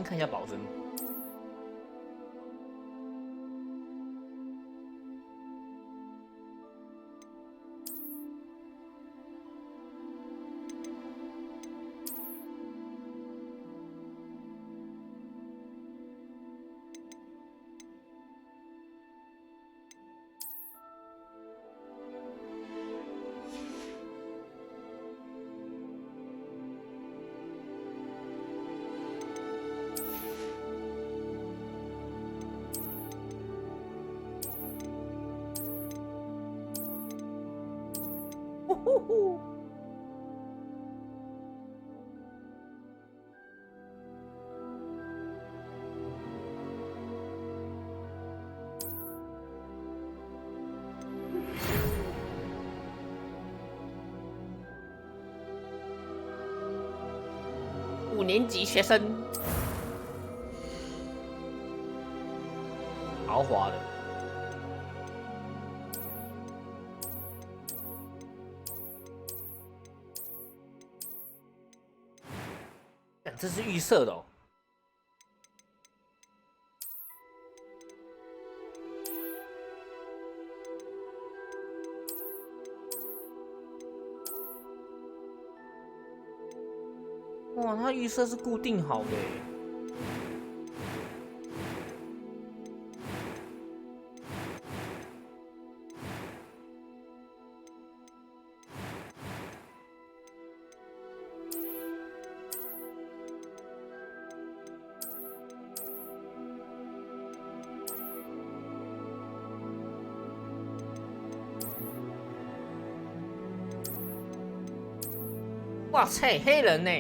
先看一下保真。5年级学生，豪华的。这是预设的哦。哇，它预设是固定好的耶。哇塞，黑人呢？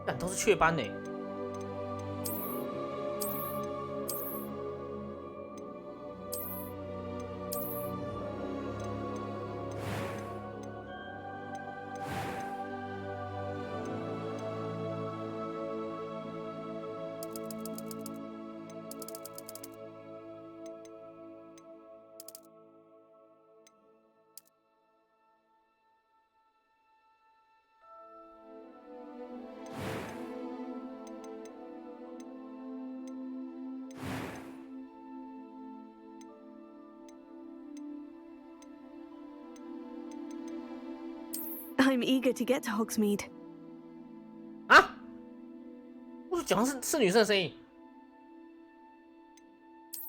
但都是雀斑呢。I'm eager to get to Hogsmeade. 啊！我讲的是女生的声音。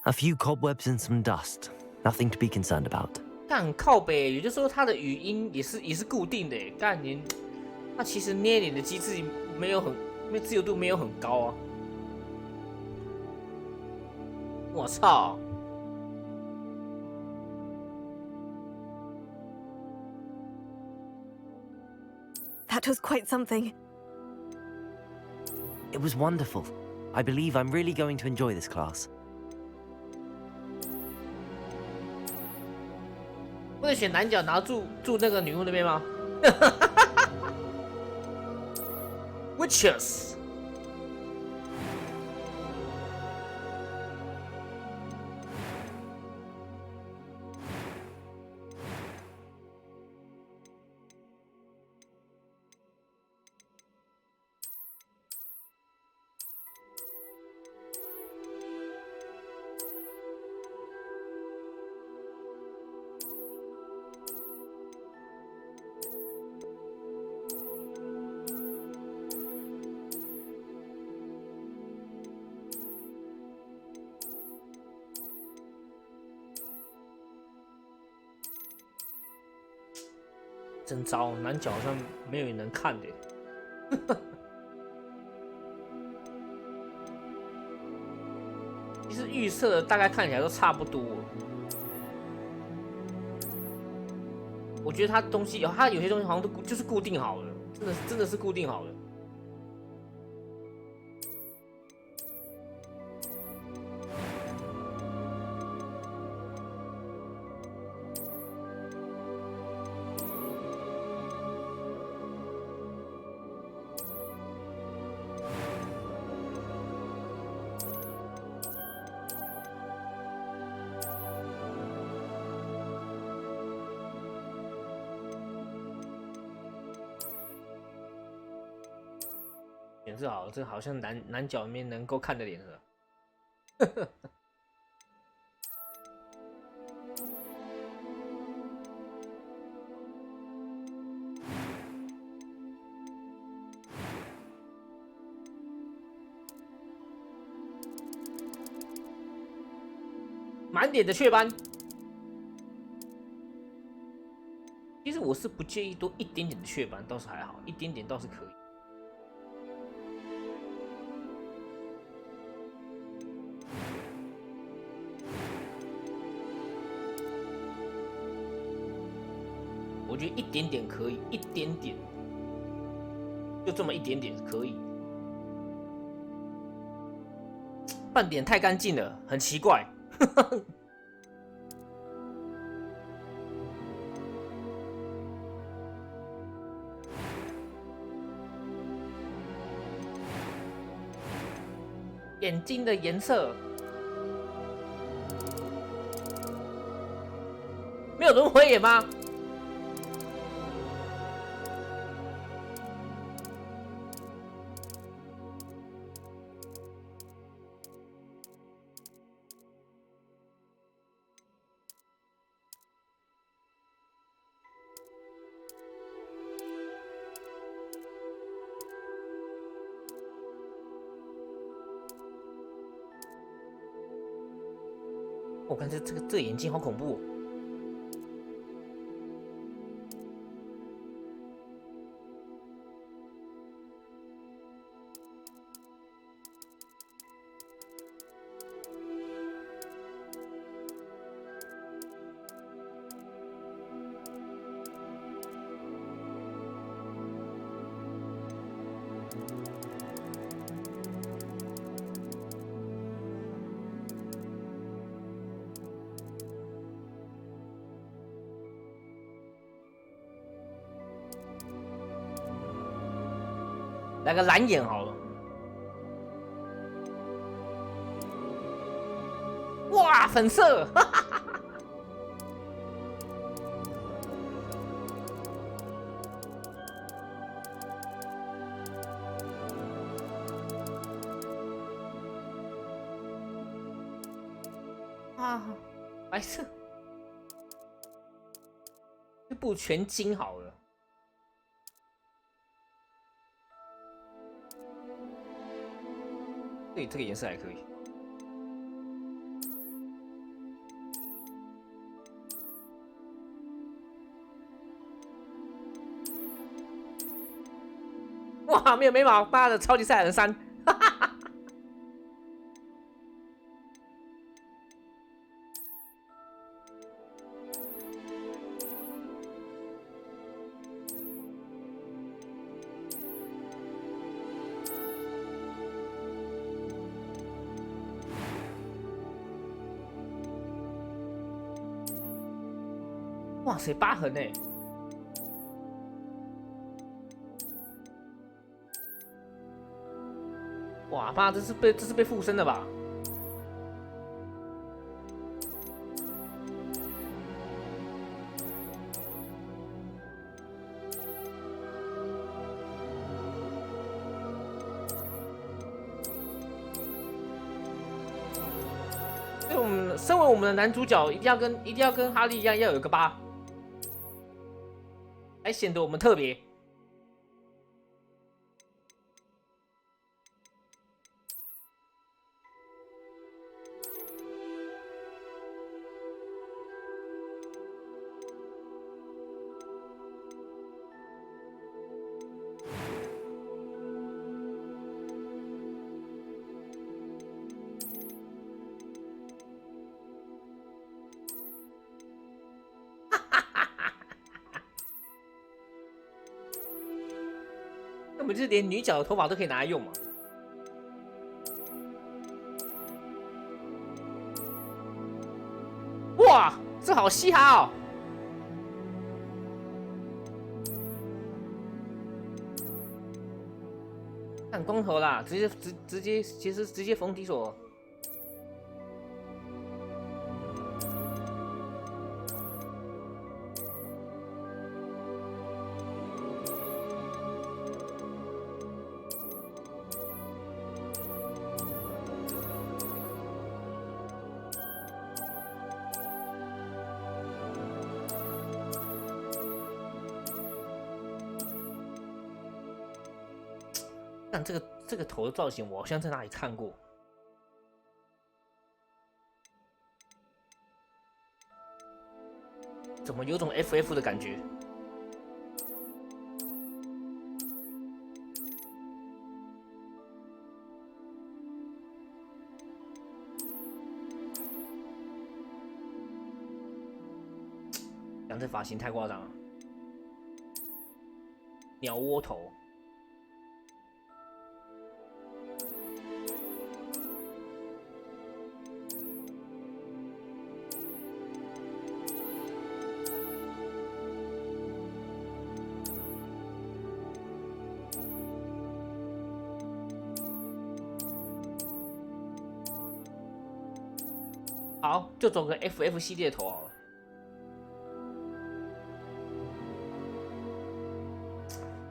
A few cobwebs and some dust. Nothing to be concerned about. 干靠北，也就是说它的语音也是固定的。干你，它其实捏脸的机制没有自由度没有很高啊。我操！ That was quite something. It was wonderful. I believe I'm really going to enjoy this class. 不能选男角，然后住那个女巫那边吗？Witches。真糟，男角好像没有人能看的。其实预设大概看起来都差不多。我觉得他东西他有些东西好像都就是固定好了，真的是固定好了。这好，这好像男角里面能够看的脸了。满点的雀斑，其实我是不介意多一点点的雀斑，倒是还好，一点点倒是可以。我觉得一点点可以，一点点，就这么一点点可以。半点太干净了，很奇怪。眼睛的颜色没有轮回眼吗？我看这眼睛好恐怖哦。来个蓝眼好了。哇，粉色！哈哈哈哈啊，白色，这部全金好了。对，这个颜色还可以。哇，没有眉毛，妈的，超级赛亚人3，哈哈哈。哇塞，疤痕哎！哇妈，这是被附身了吧？所以我们身为我们的男主角，一定要跟哈利一样，要有个疤，才显得我们特别。根本就是连女角的头发都可以拿来用嘛！哇，这好嘻哈哦！看光头啦，直接缝底锁。但这个头的造型，我好像在哪里看过。怎么有种 FF 的感觉？讲这发型太夸张了，鸟窝头。好，就走个 FF 系列头好了。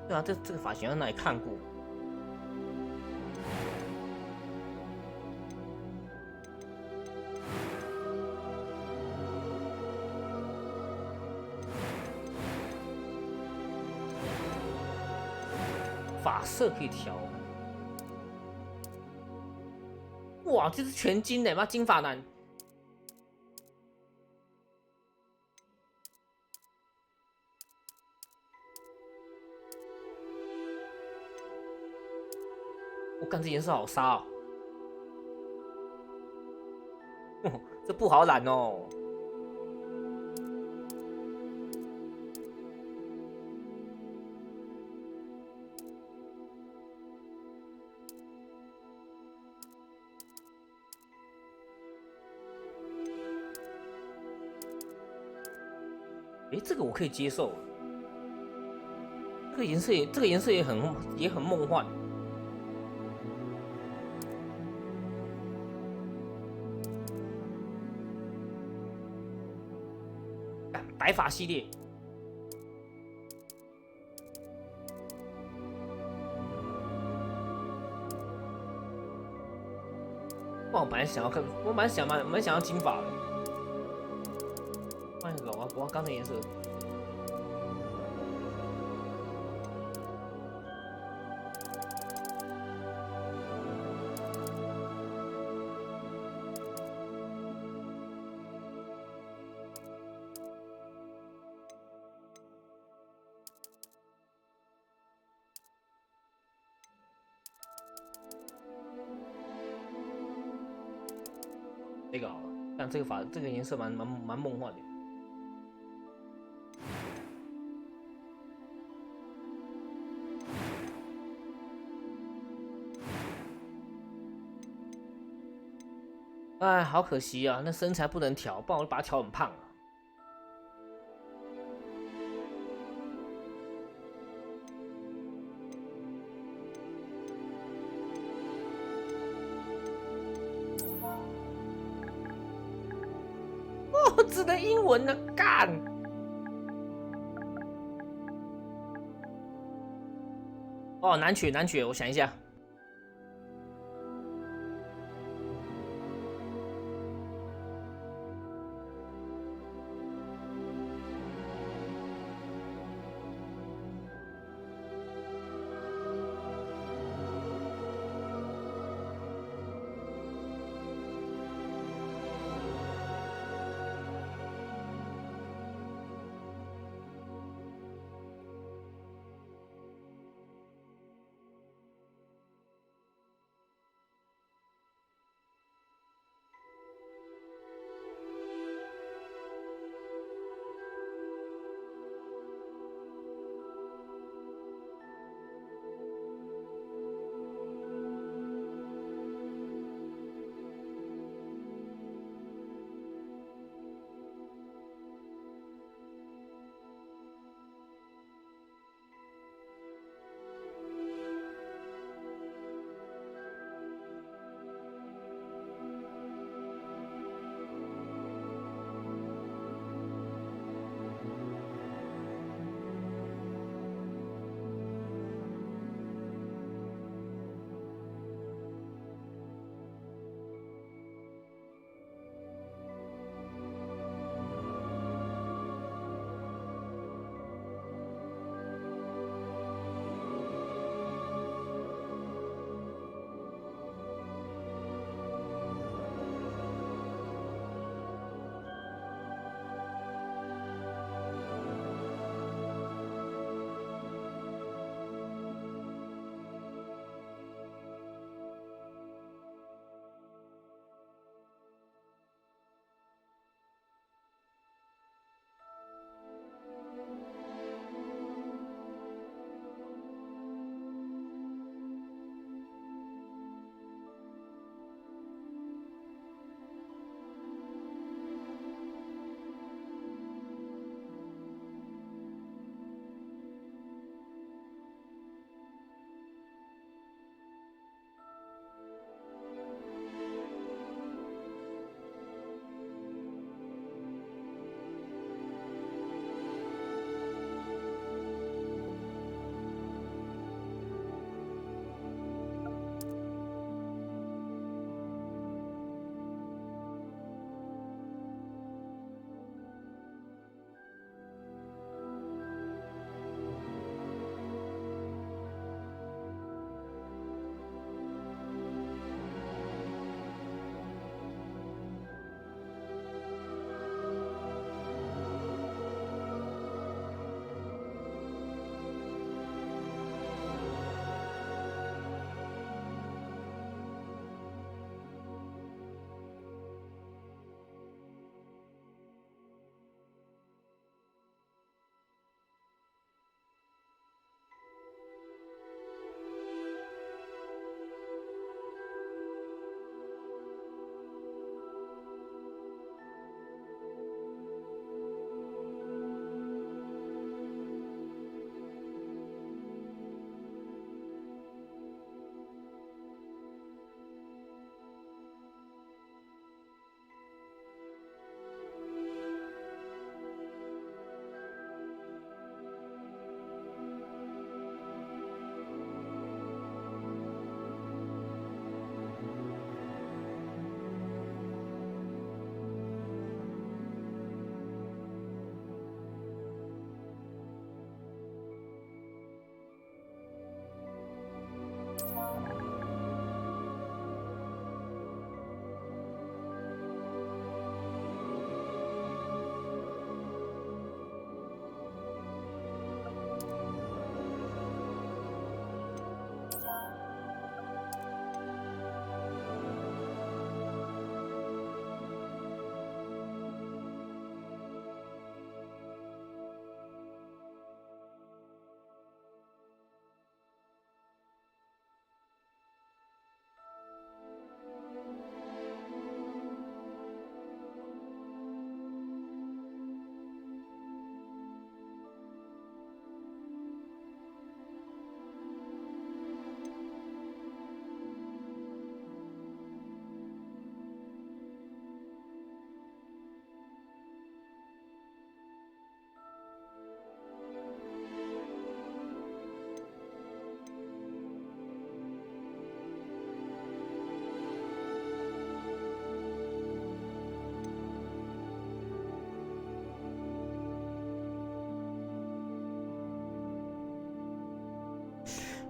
对啊，这个发型在哪里看过？发色可以调。哇，这是全金的，妈金发男。我感这颜色好杀哦！这布好染哦。哎，这个我可以接受。这个颜色也很梦幻。白发系列，哇！我本来想要看，我蛮想要金发的。换一个，我要刚的颜色。这个好了，但这个颜色蛮梦幻的。哎，好可惜啊，那身材不能调，不然我就把它调很胖了。只能英文了，干。哦，难取，我想一下。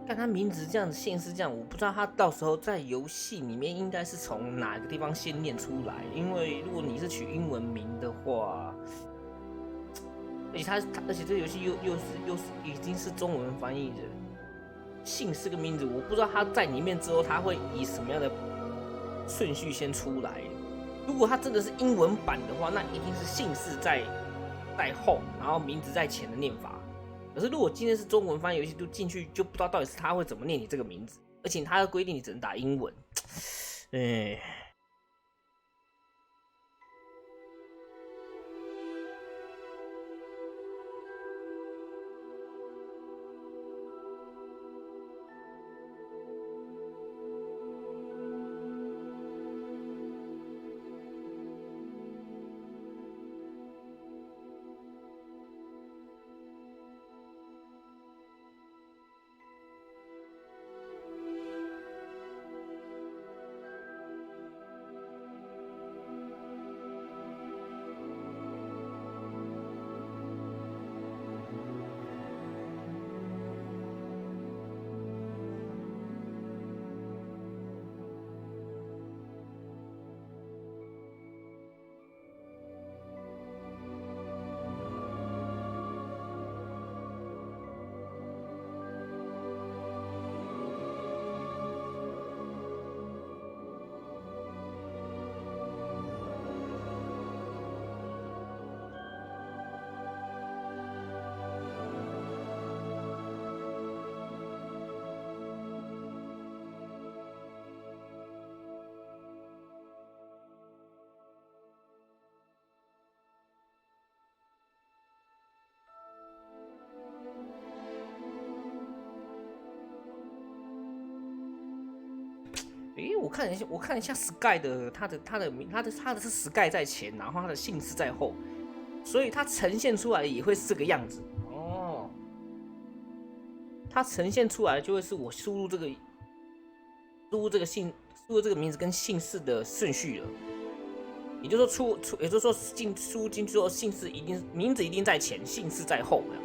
看他名字这样子，姓氏这样，我不知道他到时候在游戏里面应该是从哪个地方先念出来。因为如果你是取英文名的话，而且这个游戏又是已经是中文翻译的，姓氏跟名字，我不知道他在里面之后他会以什么样的顺序先出来。如果他真的是英文版的话，那一定是姓氏在后，然后名字在前的念法。可是如果今天是中文翻译游戏，就进去就不知道到底是他会怎么念你这个名字，而且他的规定你只能打英文，我看一下 Sky 的他的是 Sky 在前，然后他的姓氏在后，所以他呈现出来也会是这个样子哦。他呈现出来就会是我输入这个名字跟姓氏的顺序了。也就是说输入进去之后，名字一定在前，姓氏在后的。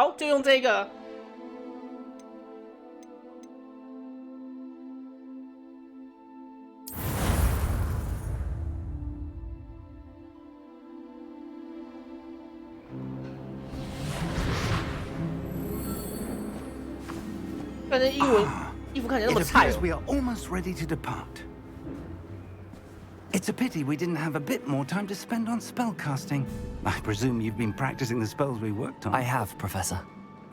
好，就用这个。但是英文衣服看起来那么 It 菜 appears 哦。 we are almost ready to depart. It's a pity we didn't have a bit more time to spend on spellcasting. I presume you've been practicing the spells we worked on. I have, Professor.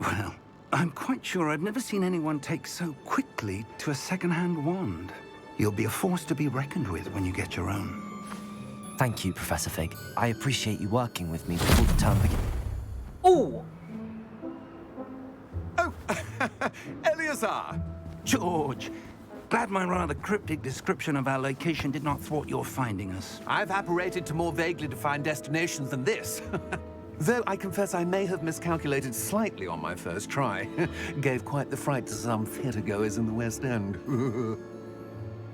Well, I'm quite sure I've never seen anyone take so quickly to a second-hand wand. You'll be a force to be reckoned with when you get your own. Thank you, Professor Fig. I appreciate you working with me before the term begins. 哦， Oh, Eleazar! George, glad my rather cryptic description of our location did not thwart your finding us. I've apparated to more vaguely defined destinations than this. Though I confess I may have miscalculated slightly on my first try. Gave quite the fright to some theatregoers in the West End.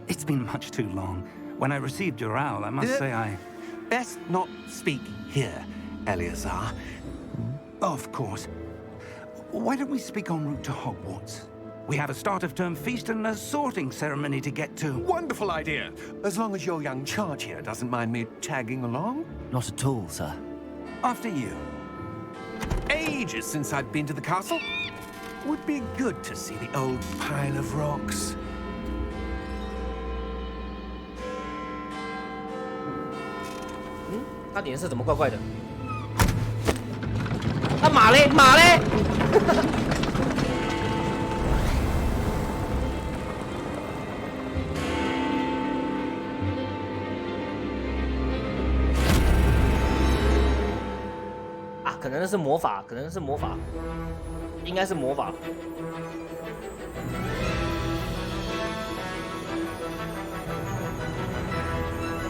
It's been much too long. When I received your owl, I must say I... Best not speak here, Eleazar. Of course. Why don't we speak en route to Hogwarts? We have a start-of-term feast and a sorting ceremony to get to. Wonderful idea. As long as your young charge here doesn't mind me tagging along. Not at all, sir. After you. Ages since I've been to the castle. Would be good to see the old pile of rocks. 他脸色怎么怪怪的？啊，马嘞，马嘞！啊，可能是魔法，可能是魔法，应该是魔法。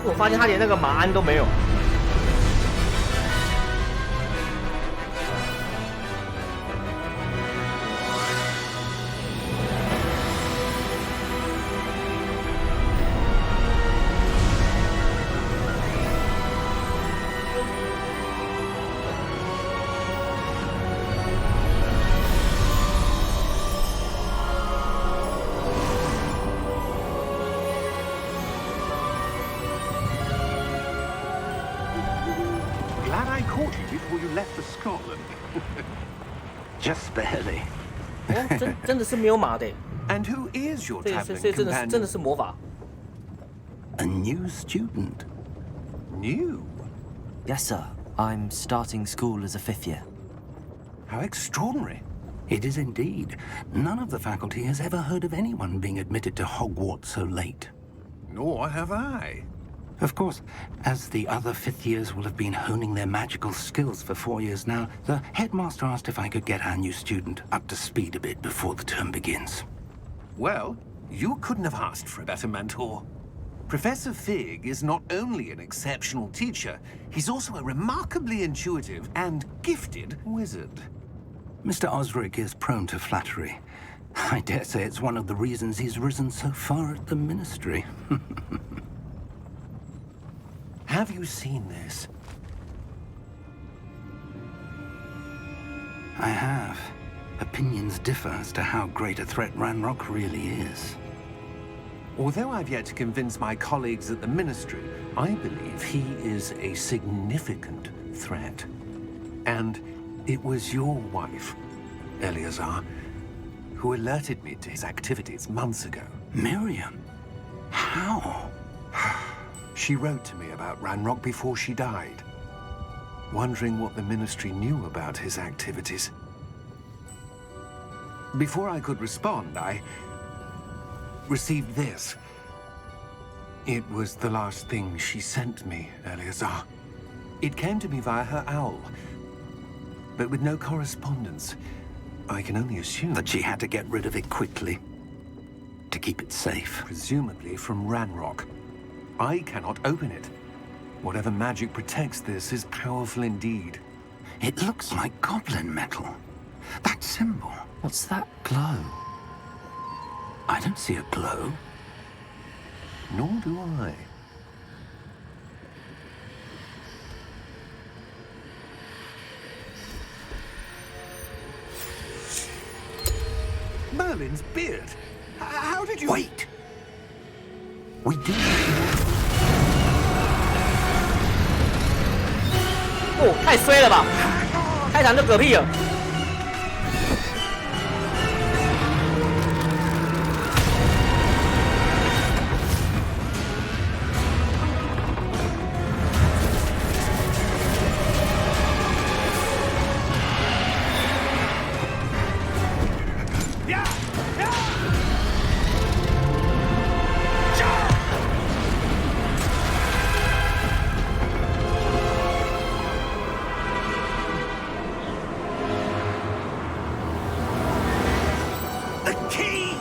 我发现他连那个马鞍都没有。Glad I caught you before you left for Scotland. Just barely. 哦，真的是没有马的。 And who is your 所以 traveling 真的 companion? 是魔法。 A new student. New? Yes, sir. I'm starting school as a 5th year. How extraordinary. It is indeed. None of the faculty has ever heard of anyone being admitted to Hogwarts so late. Nor have I. Of course, as the other 5th years will have been honing their magical skills for 4 years now, the headmaster asked if I could get our new student up to speed a bit before the term begins. Well, you couldn't have asked for a better mentor. Professor Fig is not only an exceptional teacher, he's also a remarkably intuitive and gifted wizard. Mr. Osric is prone to flattery. I dare say it's one of the reasons he's risen so far at the ministry. Have you seen this? I have. Opinions differ as to how great a threat Ranrock really is. Although I've yet to convince my colleagues at the Ministry, I believe he is a significant threat. And it was your wife, Eleazar, who alerted me to his activities months ago. Miriam? How? She wrote to me about Ranrock before she died, wondering what the Ministry knew about his activities. Before I could respond, I received this. It was the last thing she sent me, Eleazar. It came to me via her owl, but with no correspondence. I can only assume That she had to get rid of it quickly. To keep it safe. presumably from Ranrock. I cannot open it. Whatever magic protects this is powerful indeed. It looks like goblin metal. That symbol. What's that glow? I don't see a glow. Nor do I. Merlin's beard. How did you... Wait! We do... 哦，太衰了吧！开场就嗝屁了。The key!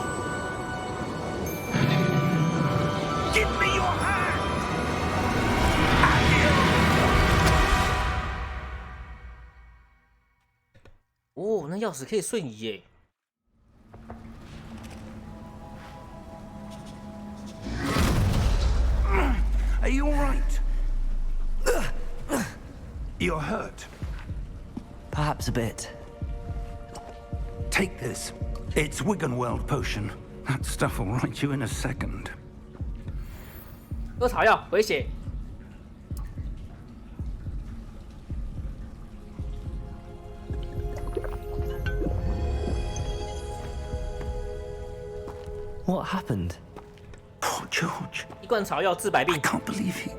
Give me your hand! Have 哦，那钥匙可以瞬移耶！ Are you all right? You're hurt. Perhaps a bit. Take this. It's Wiggenweld potion. That stuff will right you in a second. 喝草药回血。 What happened? Poor George. 一罐草药治百 I 病。 can't believe he...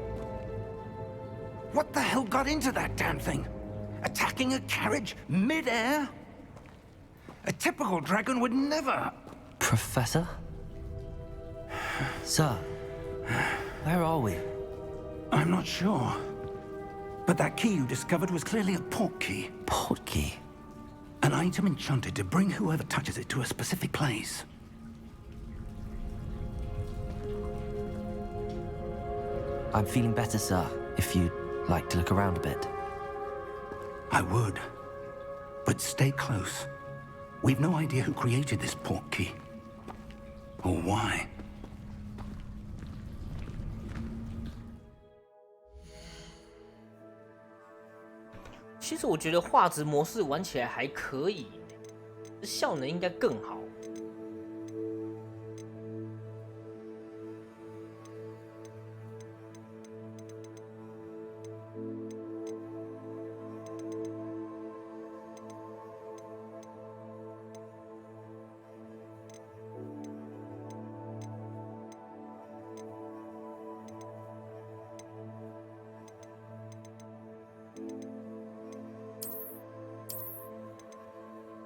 What the hell got into that damn thing? Attacking a carriage mid-air? A typical dragon would never... Professor? Sir, where are we? I'm not sure. But that key you discovered was clearly a port key. Port key. An item enchanted to bring whoever touches it to a specific place. I'm feeling better, sir, if you'd like to look around a bit. I would. But stay close. We've no idea who created this port key. Or why. 其实我觉得画质模式玩起来还可以，效能应该更好。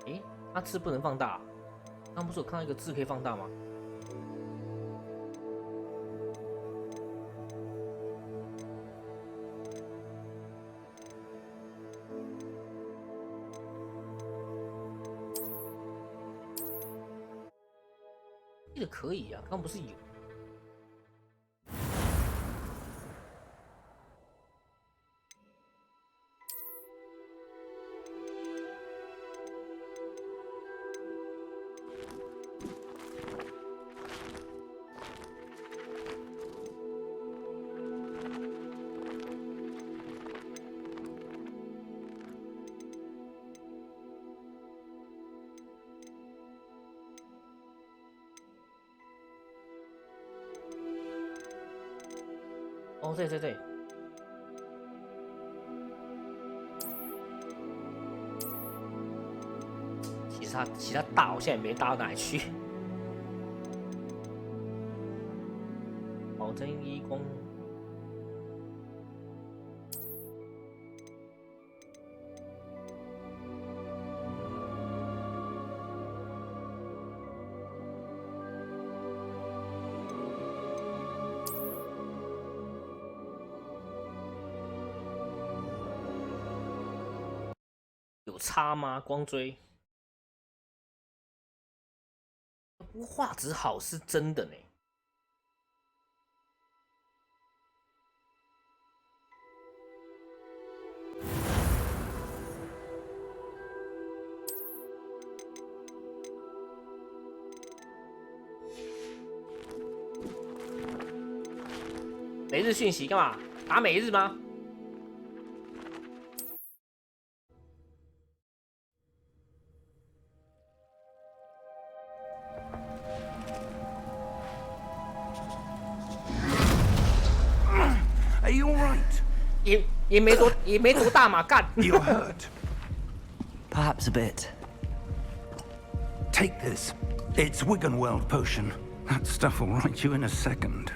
诶，它字不能放大。刚不是有看到一个字可以放大吗？记得可以啊，刚不是有。 哦，对对对，其他大好像也没大到哪里去。保证一光，有差吗？光追。 不过画质好是真的呢。每日讯息干嘛？打每日吗？ Are you all right? 也没多大嘛，干。You're hurt. Perhaps a bit. Take this. It's Wiggenweld potion. That stuff will right you in a second.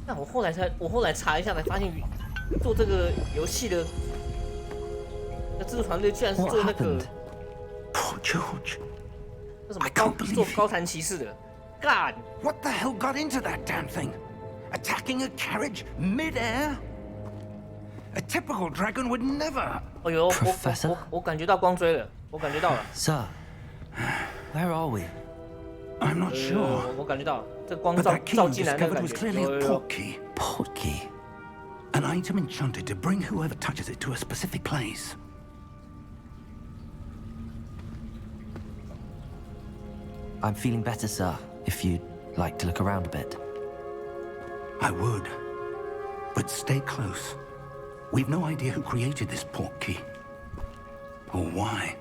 那我后来查一下，才发现做这个游戏的制作团队居然是做那个 Poor George. 那什么 I can't believe 做 it. 高谭骑士的，干！ What the hell got into that damn thing? Attacking a carriage mid-air? A typical dragon would never. 哎呦，Professor？我感觉到光追了，我感觉到了。 Sir, where are we? I'm not sure. 我感觉到这光 But 照 that key 照 we 进来那 discovered 个感 was 觉。 clearly 有 a 有有 port key. Portkey. An item enchanted to bring whoever touches it to a specific place. I'm feeling better, sir, if you'd like to look around a bit. I would. But stay close. We've no idea who created this port key. Or why.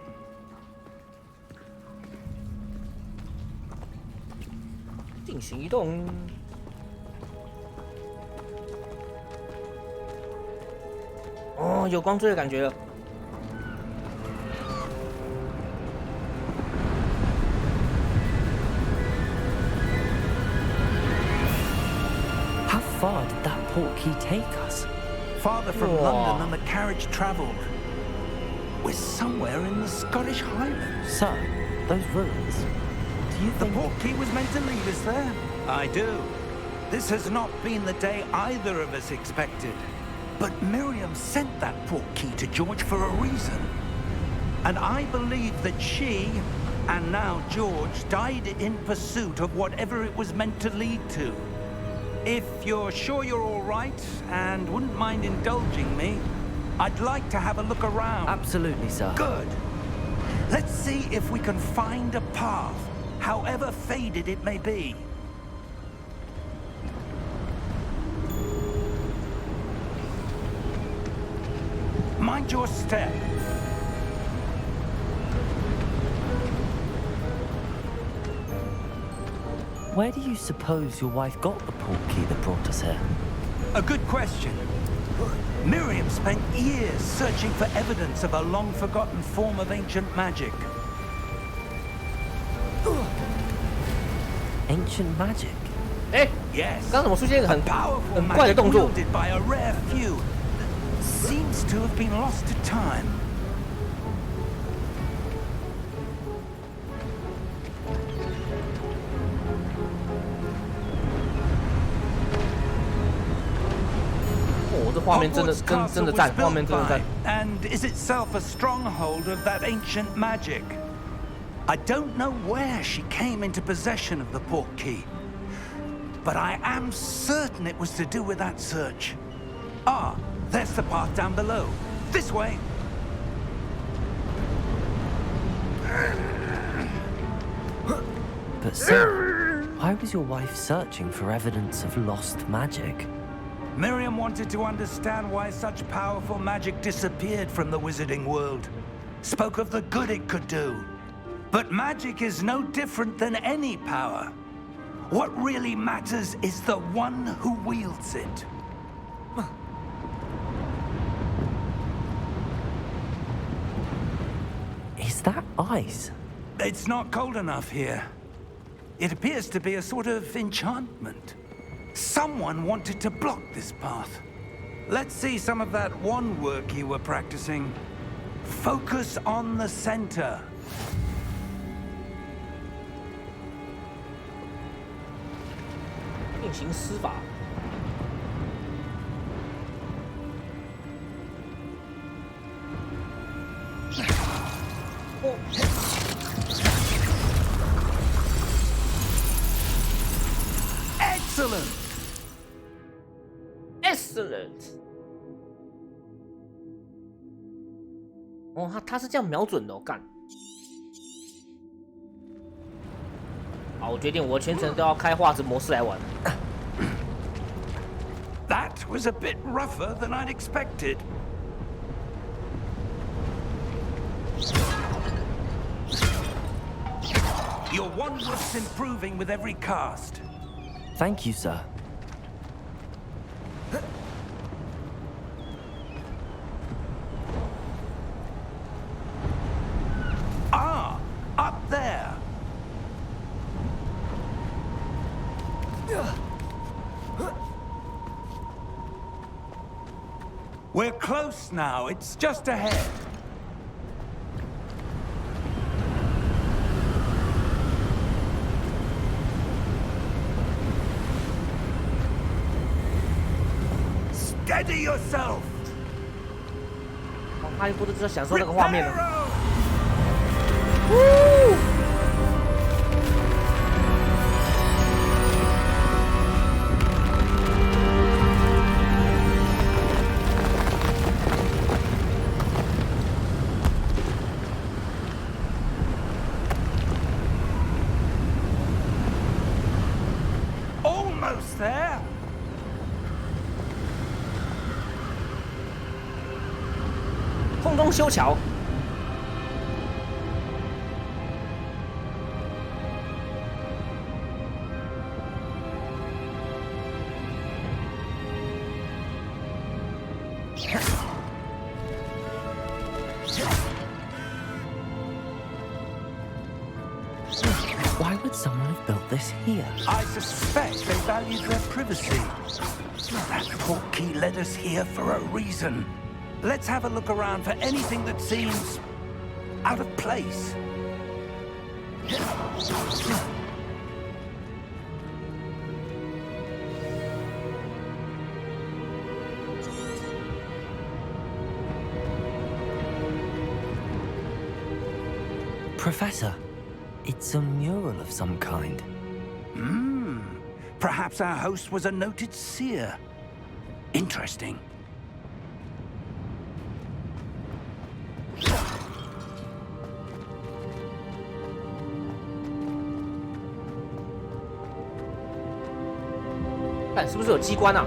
进行移动。哦，有光追的感觉了。 How far did that portkey take us? Farther from Whoa. London than the carriage travelled. We're somewhere in the Scottish Highlands. Sir, those ruins. Do you The think... port key was meant to lead us there. I do. This has not been the day either of us expected. But Miriam sent that port key to George for a reason. And I believe that she, and now George, died in pursuit of whatever it was meant to lead to. If you're sure you're all right and wouldn't mind indulging me, I'd like to have a look around. Absolutely, sir. Good. Let's see if we can find a path, however faded it may be. Mind your step. Where do you suppose your wife got the portkey that brought us here? A good question. Miriam spent years searching for evidence of a long-forgotten form of ancient magic. Ancient magic? 哎， Yes. 刚刚怎么出现一个 A 很 powerful 怪的 magic 动作？ wielded by a rare few that seems to have been lost to time. Oh, 这画面真的 Hogwarts Castle 真的 was 赞，画 built 面真的 by 赞。 and is itself a stronghold of that ancient magic. I don't know where she came into possession of the port key, but I am certain it was to do with that search. Ah, there's the path down below. This way. But sir, why was your wife searching for evidence of lost magic? Miriam wanted to understand why such powerful magic disappeared from the wizarding world. Spoke of the good it could do. But magic is no different than any power. What really matters is the one who wields it. Is that ice? It's not cold enough here. It appears to be a sort of enchantment. Someone wanted to block this path. Let's see some of that wand work you were practicing. Focus on the center. 并行施法。哦 Excellent!，excellent。哦，他是这样瞄准的，我干。好，我决定我全程都要开画质模式来玩。 That was a bit rougher than I'd expected. Your wand-work's improving with every cast. Thank you, sir. Ah, up there. We're close now. It's just ahead. Steady yourself. 哦，哈利波特就要享受那个画面了。 Almost there. 空中修桥。 Why would someone have built this here? I suspect they valued their privacy. That portkey led us here for a reason. Let's have a look around for anything that seems out of place. Professor, it's a mural of some kind. Perhaps our host was a noted seer. Interesting. 看是不是有机关啊？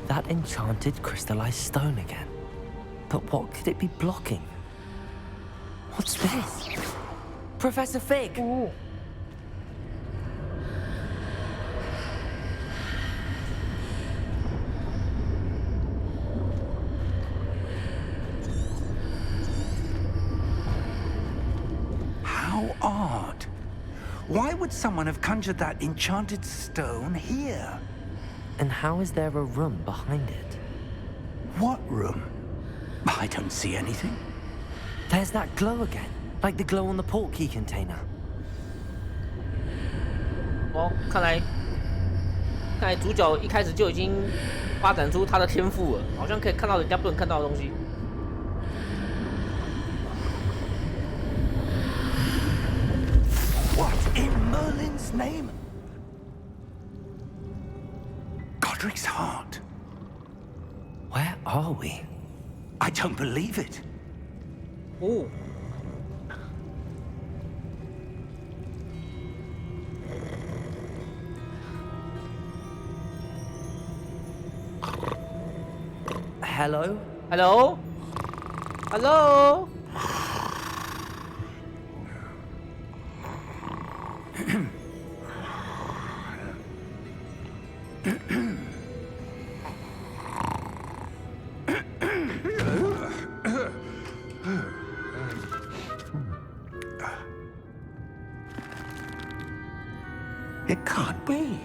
That enchanted crystallized stone again. But what could it be blocking? What's this? Professor Fig! How odd. Why would someone have conjured that enchanted stone here? And how is there a room behind it? What room? I don't see anything. There's that glow again, like the glow on the portkey container. 哦，看来主角一开始就已经发展出他的天赋了，好像可以看到人家不能看到的东西。 What in Merlin's name? Godric's heart. Where are we? I don't believe it. 哦， Hello? Hello? Hello? It can't be.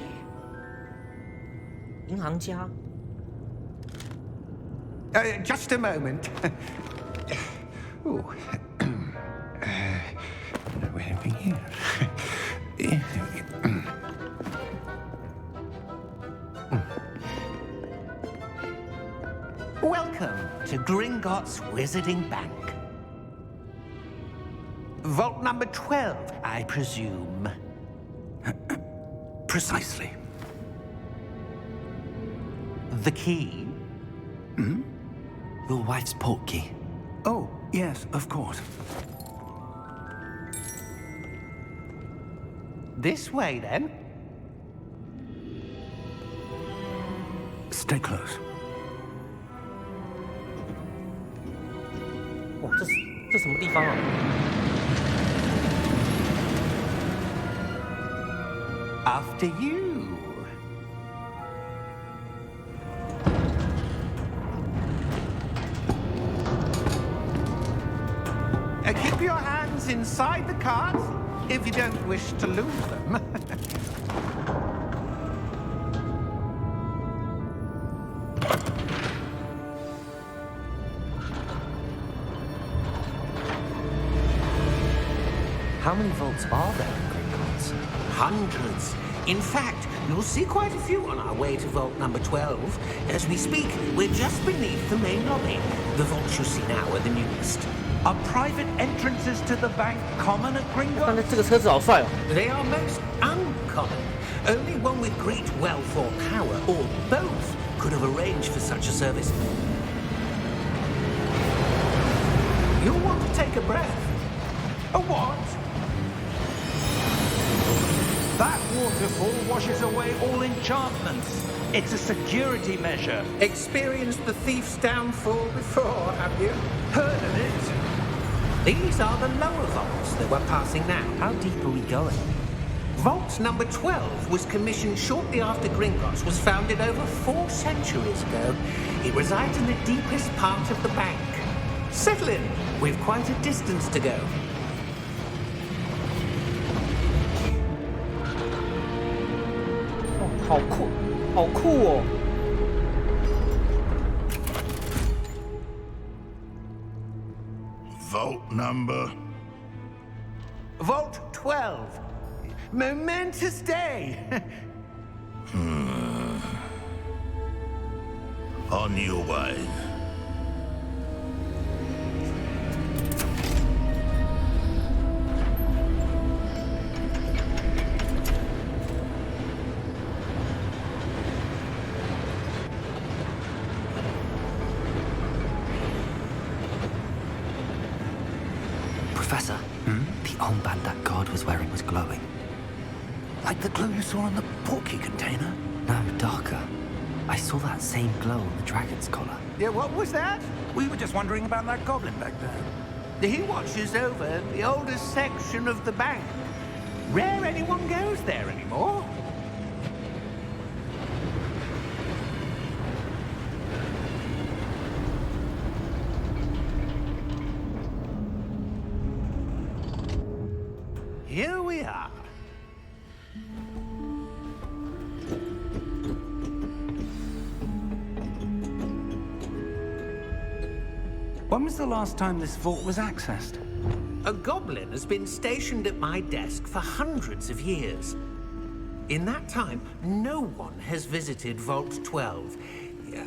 银行家。 Just a moment. Ooh. Where are we here? Welcome to Gringotts Wizarding Bank. Vault number 12, I presume. Precisely. The key? Your wife's portkey. Oh, Yes, of course. This way, then. Stay close. 哇，这什么地方啊？ After you. Keep your hands inside the cart if you don't wish to lose them. How many vaults are there in Gringotts? Hundreds. In fact, you'll see quite a few on our way to vault number 12. As we speak, we're just beneath the main lobby. The vaults you see now are the newest. Are private entrances to the bank common at 刚 Gringotts? 才这个车子好帅哦！ They are most uncommon. Only one with great wealth or power, or both, could have arranged for such a service. You'll want to take a breath. A what? That waterfall washes away all enchantments. It's a security measure. Experienced the thief's downfall before, have you? Heard of it? These are the lower vaults that we're passing now. How deep are we going? Vault number 12 was commissioned shortly after Gringotts was founded over 4 centuries ago. It resides in the deepest part of the bank. Settle in. We've quite a distance to go. 哦，好酷，好酷哦！ Vault number. Vault 12. Momentous day. On your way. Professor, the armband that guard was wearing was glowing. Like the glow you saw on the porky container? No, darker. I saw that same glow on the dragon's collar. Yeah, what was that? We were just wondering about that goblin back there. He watches over the oldest section of the bank. Rare anyone goes there anymore. Here we are. When was the last time this vault was accessed? A goblin has been stationed at my desk for hundreds of years. In that time, no one has visited Vault 12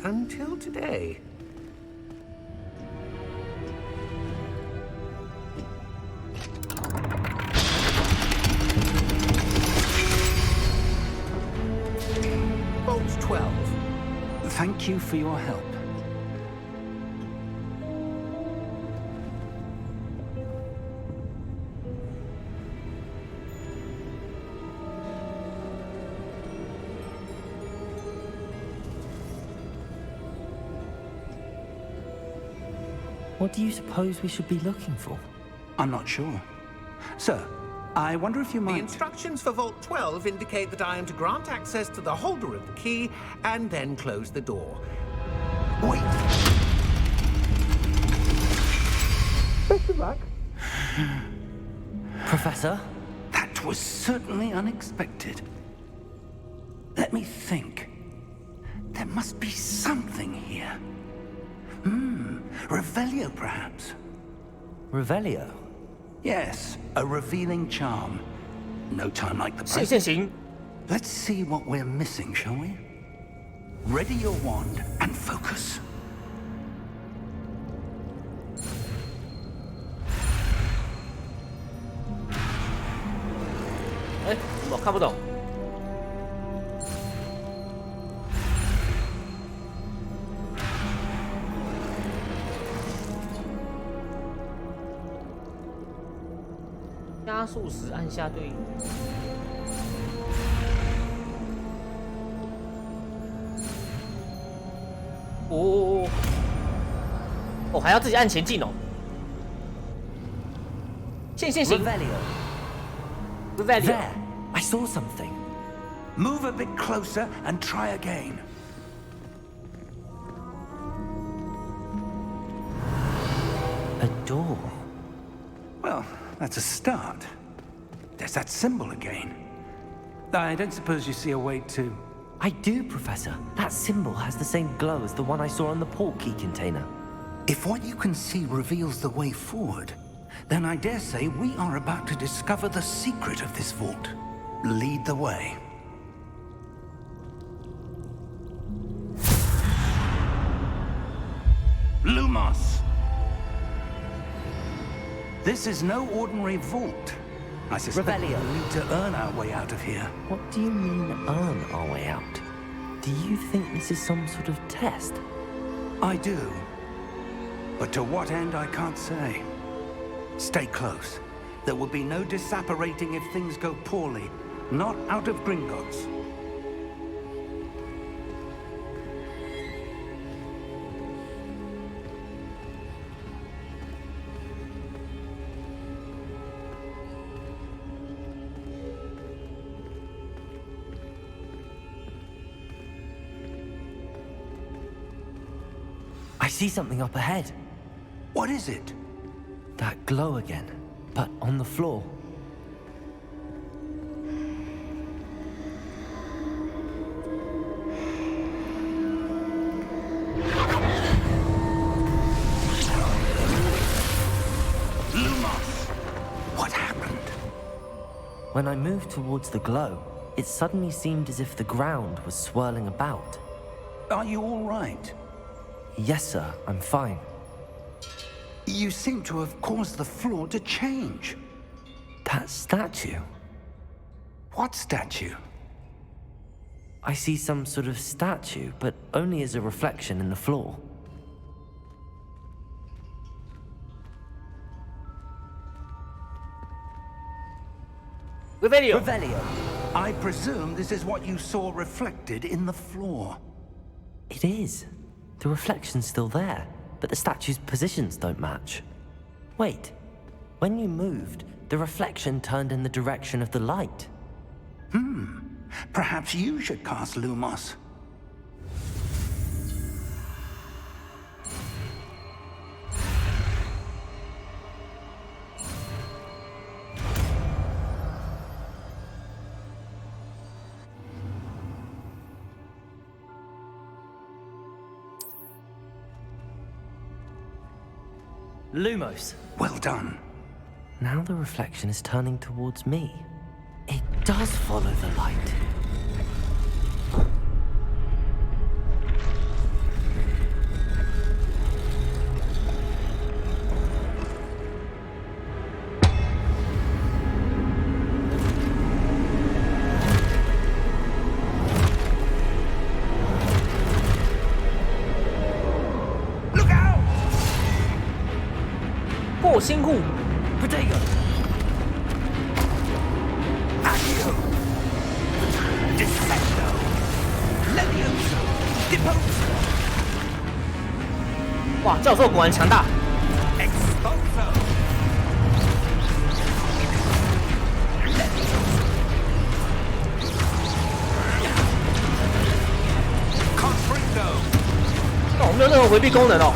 until today. Vault 12. Thank you for your help. What do you suppose we should be looking for? I'm not sure. Sir, I wonder if you The might... instructions for Vault 12 indicate that I am to grant access to the holder of the key and then close the door. Wait! Best of luck. Professor? That was certainly unexpected. Let me think. There must be something here. Revelio, perhaps? Revelio? Yes, a revealing charm. No time like the 现 present. 现行， Let's see what we're missing, shall we? Ready your wand and focus. 哎，我看不懂。加速时按下对。哦，哦，还要自己按前进哦。行。 There, I saw something. Move a bit closer and try again. A door. Well, that's a start. There's that symbol again. I don't suppose you see a way to... I do, Professor. That symbol has the same glow as the one I saw on the portkey container. If what you can see reveals the way forward, then I dare say we are about to discover the secret of this vault. Lead the way. Lumos! This is no ordinary vault. I suspect Revelio. we'll need to earn our way out of here. What do you mean, earn our way out? Do you think this is some sort of test? I do. But to what end, I can't say. Stay close. There will be no disapparating if things go poorly. Not out of Gringotts. I see something up ahead. What is it? That glow again, but on the floor. Lumos! What happened? When I moved towards the glow, it suddenly seemed as if the ground was swirling about. Are you all right? Yes, sir, I'm fine. You seem to have caused the floor to change. That statue. What statue? I see some sort of statue, but only as a reflection in the floor. Revelio. Revelio. I presume this is what you saw reflected in the floor. It is. The reflection's still there, but the statue's positions don't match. Wait. When you moved, the reflection turned in the direction of the light. Perhaps you should cast Lumos. Lumos. Well done. Now the reflection is turning towards me. It does follow the light. Look out! 破心户 Protego! Accio! Dissecto! Levioso! Deposo! 哇，教授果然强大。 Exposo! Confringo! 那我没有任何回避功能哦。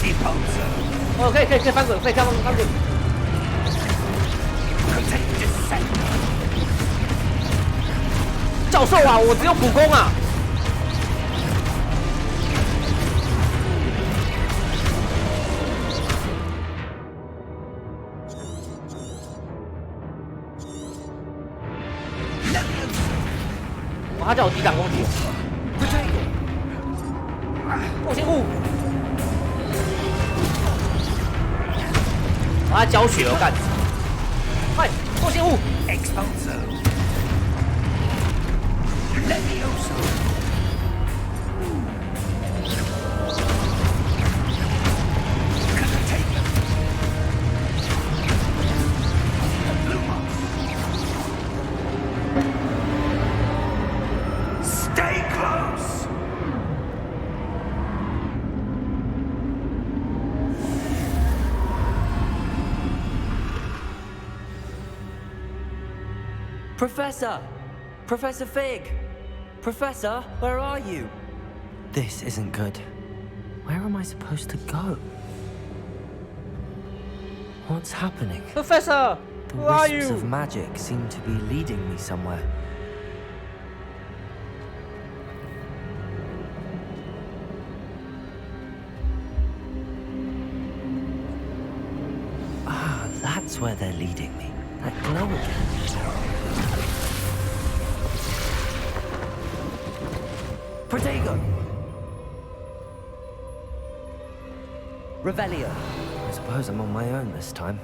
Deposo! 哦，可以翻滚，可以翻滚。Protect Dissecto! 教授啊，我只有普攻啊。哇，他叫我抵挡攻击。破心户。把他浇血了，干！快，破心户！ Exposo! Levioso! Take them! Professor! Professor Fig! Professor, where are you? This isn't good. Where am I supposed to go? What's happening? Professor, The where are wisps you? of magic seem to be leading me somewhere. Ah, that's where they're leading me. That glow again. Protego! Revelio. I suppose I'm on my own this time.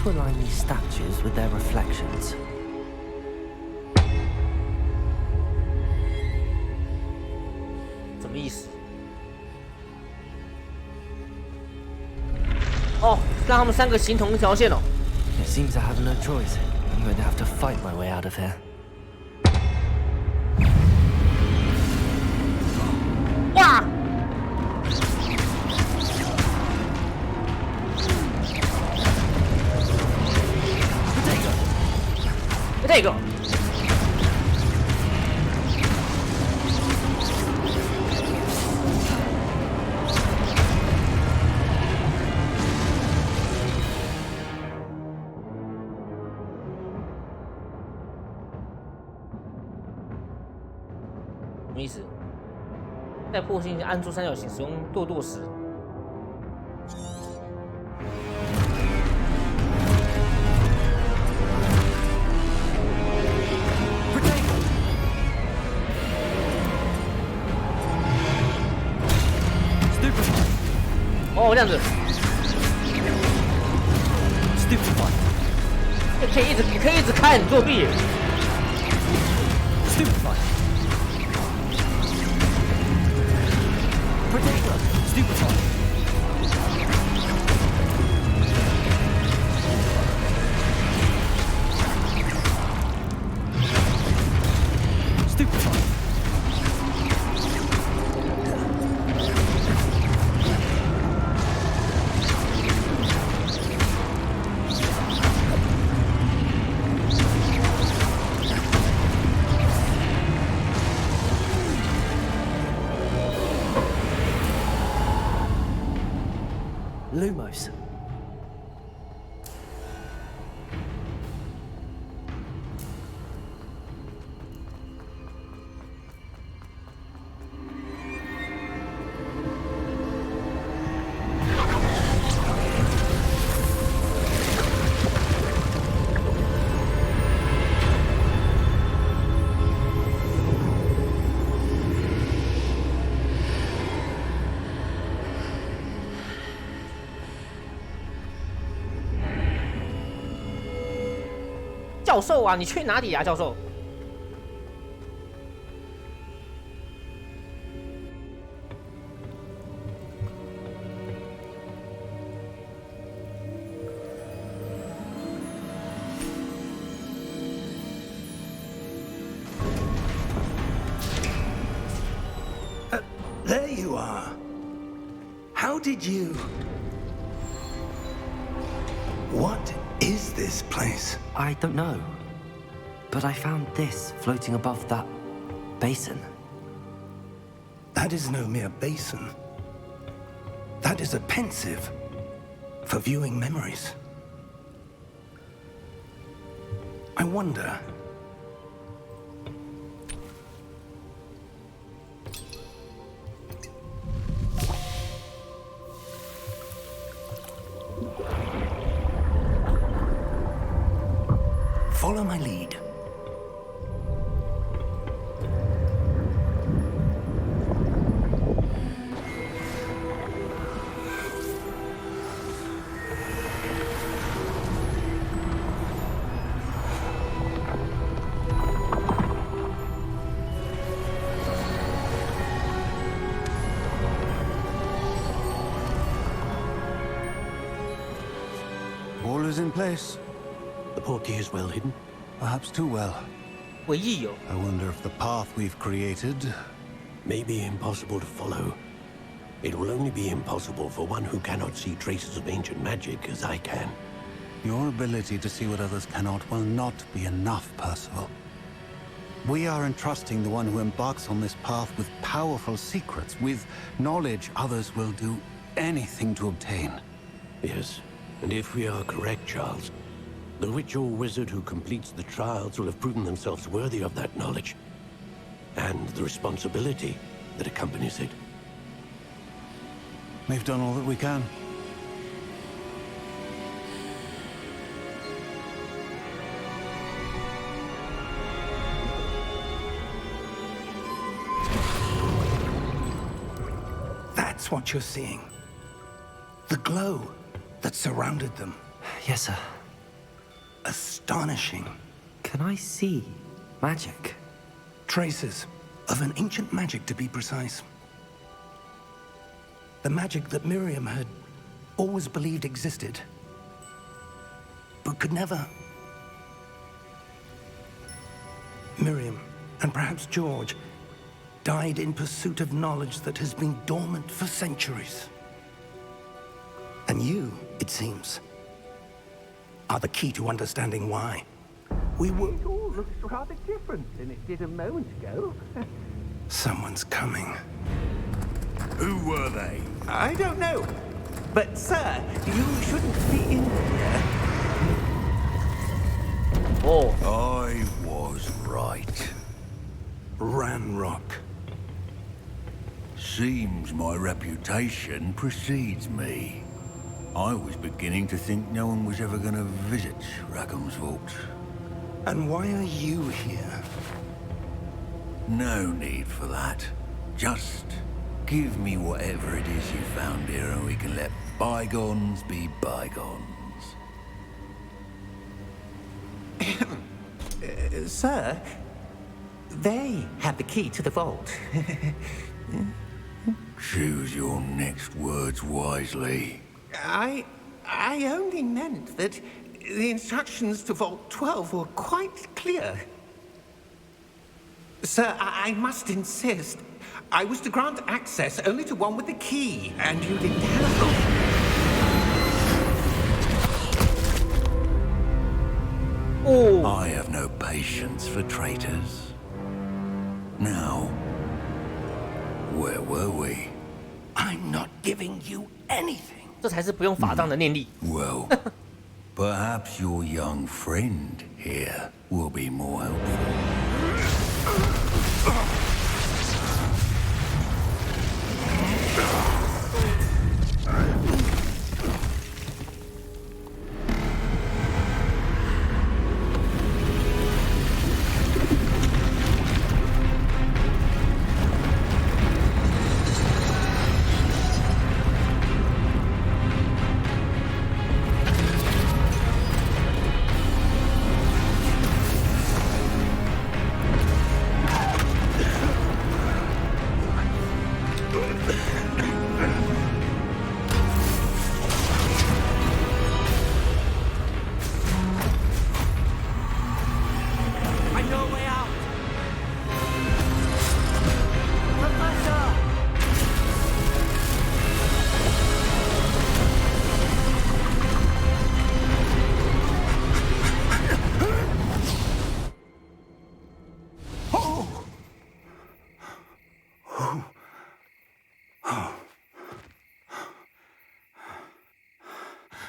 To align these statues with their reflections. 什么意思？哦，让他们三个形同一条线哦。It seems I have no choice. I'm going to have to fight my way out of here. 哇！这个。什么意思？在破信按住三角形使用剁剁时。哦，这样子。Stupefy. 可以一直开很作弊。Stupefy. Protego. Stupefy. Stupefy. Lumos. "教授啊，你去哪里啊，教授？" There you are. How did you... What is this place? I don't know. But I found this floating above that basin. That is no mere basin. That is a pensive for viewing memories. I wonder... Follow my lead. place. The portkey is well hidden. Perhaps too well. 诡异哦。 I wonder if the path we've created... May be impossible to follow. It will only be impossible for one who cannot see traces of ancient magic as I can. Your ability to see what others cannot will not be enough, Percival. We are entrusting the one who embarks on this path with powerful secrets, with knowledge others will do anything to obtain. Yes, and if we are correct, Charles, the witch or wizard who completes the trials will have proven themselves worthy of that knowledge, and the responsibility that accompanies it. We've done all that we can. That's what you're seeing. The glow that surrounded them. Yes, sir. Astonishing. Can I see magic? Traces of an ancient magic, to be precise. The magic that Miriam had always believed existed, but could never. Miriam, and perhaps George, died in pursuit of knowledge that has been dormant for centuries. And you, it seems, are the key to understanding why. We were... It all looks rather different than it did a moment ago. Someone's coming. Who were they? I don't know. But, sir, you shouldn't be in here. Oh， I was right. Ranrock. Seems my reputation precedes me. I was beginning to think no one was ever going to visit Rackham's vault. And why are you here? No need for that. Just give me whatever it is you found here and we can let bygones be bygones. Sir, they have the key to the vault. Choose your next words wisely. I only meant that the instructions to Vault 12 were quite clear. Sir, I must insist. I was to grant access only to one with the key, and you didn't have... Oh， I have no patience for traitors. Now, where were we? I'm not giving you anything. 这才是不用法杖的念力。 Well, perhaps your young friend here will be more helpful.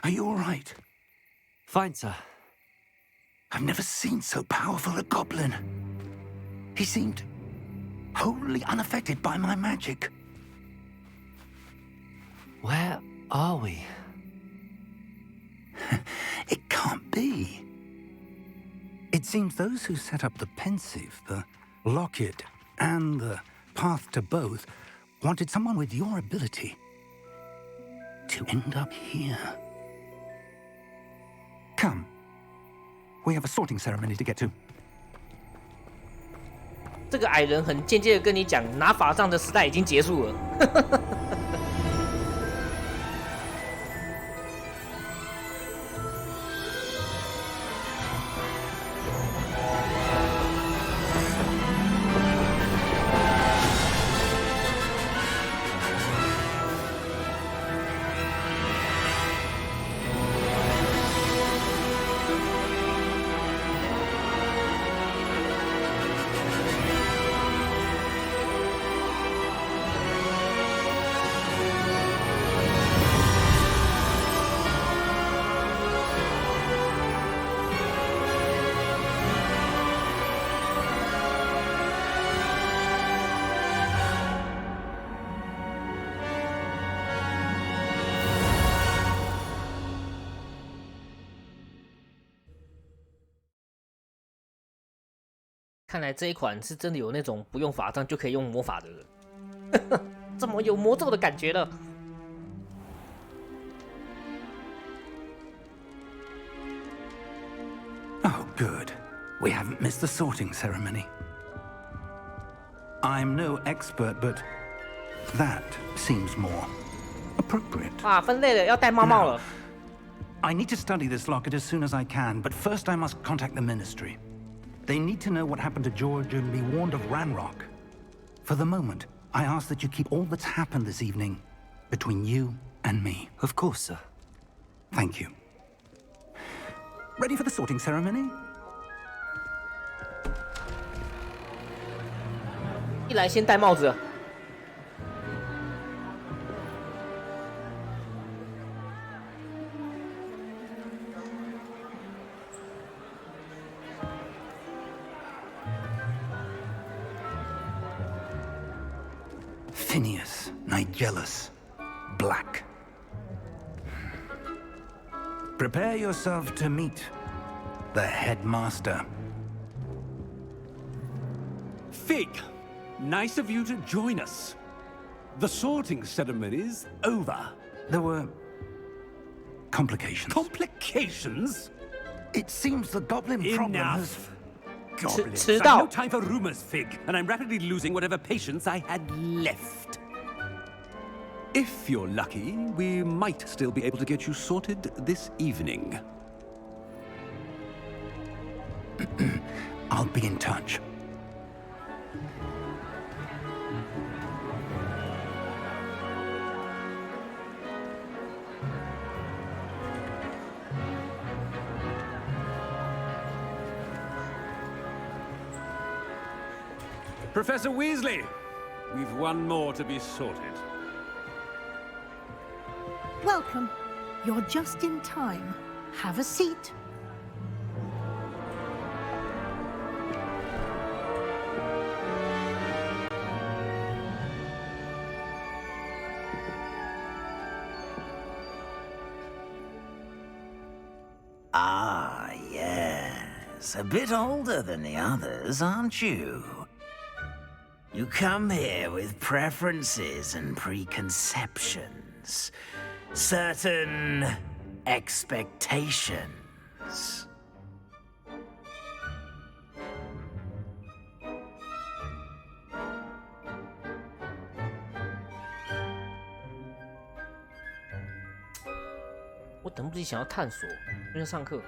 Are you all right? Fine, sir. I've never seen so powerful a goblin. He seemed wholly unaffected by my magic. Where are we? It can't be. It seems those who set up the pensive, the locket, and the path to both wanted someone with your ability to end up here. Come. We have a sorting ceremony to get to. 这个矮人很间接的跟你讲，拿法杖的时代已经结束了。看来这一款是真的有那种不用法杖就可以用魔法的人，这么有魔咒的感觉了。Oh, good. We haven't missed the sorting ceremony. I'm no expert, but that seems more appropriate. 啊，分类了，要戴帽帽了。I need to study this locket as soon as I can, but first I must contact the Ministry. They need to know what happened to George and be warned of Ranrock. For the moment, I ask that you keep all that's happened this evening between you and me. Of course, sir. Thank you. Ready for the sorting ceremony? 一来先戴帽子了。Phineas, Nigellus, Black. Prepare yourself to meet the headmaster. Fig, nice of you to join us. The sorting ceremony's over. There were complications. Complications? It seems the goblin problem has... Enough. Goblins. 迟 I've 到 no time for rumors, Fig, and I'm rapidly losing whatever patience I had left. If you're lucky, we might still be able to get you sorted this evening. I'll be in touch. Professor Weasley, we've one more to be sorted. Welcome. You're just in time. Have a seat. Ah, yes. A bit older than the others, aren't you? You come here with preferences and preconceptions. Certain expectations. "我等不及想要探索，就在上课。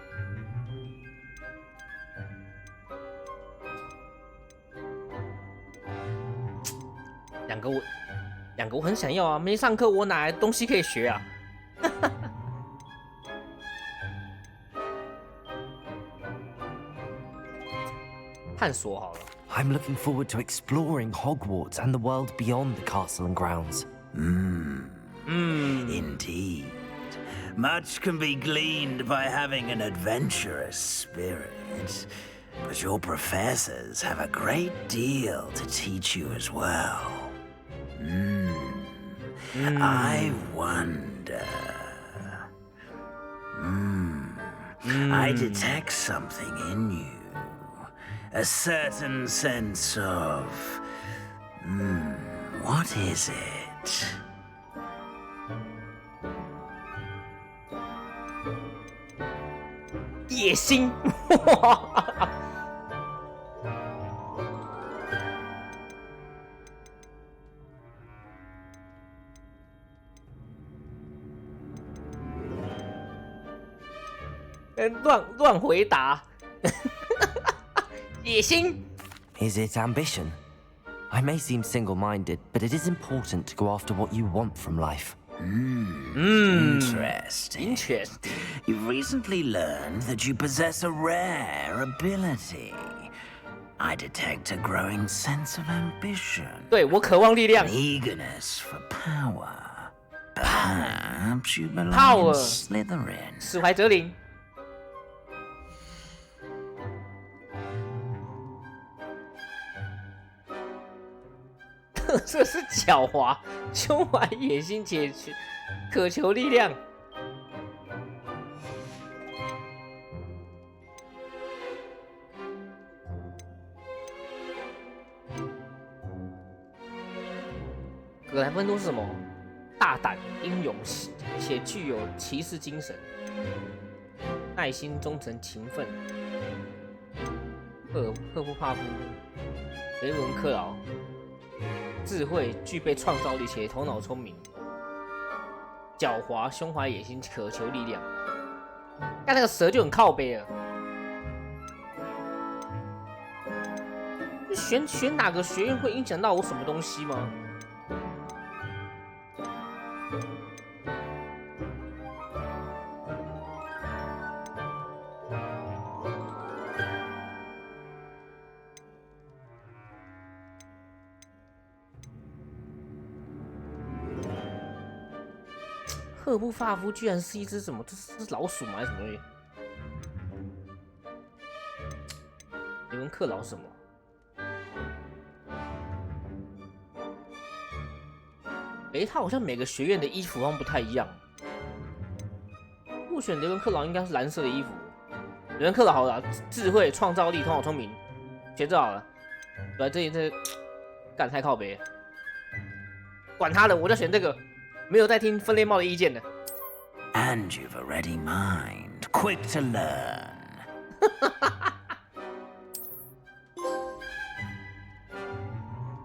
两个我很想要啊，没上课我哪来东西可以学啊？探索好了。I'm looking forward to exploring Hogwarts and the world beyond the castle and grounds. Indeed. Much can be gleaned by having an adventurous spirit. But your professors have a great deal to teach you as well. I wonder... I detect something in you. A certain sense of... what is it? "野心，乱回答，野心。Is it ambition? I may seem single-minded, but it is important to go after what you want from life. Interesting. Interesting. You've recently learned that you possess a rare ability. I detect a growing sense of ambition. 对，我渴望力量。An eagerness for power. Perhaps you belong Power. in Slytherin. 史怀哲林。特色是狡猾，胸怀野心且渴求力量。格莱芬多是什么？大胆、英勇且具有骑士精神，耐心、忠诚、勤奋。赫夫帕夫、雷文克劳，智慧、具备创造力且头脑聪明，狡猾、胸怀野心、渴求力量。看那个蛇就很靠背了。选哪个学院会影响到我什么东西吗？赫布法夫居然是一只什么？这是老鼠吗？还是什么东西？雷文克劳什么？他好像每个学院的衣服好像不太一样。入选雷文克劳应该是蓝色的衣服。雷文克劳好了，智慧、创造力、头脑聪明，选这好了。对，这干太靠北了，管他的，我就选这个。没有在听分类帽的意见的。And you've a ready mind, quick to learn.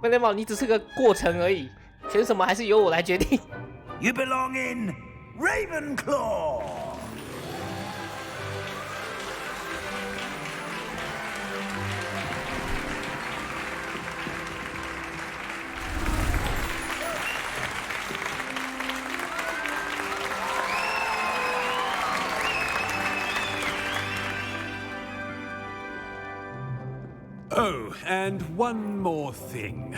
分类帽，你只是个过程而已，选什么还是由我来决定。You belong in Ravenclaw. Oh, and one more thing.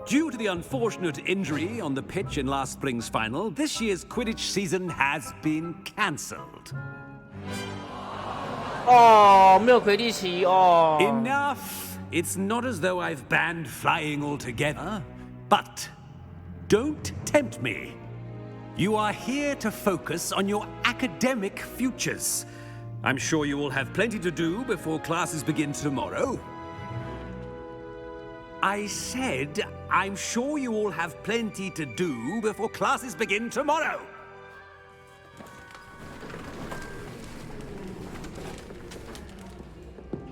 Due to the unfortunate injury on the pitch in last spring's final, this year's Quidditch season has been cancelled. 哦，没有魁地奇哦。Enough! It's not as though I've banned flying altogether, but don't tempt me. You are here to focus on your academic futures. I'm sure you will have plenty to do before classes begin tomorrow. I said, I'm sure you all have plenty to do before classes begin tomorrow.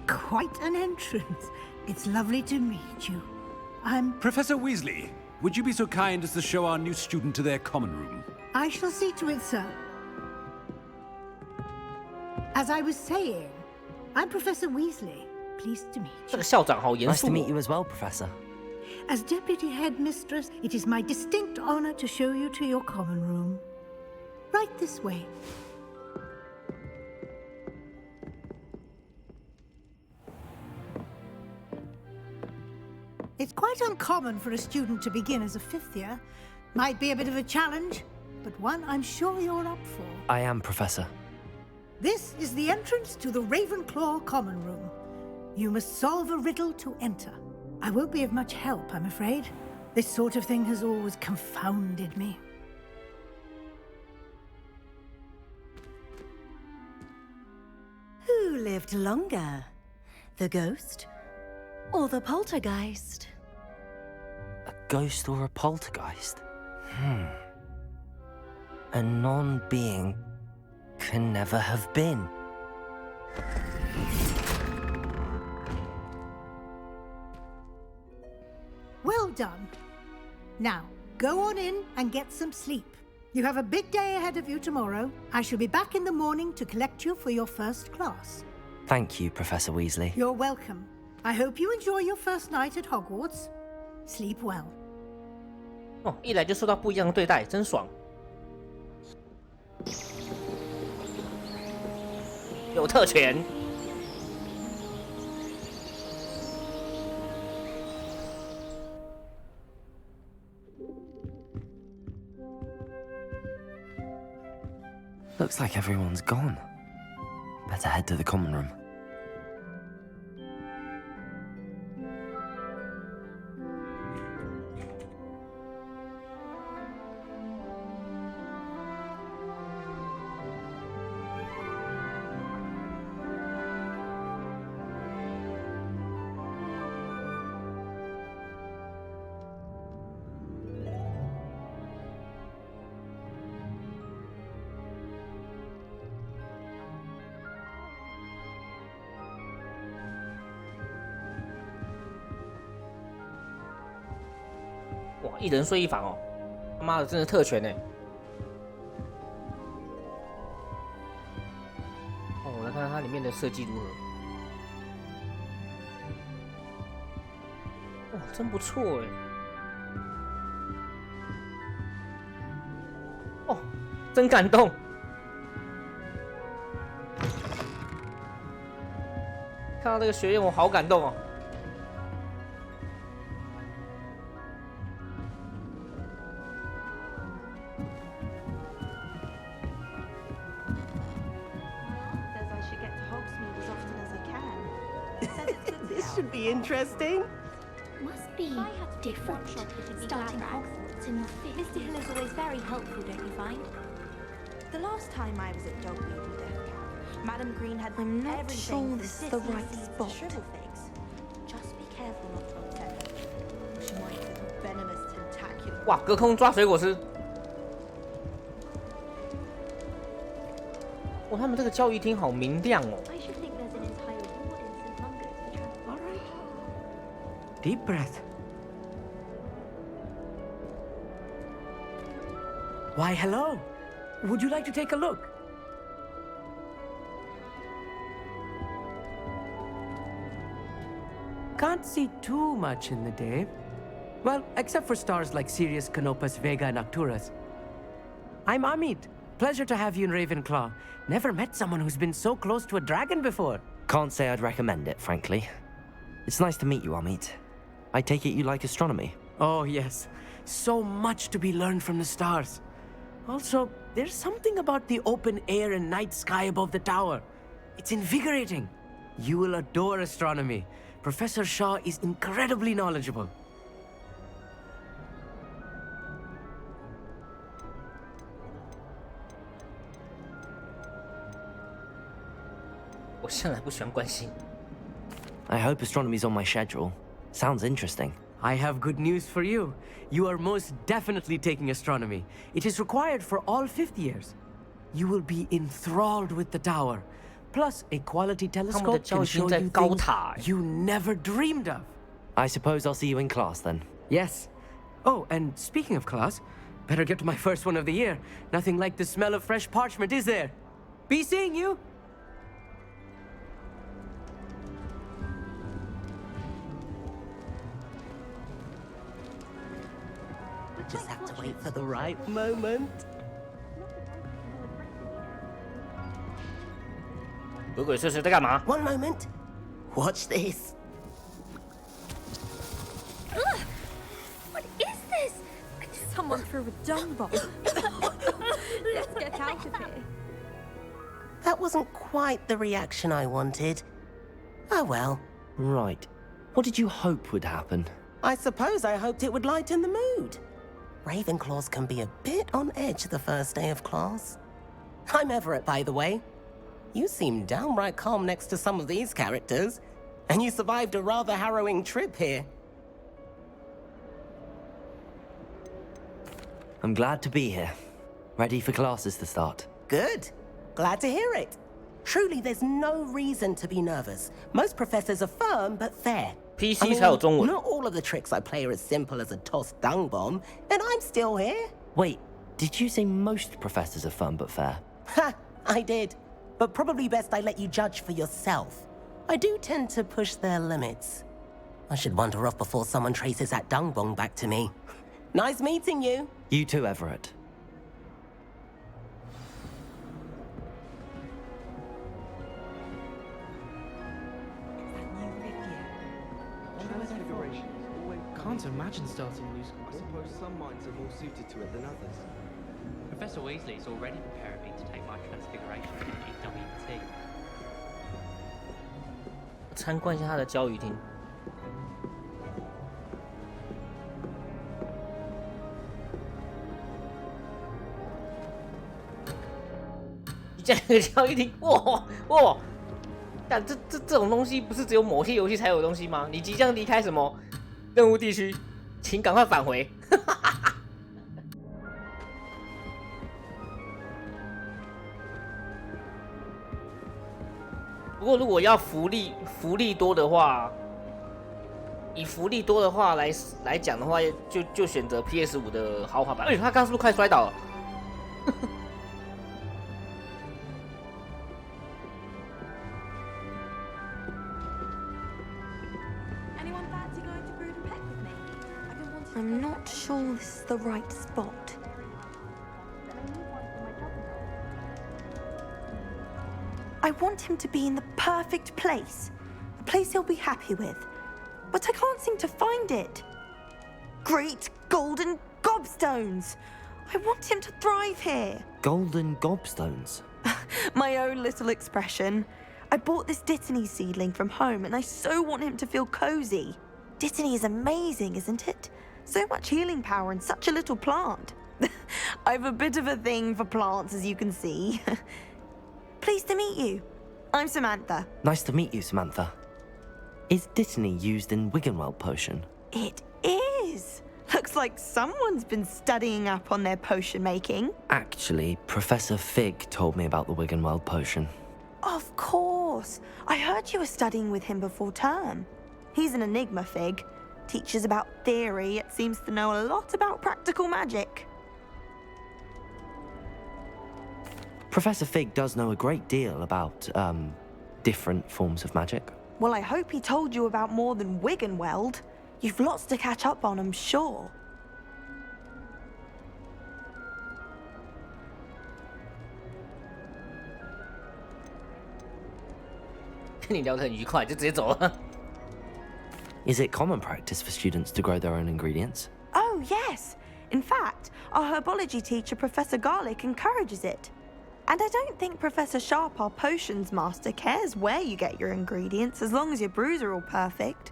Quite an entrance. It's lovely to meet you. I'm... Professor Weasley, would you be so kind as to show our new student to their common room? I shall see to it, sir. As I was saying, I'm Professor Weasley. Pleased to meet you. 这个校长好严肃。Nice to meet you as well, Professor. As Deputy Headmistress, it is my distinct honor to show you to your common room. Right this way. It's quite uncommon for a student to begin as a fifth year. Might be a bit of a challenge, but one I'm sure you're up for. I am, Professor. This is the entrance to the Ravenclaw common room. You must solve a riddle to enter. I won't be of much help, I'm afraid. This sort of thing has always confounded me. Who lived longer? The ghost or the poltergeist? A ghost or a poltergeist? A non-being can never have been. Well done. Now, go on in and get some sleep. You have a big day ahead of you tomorrow. I shall be back in the morning to collect you for your first class. Thank you, Professor Weasley. You're welcome. I hope you enjoy your first night at Hogwarts. Sleep well. 哦，一来就受到不一样的对待，真爽。有特权。Looks like everyone's gone. Better head to the common room. 一人睡一房哦，他妈的，真的特权呢。哦，我来看看它里面的设计如何。哇，真不错哎。哦，真感动。看到这个学院，我好感动哦。This should be interesting. Must be different. Starting Hogwarts in your fifth. Mr. Hill is always very helpful, don't you find? The last time I was at Dogmead and Death Camp, Madam Green had I'm not everything sure from this is Sith the right seeds to spot. shrivel figs. Just be careful not to upset her. She might have a venomous tentacular. 哇，隔空抓水果吃。哇，他们这个教育厅好明亮哦。 I should think there's an entire ward in St. Mungo's for transport. All right. Deep breath. Why, hello. Would you like to take a look? Can't see too much in the day. Well, except for stars like Sirius, Canopus, Vega, and Arcturus. I'm Amit. Pleasure to have you in Ravenclaw. Never met someone who's been so close to a dragon before. Can't say I'd recommend it, frankly. It's nice to meet you, Amit. I take it you like astronomy. Oh, yes. So much to be learned from the stars. Also, there's something about the open air and night sky above the tower. It's invigorating. You will adore astronomy. Professor Shaw is incredibly knowledgeable. 我向来不喜欢关心。 I hope astronomy's on my schedule. Sounds interesting. I have good news for you. You are most definitely taking astronomy. It is required for all fifth years. You will be enthralled with the tower. Plus, a quality telescope can show you things you never dreamed of. I suppose I'll see you in class then. Yes. Oh, and speaking of class, better get to my first one of the year. Nothing like the smell of fresh parchment, is there? Be seeing you. Just have to wait for the right moment. 鬼鬼祟祟在干嘛？ One moment. Watch this. What is this? Someone threw a dung bomb. Let's get out of here. That wasn't quite the reaction I wanted. Oh well. Right. What did you hope would happen? I suppose I hoped it would lighten the mood. Ravenclaws can be a bit on edge the first day of class. I'm Everett, by the way. You seem downright calm next to some of these characters, and you survived a rather harrowing trip here. I'm glad to be here. Ready for classes to start. Good. Glad to hear it. Truly, there's no reason to be nervous. Most professors are firm but fair. PC 才有中文。 Not all of the tricks I play are as simple as a tossed dung bomb, and I'm still here. Wait, did you say most professors are fun but fair? Ha! I did. But probably best I let you judge for yourself. I do tend to push their limits. I should wander off before someone traces that dung bomb back to me. Nice meeting you. You too, Everett. Can't imagine starting a new school. I suppose some minds are more suited to it than others. Professor Weasley is already preparing me to take my transfiguration to EWT. 参观一下他的教育厅。这样一个教育厅，哇！但这种东西不是只有某些游戏才有的东西吗？你即将离开什么任务地区，请赶快返回。不过如果要福利多的话，以福利多的话来讲的话，就选择 PS5 的豪华版。他刚刚是不是快摔倒了？I'm not sure this is the right spot. I want him to be in the perfect place. A place he'll be happy with. But I can't seem to find it. Great golden gobstones! I want him to thrive here. Golden gobstones? My own little expression. I bought this Dittany seedling from home and I so want him to feel cozy. Dittany is amazing, isn't it? So much healing power in such a little plant. I've a bit of a thing for plants, as you can see. Pleased to meet you. I'm Samantha. Nice to meet you, Samantha. Is Dittany used in Wiggenweld potion? It is. Looks like someone's been studying up on their potion making. Actually, Professor Fig told me about the Wiggenweld potion. Of course. I heard you were studying with him before term. He's an enigma, Fig. Teaches about theory, yet seems to know a lot about practical magic. Professor Fig does know a great deal about, different forms of magic. Well, I hope he told you about more than Wiggenweld. You've lots to catch up on, I'm sure. 跟你聊得很愉快，就直接走了。Is it common practice for students to grow their own ingredients? Oh, yes. In fact, our herbology teacher, Professor Garlick, encourages it. And I don't think Professor Sharp, our potions master, cares where you get your ingredients as long as your brews are all perfect.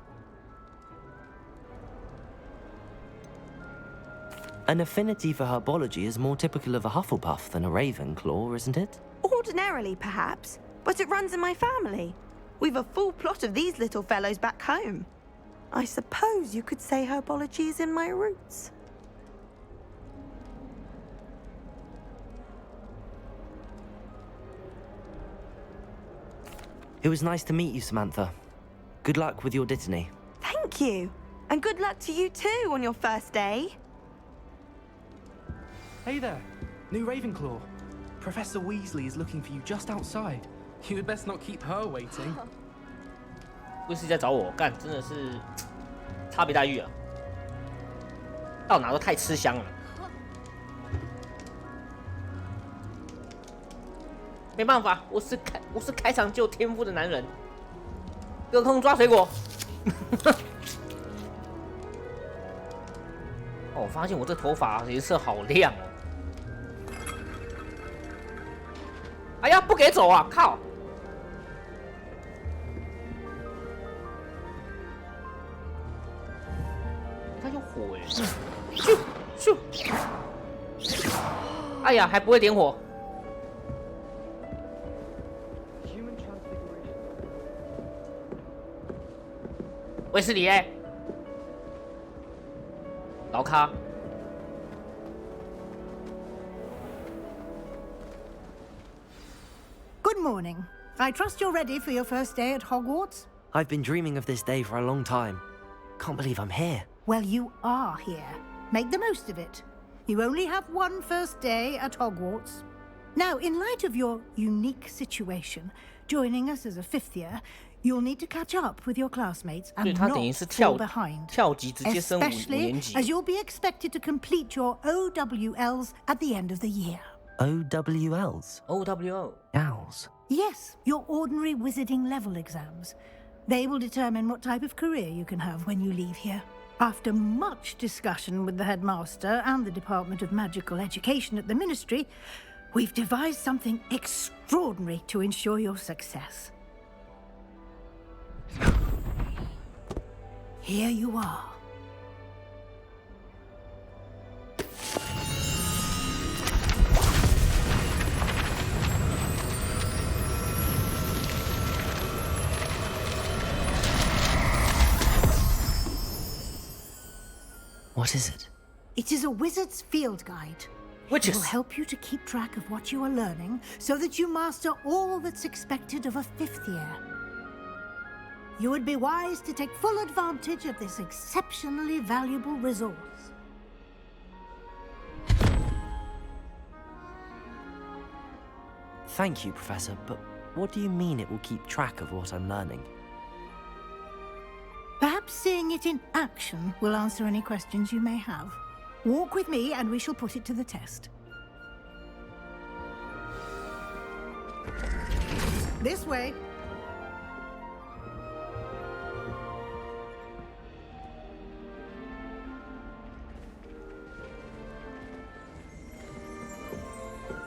An affinity for herbology is more typical of a Hufflepuff than a Ravenclaw, isn't it? Ordinarily, perhaps, but it runs in my family. We've a full plot of these little fellows back home. I suppose you could say herbology is in my roots. It was nice to meet you, Samantha. Good luck with your Dittany. Thank you. And good luck to you too on your first day. Hey there, new Ravenclaw. Professor Weasley is looking for you just outside. You had best not keep her waiting. 威斯在找我干，真的是差别待遇啊！到哪都太吃香了。没办法，我是开场就有天赋的男人。有空抓水果。哦，我发现我这头发颜色好亮哦。哎呀，不给走啊！靠！他有火哎！咻咻！哎呀，还不会点火。卫斯理哎，老咖。Good morning. I trust you're ready for your first day at Hogwarts? I've been dreaming of this day for a long time. Can't believe I'm here. Well, you are here. Make the most of it. You only have one first day at Hogwarts. Now, in light of your unique situation, joining us as a fifth year, you'll need to catch up with your classmates and not fall behind. Especially as you'll be expected to complete your OWLs at the end of the year. OWLs? OWL? Owls? Yes, your ordinary wizarding level exams. They will determine what type of career you can have when you leave here. After much discussion with the headmaster and the Department of Magical Education at the Ministry, we've devised something extraordinary to ensure your success. Here you are. What is it? It is a wizard's field guide. It will help you to keep track of what you are learning so that you master all that's expected of a fifth year. you would be wise to take full advantage of this exceptionally valuable resource. Thank you, Professor, but what do you mean it will keep track of what I'm learning? Perhaps seeing it in action will answer any questions you may have. Walk with me and we shall put it to the test. This way.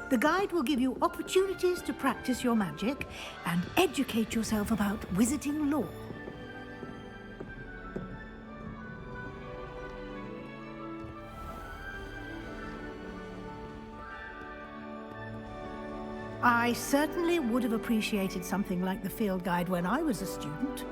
The guide will give you opportunities to practice your magic and educate yourself about wizarding lore. I certainly would have appreciated something like the field guide when I was a student.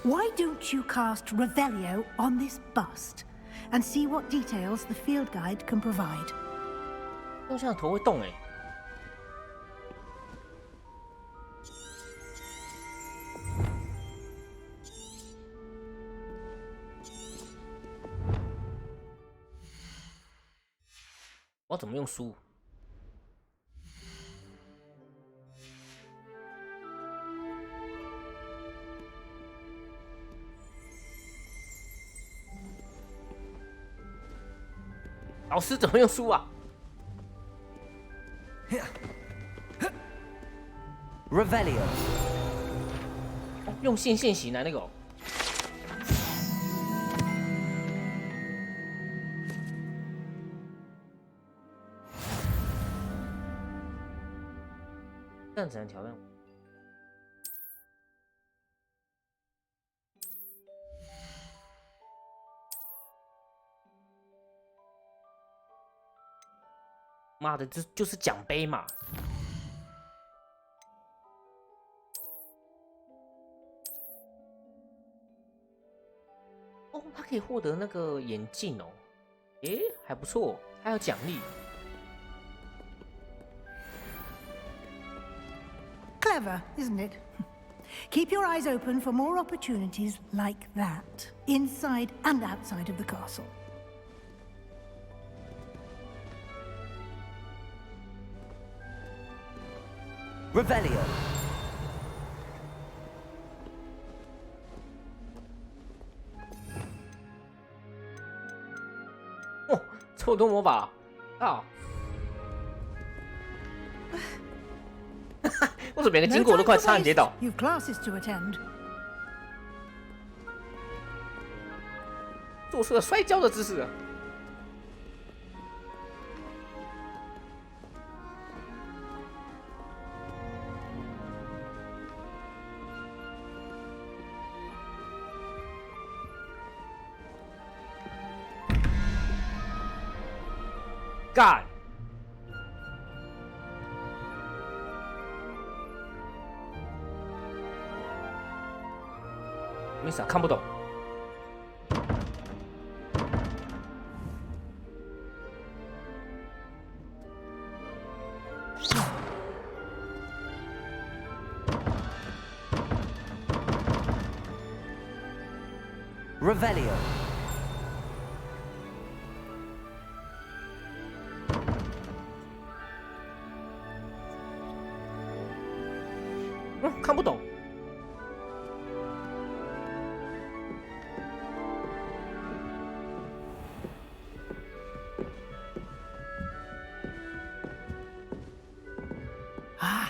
Why don't you cast Revelio on this bust and see what details the field guide can provide? 好像头会动哎。我怎么用书？老师怎么用书啊 Revelio 哦用线型的那个、哦。这样才能挑战。妈的，这就是奖杯嘛！哦，他可以获得那个眼镜哦，诶，还不错，还有奖励。Clever, isn't it? Keep your eyes open for more opportunities like that, inside and outside of the castle. Revelio 哦，这么多魔法啊！为什么每个经过我都快差点跌倒？ You've classes to attend. 做出了摔跤的姿势。干！没啥看不懂。Revelio 看不懂。Ah,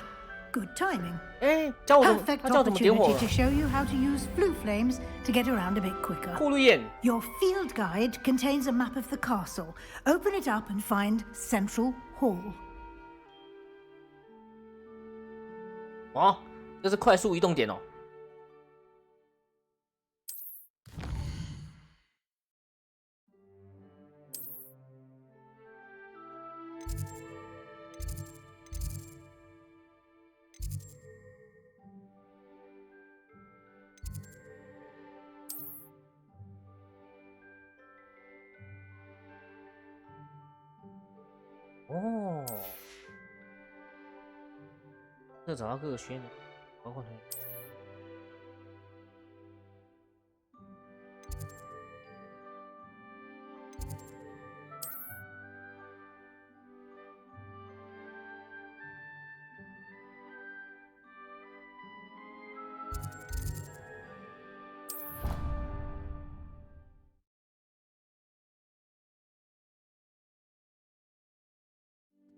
good timing. 哎，教我怎么， Perfect 他教我怎么点火 opportunity to show you how to use flue flames to get around a bit quicker. 护绿焰。 Your field guide contains a map of the castle. Open it up and find Central Hall. 哦，这是快速移动点哦。哦，这找到各个学院的，包括同学。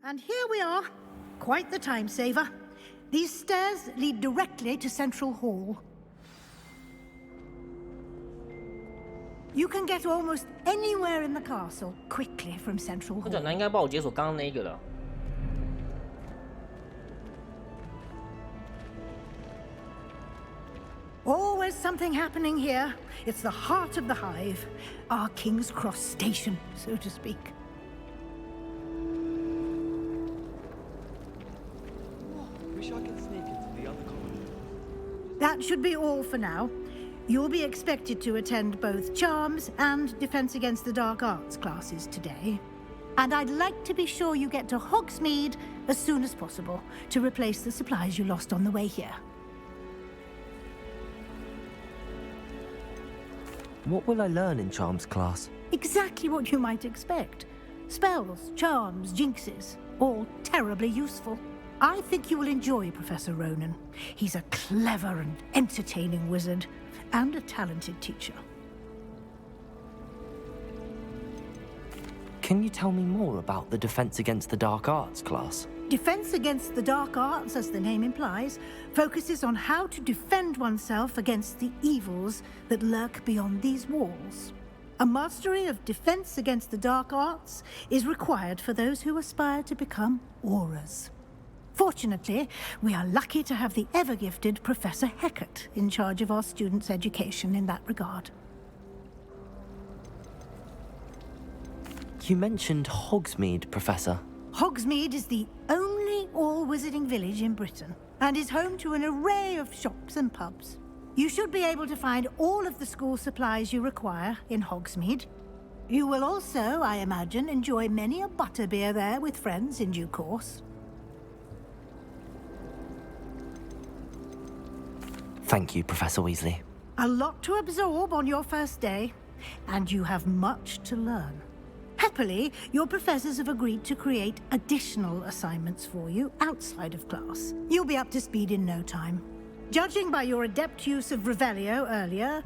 And here we are. Quite the time saver. These stairs lead directly to Central Hall. You can get almost anywhere in the castle quickly from Central 我讲 Hall. 他应该帮我解锁刚刚那个了。 Always something happening here. It's the heart of the hive. Our King's Cross station, so to speak. Wish I could sneak into the other common. That should be all for now. You'll be expected to attend both Charms and Defense Against the Dark Arts classes today. And I'd like to be sure you get to Hogsmeade as soon as possible to replace the supplies you lost on the way here. What will I learn in Charms class? Exactly what you might expect. Spells, charms, jinxes, all terribly useful. I think you will enjoy Professor Ronan. He's a clever and entertaining wizard, and a talented teacher. Can you tell me more about the Defense Against the Dark Arts class? Defense Against the Dark Arts, as the name implies, focuses on how to defend oneself against the evils that lurk beyond these walls. A mastery of Defense Against the Dark Arts is required for those who aspire to become auras. Fortunately, we are lucky to have the ever-gifted Professor Hecat in charge of our students' education in that regard. You mentioned Hogsmeade, Professor. Hogsmeade is the only all-wizarding village in Britain and is home to an array of shops and pubs. You should be able to find all of the school supplies you require in Hogsmeade. You will also, I imagine, enjoy many a butterbeer there with friends in due course. Thank you, Professor Weasley. A lot to absorb on your first day, and you have much to learn. Happily, your professors have agreed to create additional assignments for you outside of class. You'll be up to speed in no time. Judging by your adept use of Revelio earlier,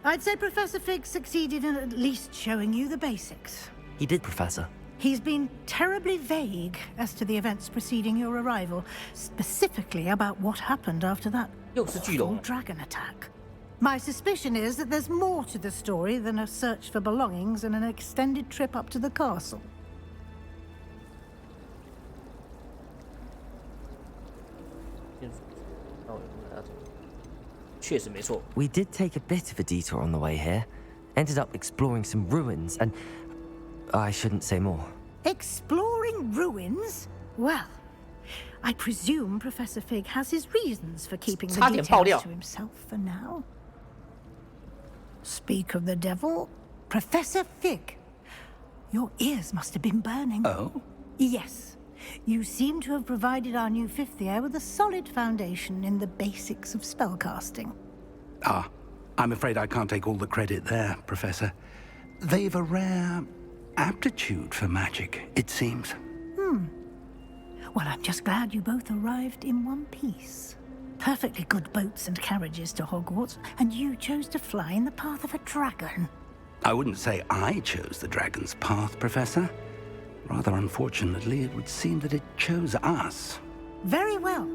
I'd say Professor Fig succeeded in at least showing you the basics. He did, Professor. He's been terribly vague as to the events preceding your arrival, specifically about what happened after that awful dragon attack. My suspicion is that there's more to the story than a search for belongings and an extended trip up to the castle. We did take a bit of a detour on the way here. Ended up exploring some ruins and... I shouldn't say more. Exploring ruins? Well, I presume Professor Fig has his reasons for keeping the details to himself for now. Speak of the devil, Professor Fig. Your ears must have been burning. Oh? Yes. You seem to have provided our new fifth year with a solid foundation in the basics of spellcasting. Ah, I'm afraid I can't take all the credit there, Professor. They've a rare aptitude for magic, it seems. Well, I'm just glad you both arrived in one piece. Perfectly good boats and carriages to Hogwarts, and you chose to fly in the path of a dragon. I wouldn't say I chose the dragon's path, Professor. Rather unfortunately, it would seem that it chose us. Very well.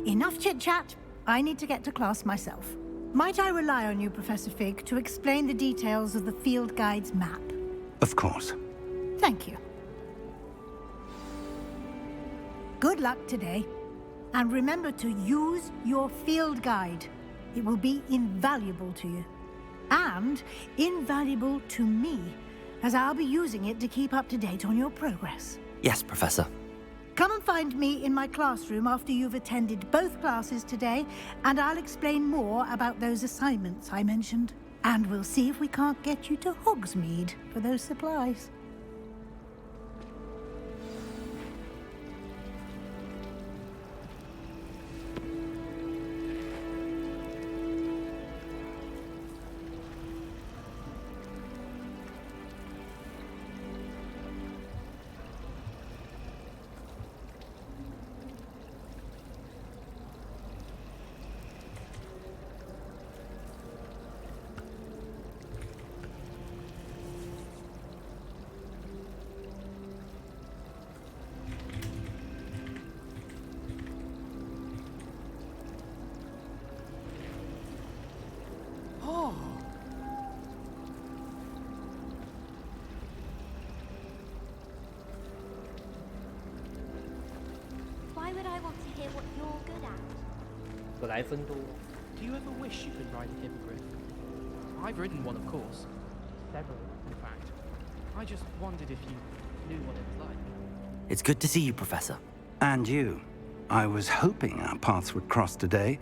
Enough chit-chat. I need to get to class myself. Might I rely on you, Professor Fig, to explain the details of the field guide's map? Of course. Thank you. Good luck today. And remember to use your field guide. It will be invaluable to you. And invaluable to me, as I'll be using it to keep up to date on your progress. Yes, Professor. Come and find me in my classroom after you've attended both classes today, and I'll explain more about those assignments I mentioned. And we'll see if we can't get you to Hogsmeade for those supplies. hear what you're good at. 格莱芬多。 Do you ever wish you could ride a hippogriff? I've ridden one, of course. Several, in fact. I just wondered if you knew what it was like. It's good to see you, Professor. And you. I was hoping our paths would cross today,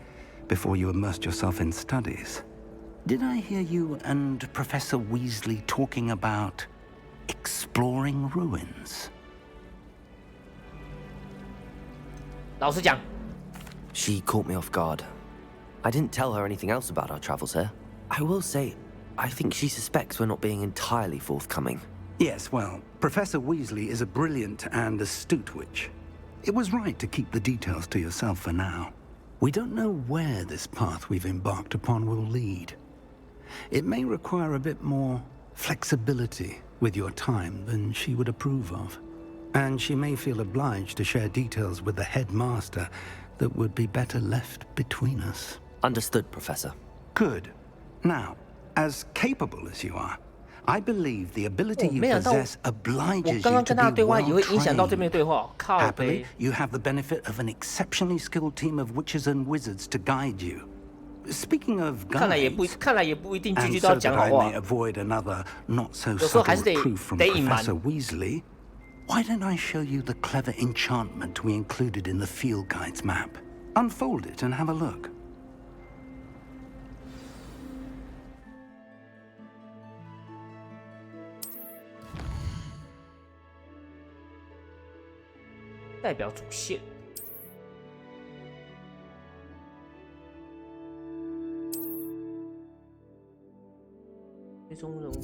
before you immersed yourself in studies. Did I hear you and Professor Weasley talking about exploring ruins? 老实讲 She caught me off guard. I didn't tell her anything else about our travels here. I will say, I think she suspects we're not being entirely forthcoming. Yes, well, Professor Weasley is a brilliant and astute witch. It was right to keep the details to yourself for now. We don't know where this path we've embarked upon will lead. It may require a bit more flexibility with your time than she would approve of. And she may feel obliged to share details with the headmaster that would be better left between us. Understood, Professor. Good. Now, as capable as you are, I believe the ability you possess obliges you to be well-trained. Happily, you have the benefit of an exceptionally skilled team of witches and wizards to guide you. Speaking of guides, and so that I may avoid another not-so-subtle reproof from Professor Weasley, why don't I show you the clever enchantment we included in the field guide's map? Unfold it and have a look. 代表主线。最终任务。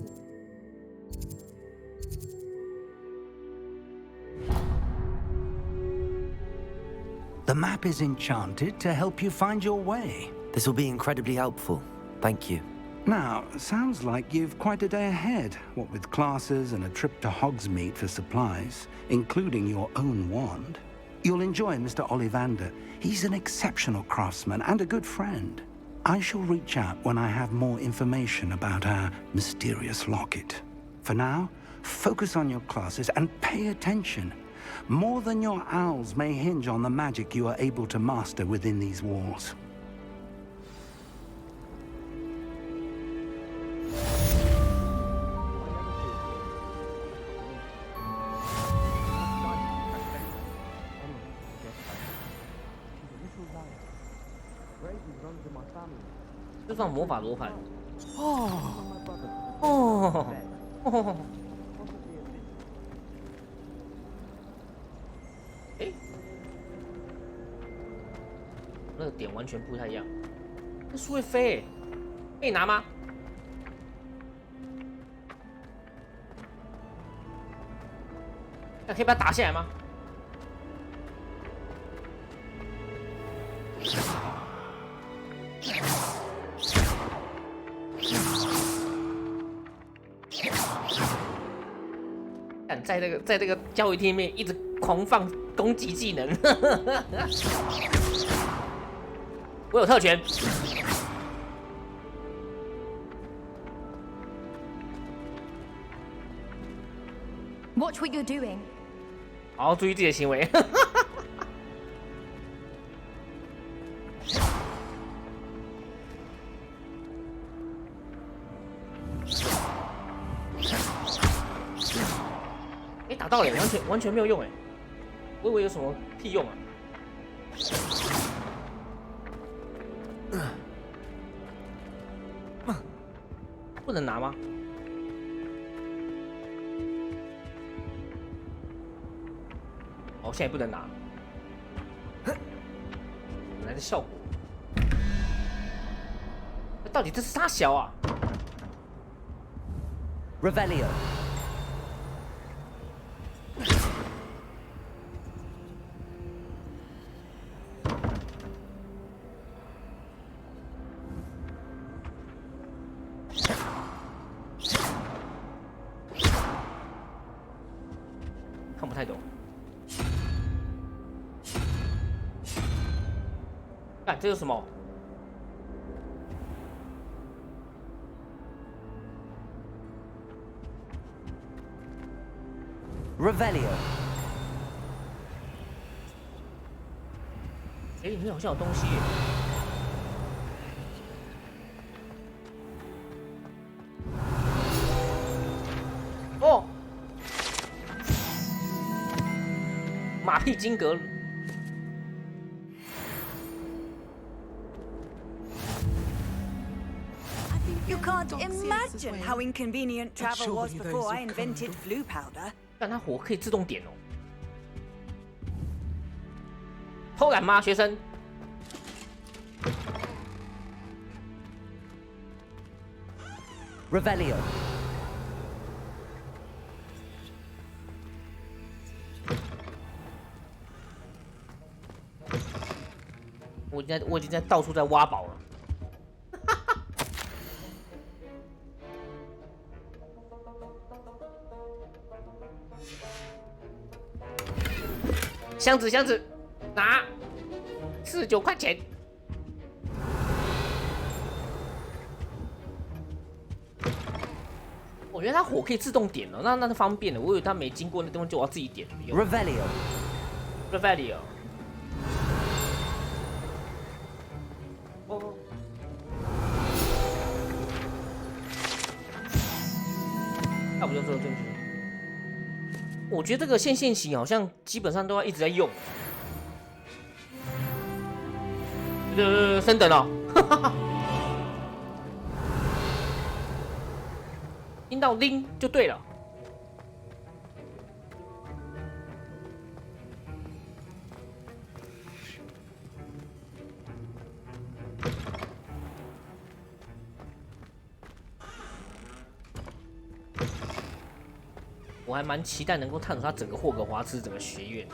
The map is enchanted to help you find your way. This will be incredibly helpful. Thank you. Now, sounds like you've quite a day ahead, what with classes and a trip to Hogsmeade for supplies, including your own wand. You'll enjoy Mr. Ollivander. He's an exceptional craftsman and a good friend. I shall reach out when I have more information about our mysterious locket. For now, focus on your classes and pay attention. More than your owls may hinge on the magic you are able to master within these walls.释放魔法罗盘。哦。哎，那个点完全不太一样。那书会飞，可以拿吗？那可以把它打下来吗？在这个交易厅里面一直狂放攻击技能，我有特权。Watch what you're doing. 好好注意自己的行为。打到了，完全没有用哎！我以为有什么屁用啊！不能拿吗？哦，现在不能拿。原来的效果，到底这是啥小啊 ？Revelio。看不太懂。看这是什么？ Revelio。哎，里面好像有东西耶。哦，马屁金格。You can't imagine how inconvenient travel was before I invented blue powder. 但它火可以自动点哦。偷懒吗，学生？Revelio. 我已经在到处在挖宝了。箱子，拿49块钱。我觉得它火可以自动点了，那方便了。我以为它没经过那地方就我要自己点。Revelio。哦。那不就做正确？我觉得这个线型好像基本上都要一直在用。升等哦，听到铃就对了。我还蛮期待能够探索它整个霍格华兹整个学院。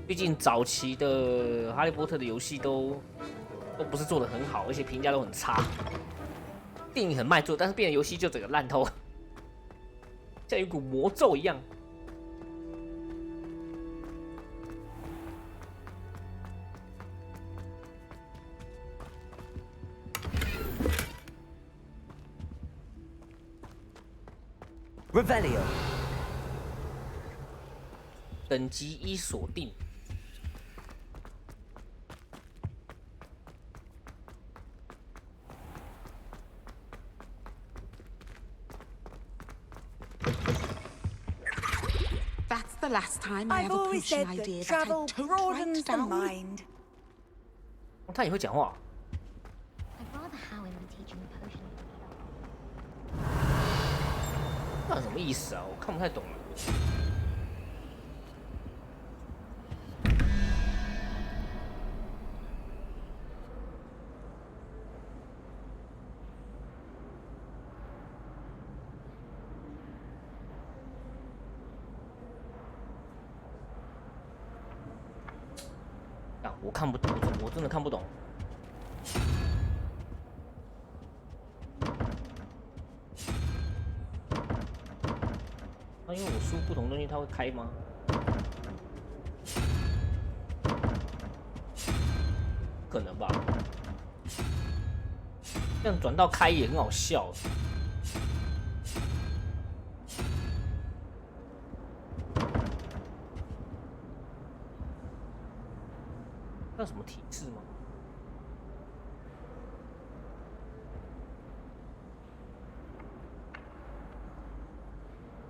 毕竟早期的哈利波特的游戏都不是做得很好，而且评价都很差。电影很卖座，但是变成游戏就整个烂透，像有股魔咒一样。Revelio。等级1锁定。That's the last time I have a potion idea that I don't write down. 他也会讲话。 I'd rather Howin be teaching the potion. 那什么意思啊？我看不太懂了。啊，我看不懂，我真的看不懂。 因为我输不同东西，它会开吗？可能吧。这样转到开也很好笑。那什么提示吗？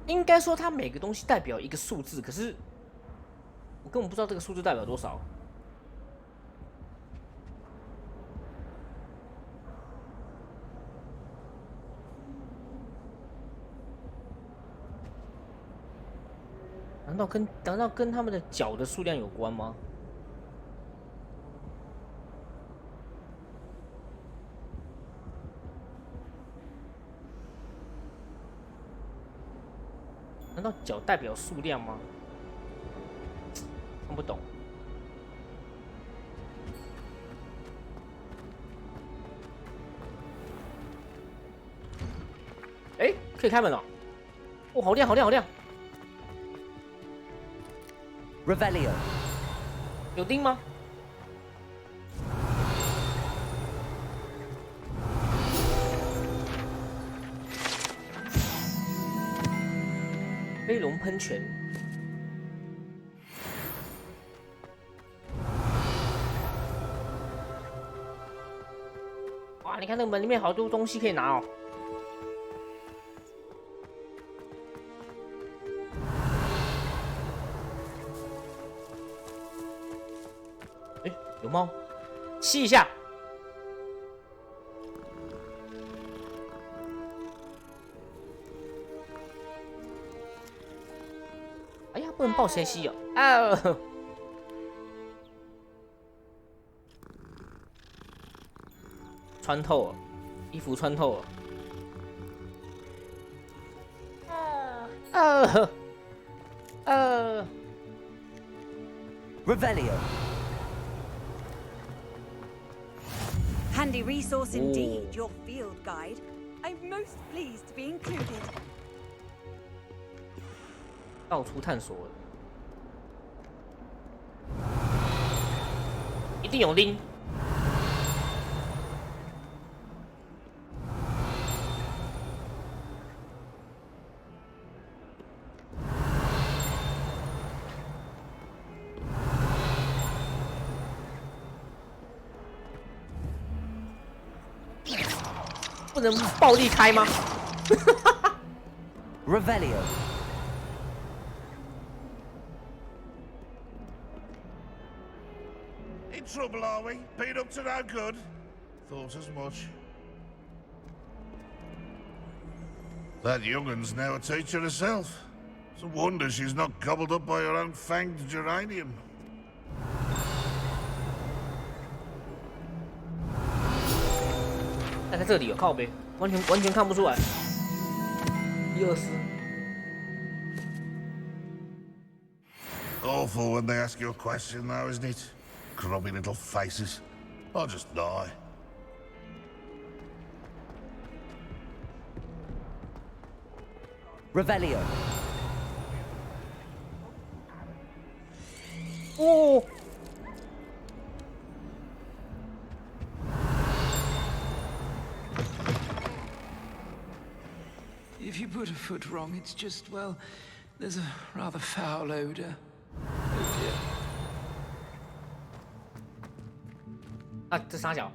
应该说，它每个东西代表一个数字，可是我根本不知道这个数字代表多少。难道跟他们的脚的数量有关吗？ 难道脚代表数量吗？看不懂。哎，可以开门了！哦，好亮，好亮，好亮 ！Revelio 有钉吗？ 飞龙喷泉，你看那个门里面好多东西可以拿哦。哎，有猫，吸一下。哎呀，不能抱起来吸哦！啊！穿透了，衣服穿透了。Revelio. Handy resource indeed, your field guide. I'm most pleased to be included. 到处探索了，一定有拎。不能暴力开吗？Revelio. In trouble, are we? Been up to no good? Thought as much. That young'un's now a teacher herself. It's a wonder she's not gobbled up by her own fanged geranium. 在这里有靠背，完全看不出来。124。Awful when they ask you a question, though, isn't it? Grubby little faces. I'll just die. Revelio. Oh. If you put a foot wrong, it's just, well, there's a rather foul odor. Oh dear. 啊，这傻小。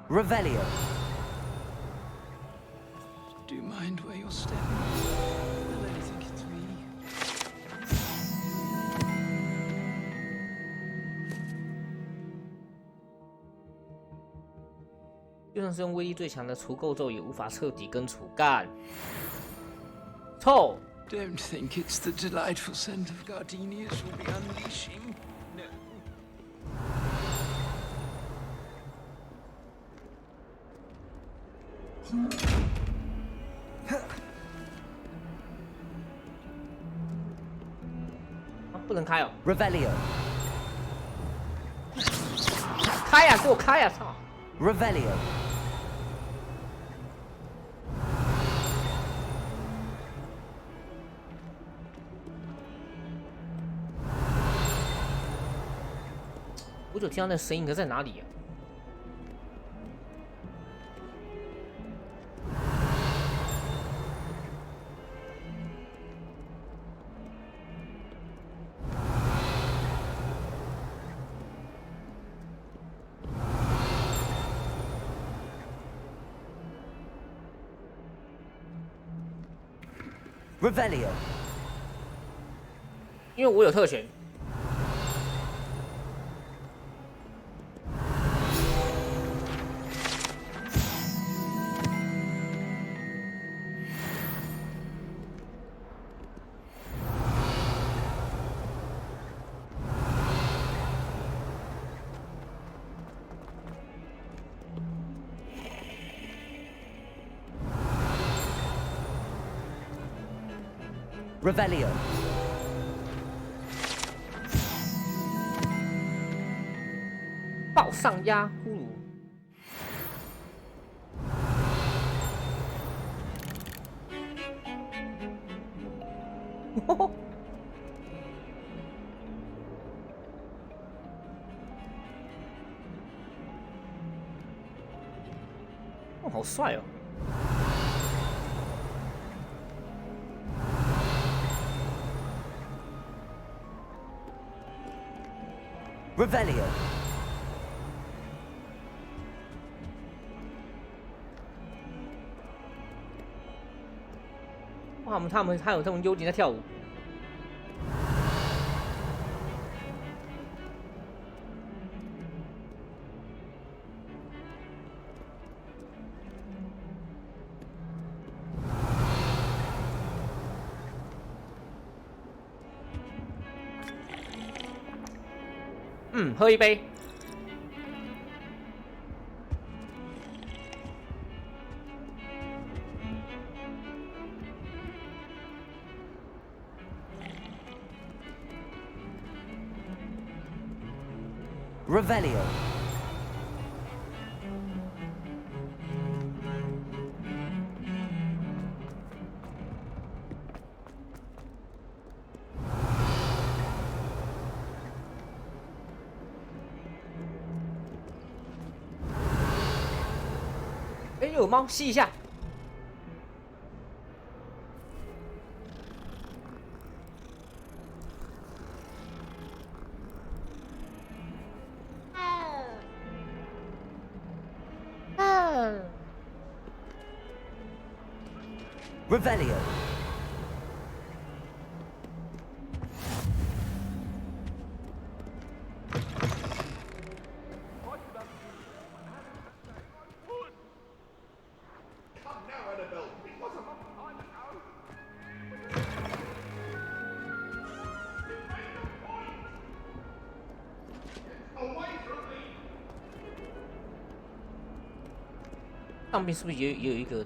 Revelio. Do you mind where you're stepping? They'll only think it's me. 就算是用威力最强的除垢咒，也无法彻底根除。干，臭！ Don't think it's the delightful scent of gardenias we'll be unleashing. No. 不能开哦。Revelio. 开呀，给我开呀！操。Revelio. 我就听到那声音，可在哪里啊？ Revelio. 因为我有特权。 Revelio. 爆上压呼噜。哦，好帅哦！ Revelio. 哇，他有这种幽灵在跳舞。喝一杯。Revelio.哎，有猫，吸一下。Revelio. Away 上面是不是也有一个？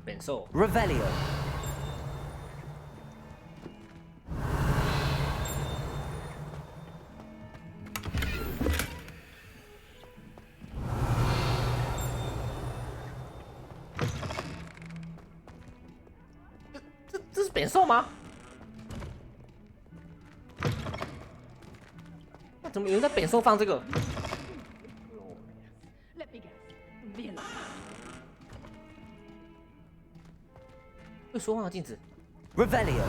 本兽 Revelio. 这是本兽吗？那怎么有人在本兽放这个？ Let me guess. Villain. 会说话的镜子。Revelio.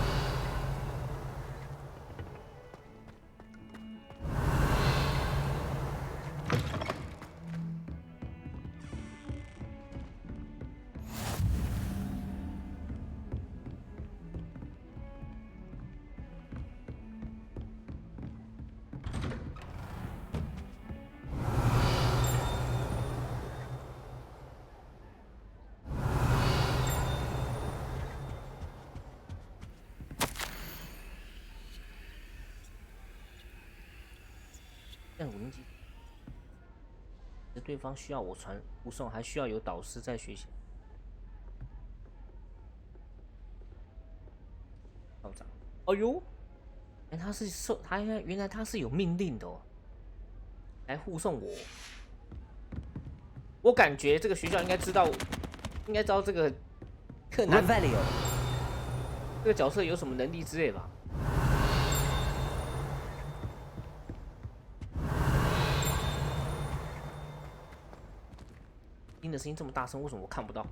但5年级，对方需要我传护送，还需要有导师在学习。校长，哎呦，原来他是有命令的哦，来护送我。我感觉这个学校应该知道这个柯南这个角色有什么能力之类吧。 听的声音这么大声，为什么我看不到？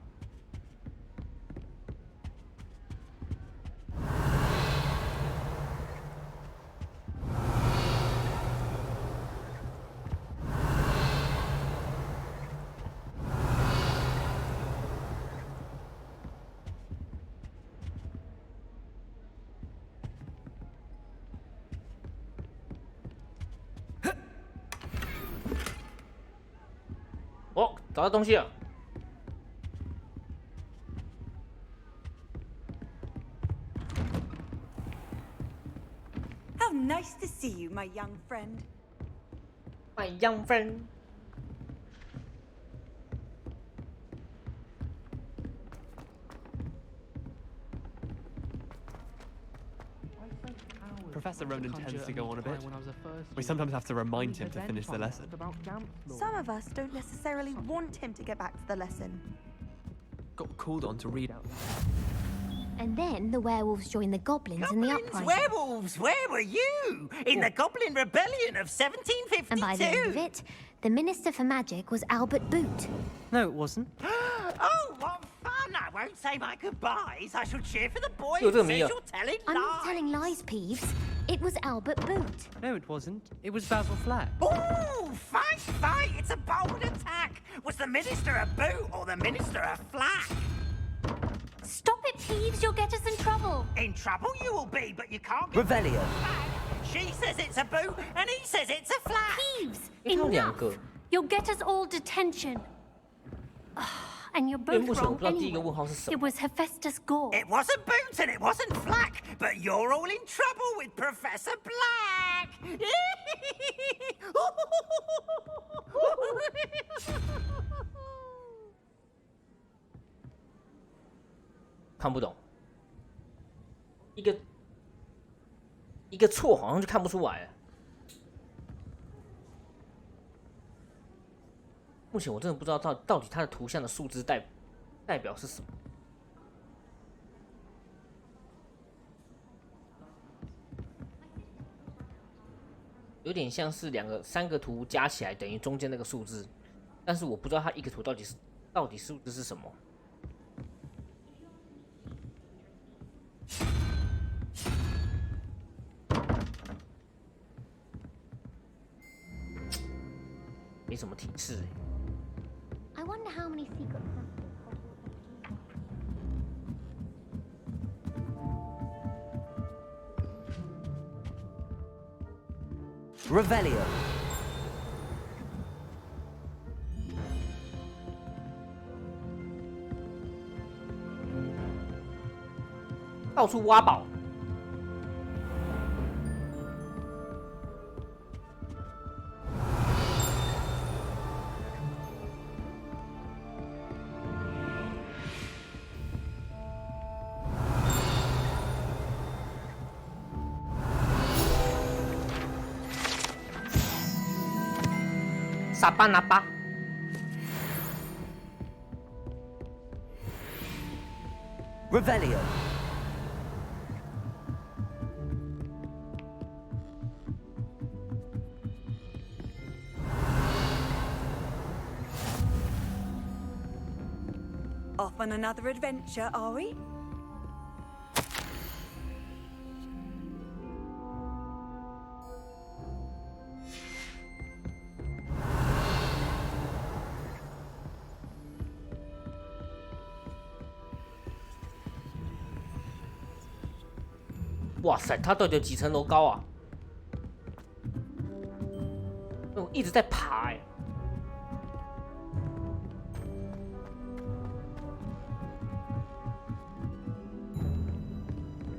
哦，找到东西了。 How nice to see you, my young friend. My young friend. Professor Ronan tends to go on a bit. When I was a first We sometimes have to remind him to finish the lesson. Some of us don't necessarily want him to get back to the lesson. Got called on to read out. And then the werewolves joined the goblins in the uprising. Werewolves, where were you? In the Goblin Rebellion of 1752. And by the end of it, the Minister for Magic was Albert Boot. No, it wasn't. Oh, what fun! I won't say my goodbyes. I shall cheer for the boy Yo, who这个 says 谜啊。 you're telling I'm not lies. telling lies, Peeves. It was Albert Boot. No, it wasn't. It was Basil Flack. Ooh, fight, fight! It's a bold attack. Was the Minister a boot or the Minister a flack? Stop it, Peeves. You'll get us in trouble. In trouble you will be, but you can't be. Revelio. She says it's a boot, and he says it's a flack. Peeves, 因为他有两 enough. 个。 You'll get us all detention. And you're 对， both 目前我 wrong 不知道第一个 anyway. 问号是什 It 么。 was Hephaestus Gore. It wasn't boot and it wasn't flack, but you're all in trouble with Professor Black. 看不懂，一个错好像就看不出来了。目前我真的不知道到底它的图像的数字代表是什么。有点像是三个图加起来等于中间那个数字，但是我不知道它一个图到底数字是什么。没什么提示欸。 I wonder how many secret Revelio. 到处挖宝。萨巴拿巴。 Revelio. Off on another adventure, are we? "哇塞，它到底有几层楼高啊？我一直在爬哎、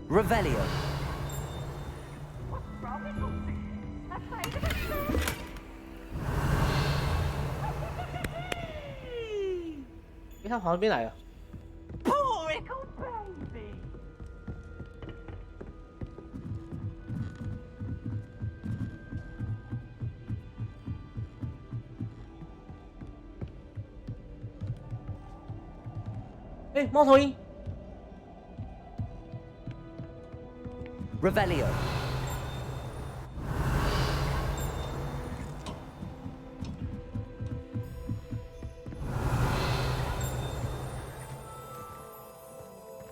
Revelio. 因为它跑到这边来了。 Poor little baby. 哎，猫头鹰。 Revelio. "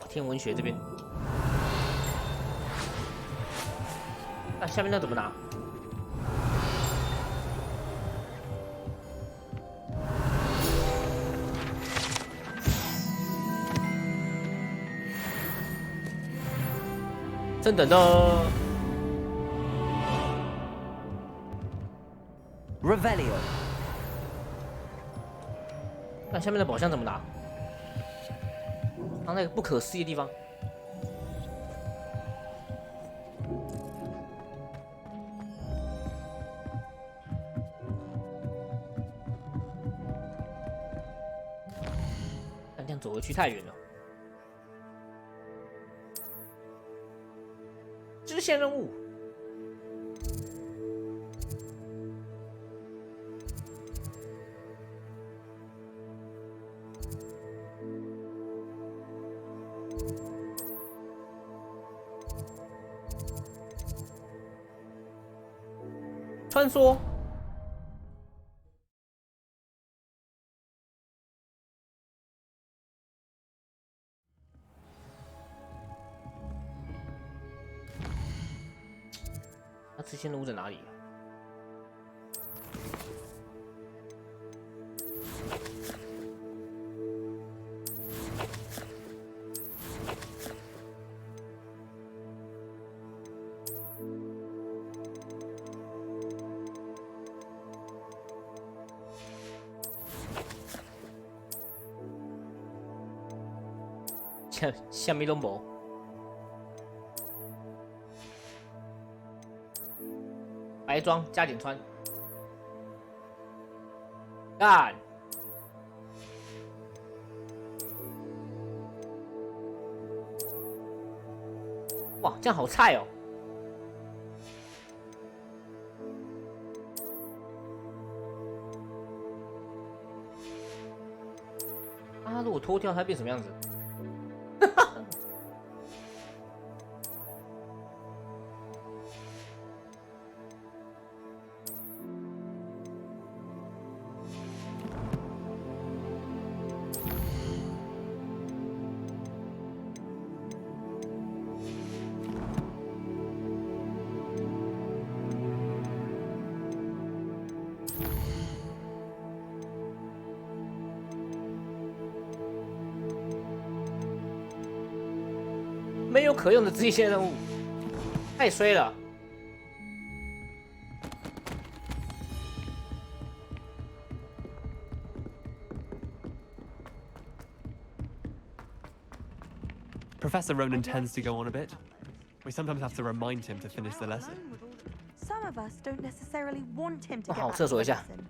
天文学这边，那下面那怎么拿？真的呢 Revelio. 那下面的宝箱怎么拿？刚那个不可思议的地方。但这样走回去太远了。支线任务穿梭。那支线任务在哪里啊？下面都无。白装加点穿，干！哇，这样好菜哦！啊，如果脱掉，它变什么样子？没有可用的支线任务，太衰了。Professor Ronan tends to go on a bit. We sometimes have to remind him to finish the lesson. Some of us don't necessarily want him to get 好， back 厕 to 所 the 一下。 lesson.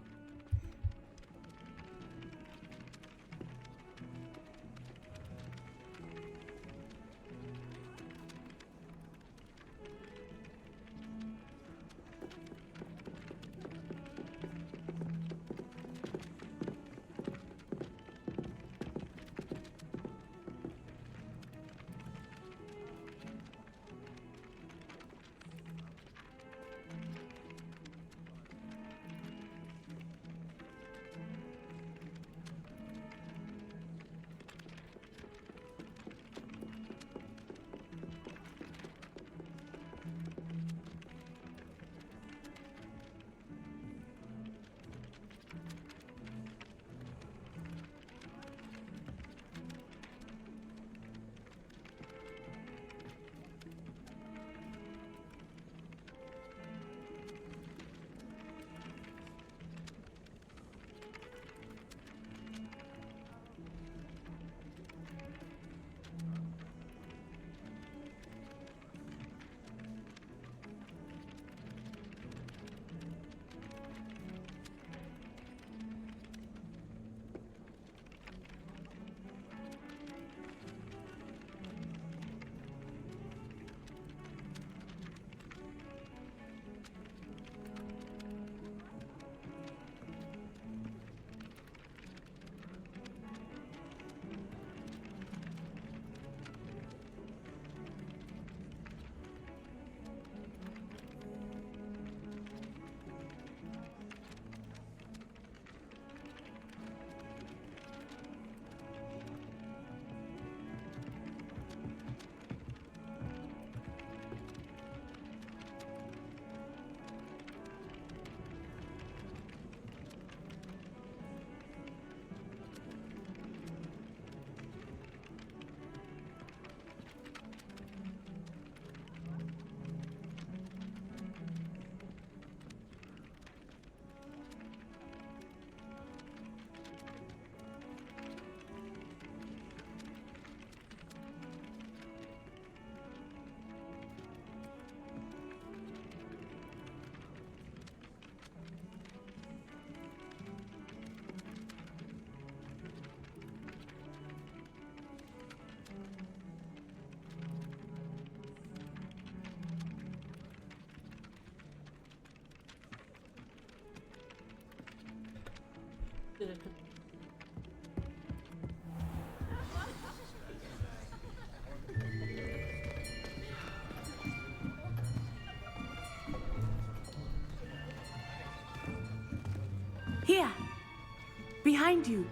behind you.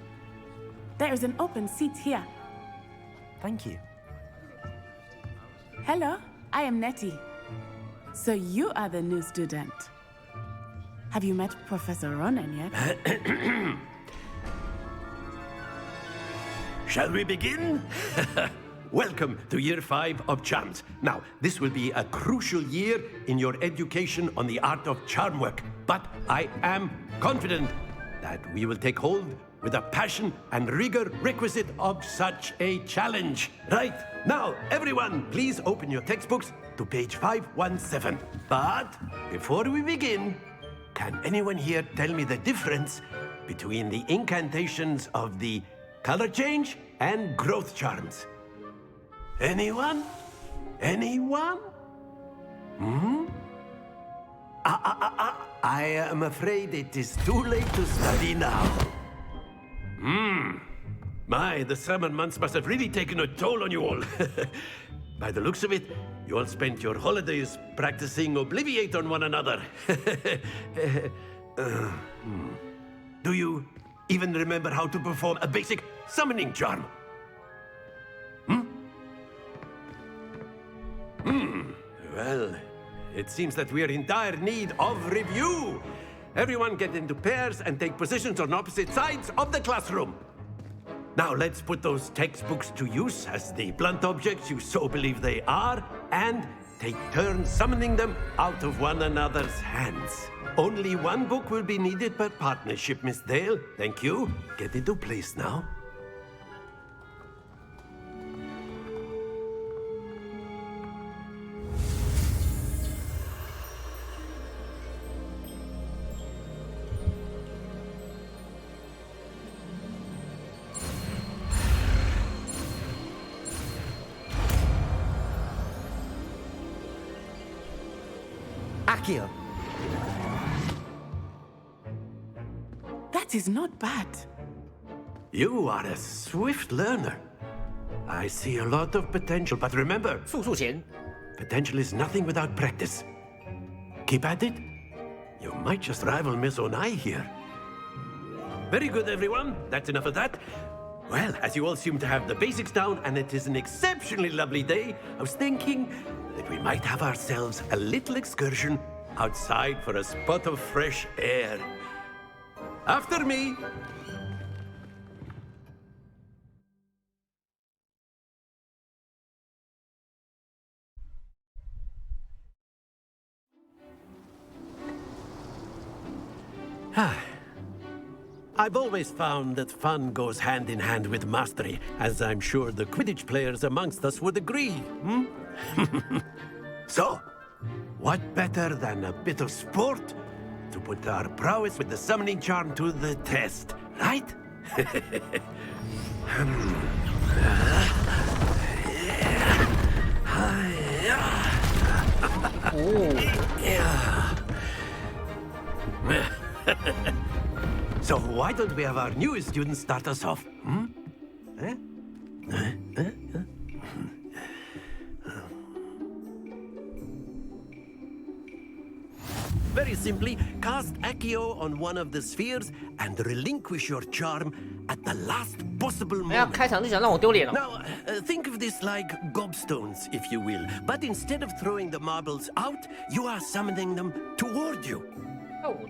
There is an open seat here. Thank you. Hello, I am Nettie. So you are the new student. Have you met Professor Ronan yet? Shall we begin? Welcome to Year 5 of Charms. Now, this will be a crucial year in your education on the art of charm work, but I am confident that we will take hold with the passion and rigor requisite of such a challenge. Right, now, everyone, please open your textbooks to page 517. But before we begin, can anyone here tell me the difference between the incantations of the color change and growth charms? Anyone? Anyone? I am afraid it is too late to study now. My, the summer months must have really taken a toll on you all. By the looks of it, you all spent your holidays practicing Obliviate on one another. Do you even remember how to perform a basic summoning charm? Well, it seems that we are in dire need of review. Everyone get into pairs and take positions on opposite sides of the classroom. Now let's put those textbooks to use as the blunt objects you so believe they are, and take turns summoning them out of one another's hands. Only one book will be needed per partnership, Miss Dale. Thank you. Get into place now. Akio. That is not bad. You are a swift learner. I see a lot of potential, but remember, potential is nothing without practice. Keep at it. You might just rival Miss Onai here. Very good, everyone. That's enough of that. Well, as you all seem to have the basics down, and it is an exceptionally lovely day, I was thinking that we might have ourselves a little excursion outside for a spot of fresh air. After me. I've always found that fun goes hand in hand with mastery, as I'm sure the Quidditch players amongst us would agree. So, what better than a bit of sport to put our prowess with the summoning charm to the test, right? So why don't we have our newest student start us off? Very simply, cast Accio on one of the spheres and relinquish your charm at the last possible moment. Now, think of this like gobstones, if you will. But instead of throwing the marbles out, you are summoning them toward you.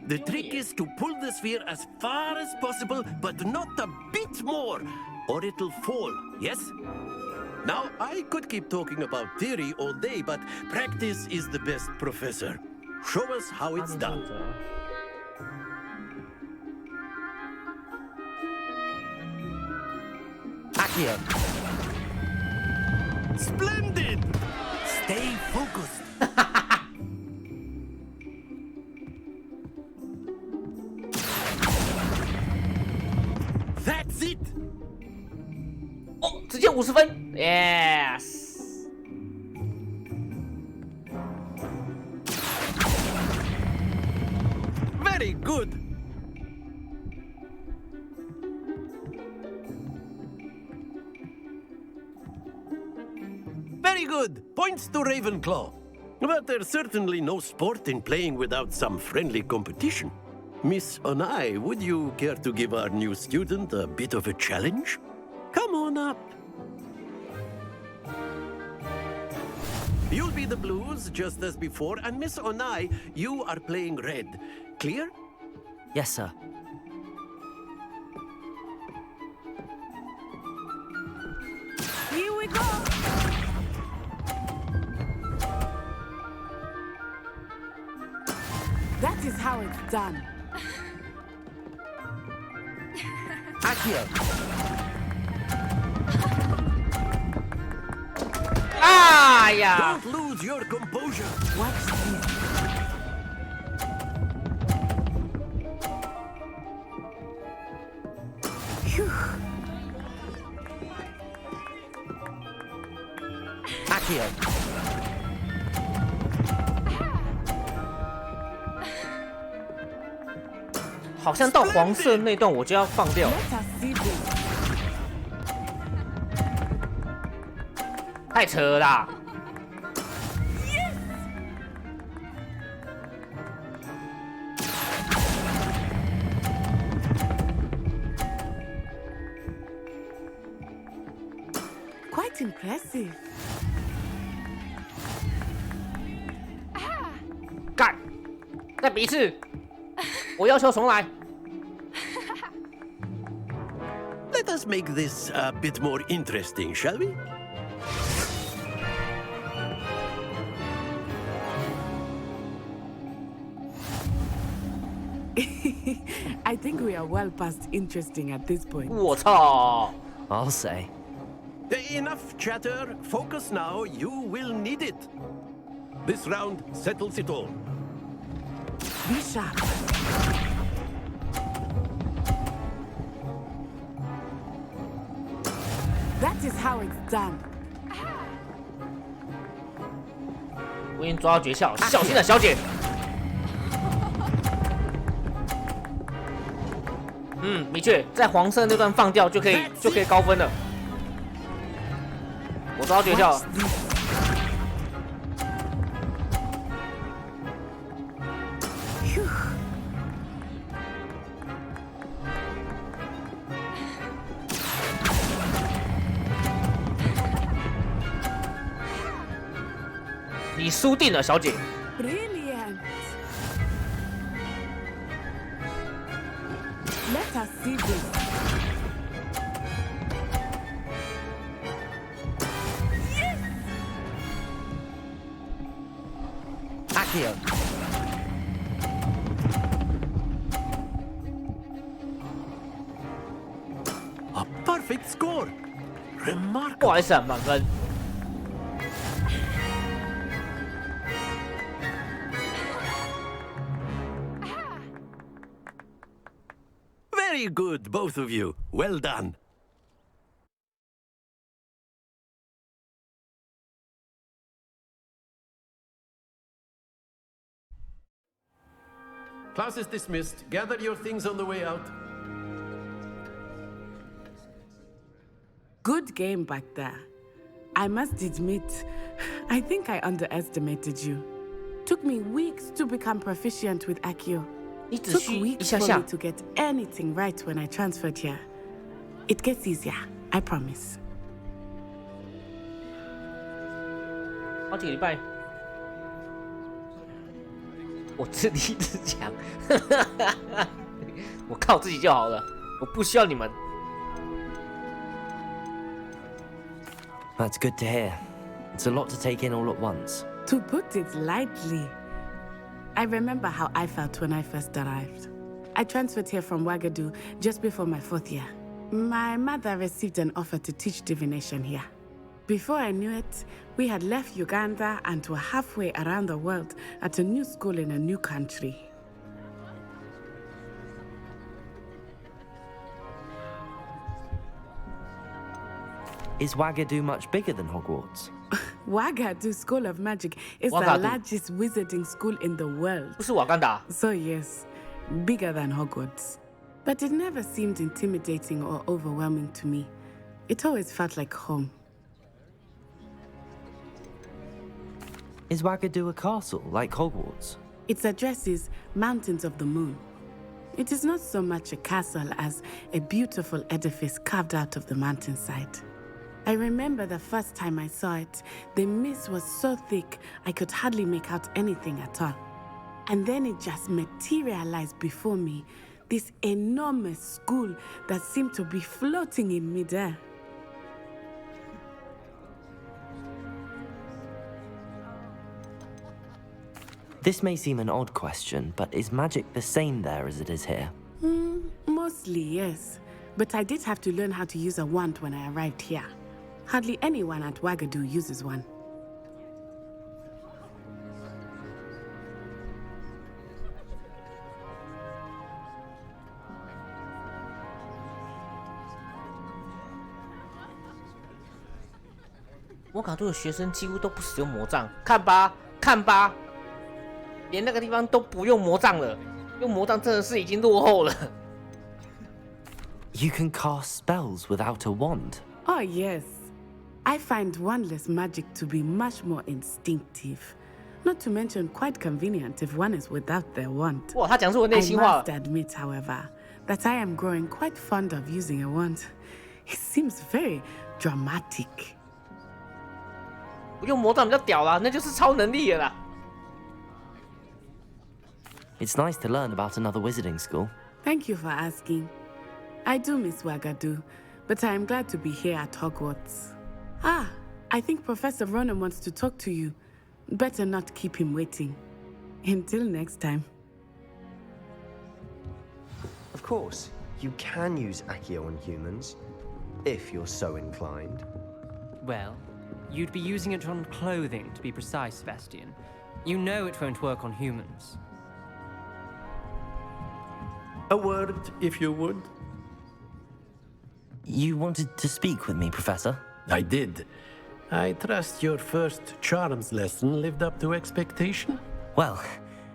The trick is to pull the sphere as far as possible, but not a bit more, or it'll fall, yes? Now, I could keep talking about theory all day, but practice is the best professor. Show us how it's done. Akio. Splendid! Stay focused. That's it! 哦，直接50分 ，yes。Very good. Very good. Points to Ravenclaw. But there's certainly no sport in playing without some friendly competition. Miss Onai, would you care to give our new student a bit of a challenge? Come on up. You'll be the blues, just as before, and Miss Onai, you are playing red. Clear? Yes, sir. Here we go! That is how it's done. Accio! Ah, yeah! Don't lose your composure. Watch this. Phew. Accio! 好像到黄色那段我就要放掉了， Let us see this. 太扯了啦！ Quite impressive. 干，再比一次，我要求重来。 Let us make this a bit more interesting, shall we? I think we are well past interesting at this point. 我操！ I'll say. Enough chatter. Focus now. You will need it. This round settles it all. Be sharp. That is how it's done. 我已经抓到诀窍，小心点，小姐。的确，在黄色那段放掉就可以高分了。我抓到诀窍了。你输定了，小姐。 Brilliant. Let us see this. Accio! A perfect score. 不 Remarkable. 好意思啊，满分。 Very good, both of you. Well done. Class is dismissed. Gather your things on the way out. Good game back there. I must admit, I think I underestimated you. Took me weeks to become proficient with Accio. Took weeks for me to get anything right when I transferred here. It gets easier, I promise. 好几个礼拜，我自立自强，我靠自己就好了，我不需要你们。 That's good to hear. It's a lot to take in all at once. To put it lightly, I remember how I felt when I first arrived. I transferred here from Ouagadougou just before my 4th year. My mother received an offer to teach divination here. Before I knew it, we had left Uganda and were halfway around the world at a new school in a new country. Is Ouagadougou much bigger than Hogwarts? Ouagadougou School of Magic is the Ouagadougou. largest wizarding school in the world. 不是瓦干达。 So yes, bigger than Hogwarts. But it never seemed intimidating or overwhelming to me. It always felt like home. Is Ouagadougou a castle like Hogwarts? Its address is Mountains of the Moon. It is not so much a castle as a beautiful edifice carved out of the mountainside. I remember the first time I saw it, the mist was so thick I could hardly make out anything at all. And then it just materialized before me, this enormous school that seemed to be floating in midair. This may seem an odd question, but is magic the same there as it is here? Mostly, yes. But I did have to learn how to use a wand when I arrived here. Hardly anyone at Wagadu uses one.摩卡杜的学生几乎都不使用魔杖，看吧，看吧，连那个地方都不用魔杖了，用魔杖真的是已经落后了。You can cast spells without a wand. Oh, yes. I find wandless magic to be much more instinctive. Not to mention quite convenient if one is without their wand. 哇，他讲出我内心话了。 I must admit, however, that I am growing quite fond of using a wand. It seems very dramatic. 我用魔杖比较屌啦，那就是超能力了啦。It's nice to learn about another wizarding school. Thank you for asking. I do miss Wagadu, but I am glad to be here at Hogwarts. Ah, I think Professor Ronan wants to talk to you. Better not keep him waiting. Until next time. Of course, you can use Accio on humans, if you're so inclined. Well, you'd be using it on clothing, to be precise, Sebastian. You know it won't work on humans. A word, if you would. You wanted to speak with me, Professor? I did. I trust your first charms lesson lived up to expectation? Well,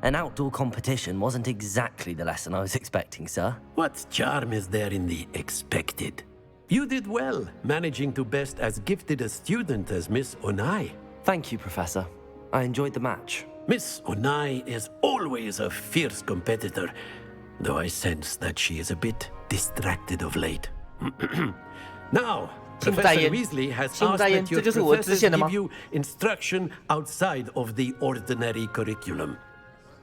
an outdoor competition wasn't exactly the lesson I was expecting, sir. What charm is there in the expected? You did well, managing to best as gifted a student as Miss Onai. Thank you, Professor. I enjoyed the match. Miss Onai is always a fierce competitor, though I sense that she is a bit distracted of late. Now, Professor Weasley has asked that your professors give you instruction outside of the ordinary curriculum.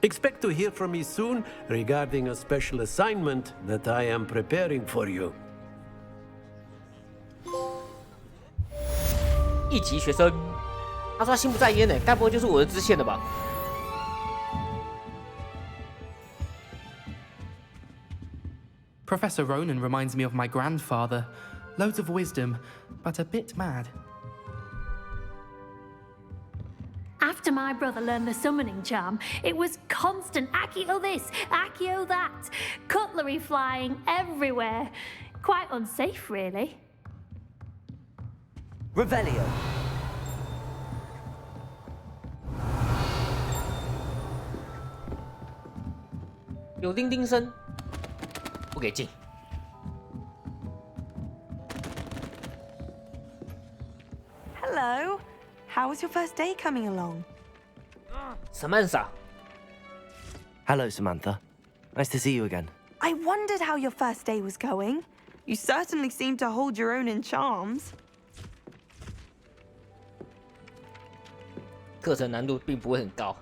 Expect to hear from me soon regarding a special assignment that I am preparing for you. 一级学生，他说他心不在焉呢，该不会就是我的支线了吧？ Professor Ronan reminds me of my grandfather. Loads of wisdom, but a bit mad. After my brother learned the summoning charm, it was constant Accio this, Accio that. Cutlery flying everywhere. Quite unsafe, really. Revelio. 有叮叮声，不给进。 Hello. How was your first day coming along? Samantha. Hello, Samantha. Nice to see you again. I wondered how your first day was going. You certainly seem to hold your own in charms. 课程难度并不会很高。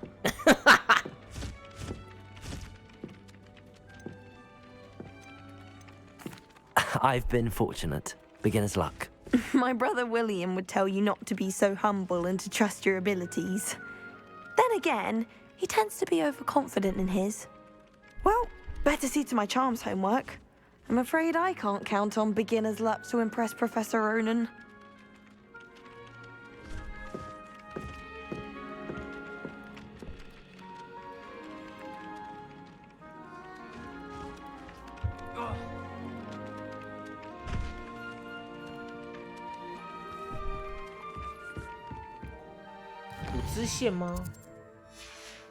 I've been fortunate. Beginner's luck. My brother William would tell you not to be so humble and to trust your abilities. Then again, he tends to be overconfident in his. Well, better see to my charms homework. I'm afraid I can't count on beginner's luck to impress Professor Ronan. Oh. 有支线吗？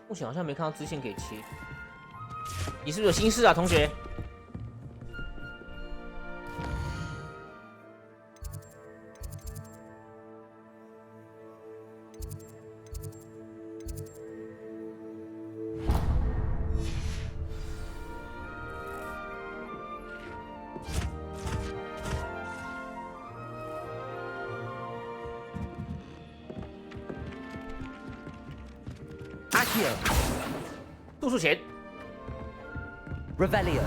目前好像没看到支线可以切。你是不是有心事啊，同学？ Accio. 度数前。 Revelio.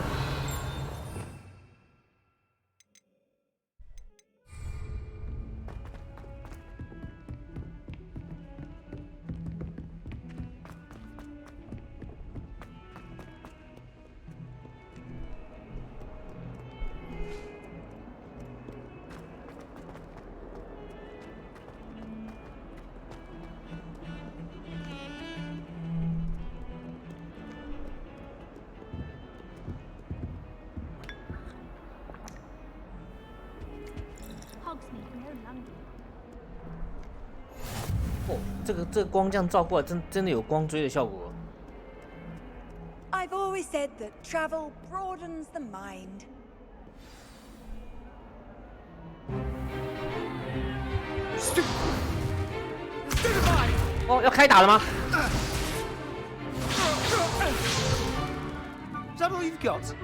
Hogsmeade from own London. 哦，这个光这样照过来，真的有光追的效果。 I've always said that travel broadens the mind. 哦，要开打了吗？ Is that all you've got?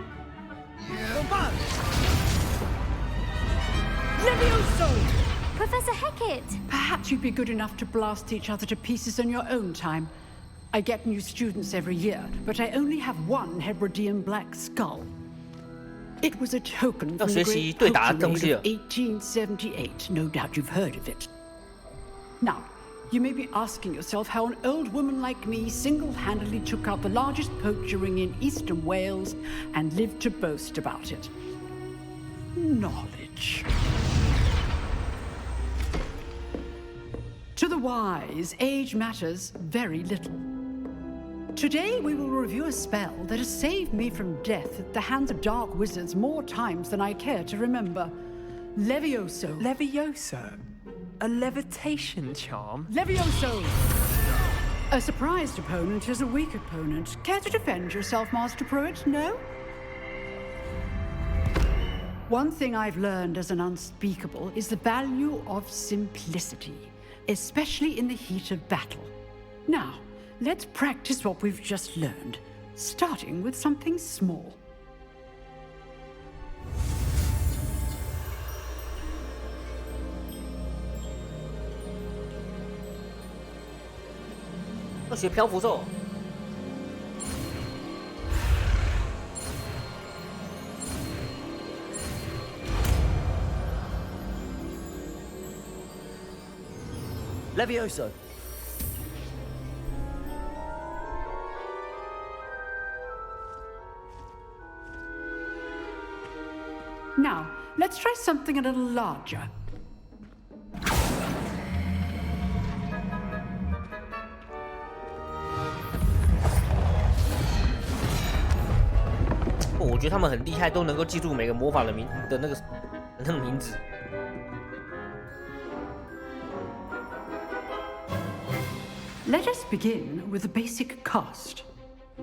Come on! Levioso! Professor Hecat! Perhaps you'd be good enough to blast each other to pieces on your own time. I get new students every year, but I only have one Hebridean black skull. It was a token from the great poacher raid of 1878. No doubt you've heard of it. Now, you may be asking yourself how an old woman like me single-handedly took out the largest poacher ring in eastern Wales and lived to boast about it. Knowledge. To the wise, age matters very little. Today we will review a spell that has saved me from death at the hands of dark wizards more times than I care to remember. Levioso. Levioso? A levitation charm? Levioso! A surprised opponent is a weak opponent. Care to defend yourself, Master Pruitt? No? One thing I've learned as an unspeakable is the value of simplicity, especially in the heat of battle. Now, let's practice what we've just learned, starting with something small. 要学漂浮咒。 Levioso. Now, let's try something a little larger. Oh, 我觉得他们很厉害，都能够记住每个魔法的那个名字。 Let us begin with the basic cast.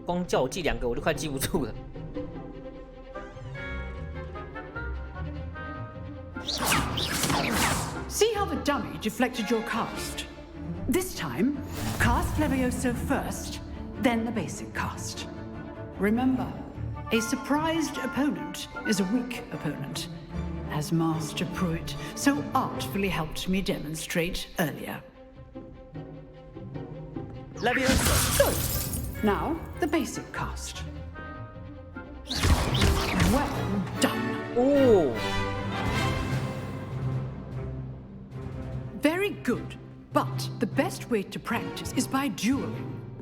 光叫我记2个，我就快记不住了。 See how the dummy deflected your cast? This time, cast Levioso first, then the basic cast. Remember, a surprised opponent is a weak opponent, as Master Pruitt so artfully helped me demonstrate earlier. Levioso. Good. Now, the basic cast. Well done. Oh. Very good. But the best way to practice is by dueling.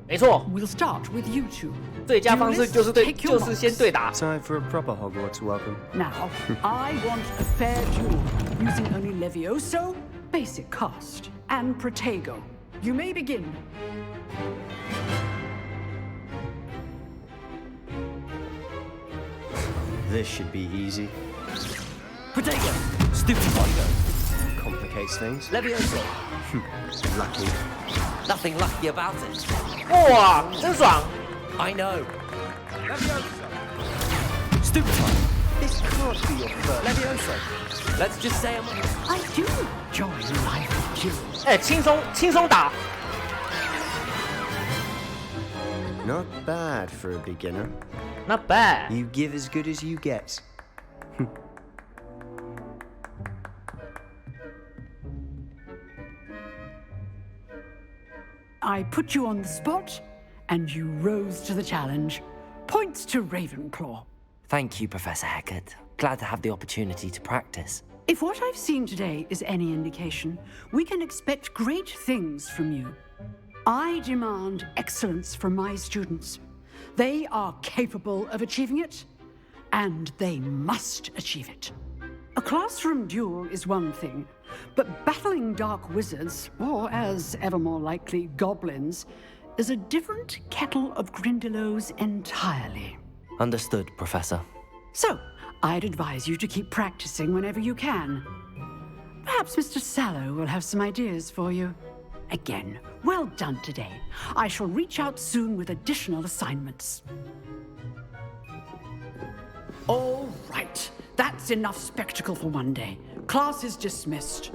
没错。 We'll start with you two. 最佳方式就是先对打。 Time for a proper Hogwarts welcome. Now, I want a fair duel using only Levioso, basic cast, and Protego. You may begin. This should be easy. Protego. Stupid Protego. Complicates things. Levioso. Lucky. Nothing lucky about it. 哇，真爽！ I know. Levioso! Stupid one. This can't be your first. Levioso. Let's just say I do enjoy life duels. 哎，轻松打。 Not bad for a beginner. Not bad. You give as good as you get. I put you on the spot, and you rose to the challenge. Points to Ravenclaw. Thank you, Professor Hecat. Glad to have the opportunity to practice. If what I've seen today is any indication, we can expect great things from you. I demand excellence from my students. They are capable of achieving it, and they must achieve it. A classroom duel is one thing, but battling dark wizards, or as ever more likely, goblins, is a different kettle of Grindylows entirely. Understood, Professor. So, I'd advise you to keep practicing whenever you can. Perhaps Mr. Sallow will have some ideas for you. Again, well done today. I shall reach out soon with additional assignments. All right. That's enough spectacle for one day. Class is dismissed.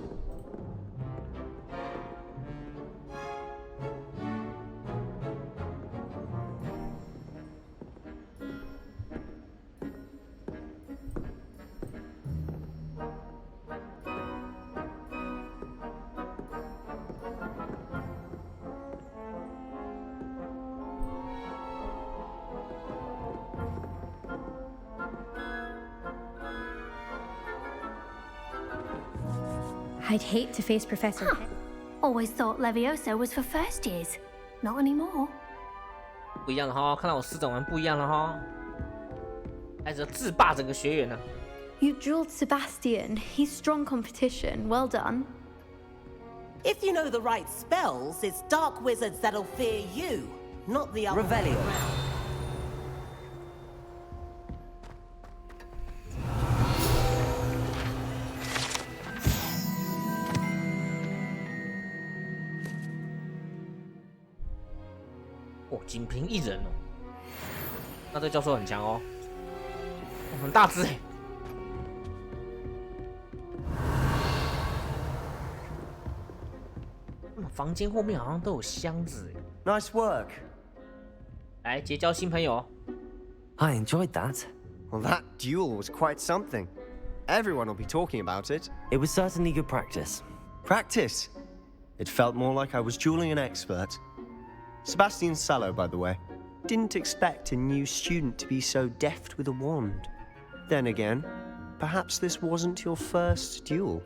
I'd hate to face Professor. Always thought Levioso was for first years. Not anymore. 不一样了哈，看到我师长完不一样了哈，开始制霸整个学园了。You drilled Sebastian. He's strong competition. Well done. If you know the right spells, it's dark wizards that'll fear you, not the other. Revelio.哦，仅凭一人哦，那这教授很强哦，很大只哎。房间后面好像都有箱子哎。Nice work. 来结交新朋友。I enjoyed that. Well, that duel was quite something. Everyone will be talking about it. It was certainly good practice. Practice? It felt more like I was dueling an expert. Sebastian Sallow, by the way. Didn't expect a new student to be so deft with a wand. Then again, perhaps this wasn't your first duel.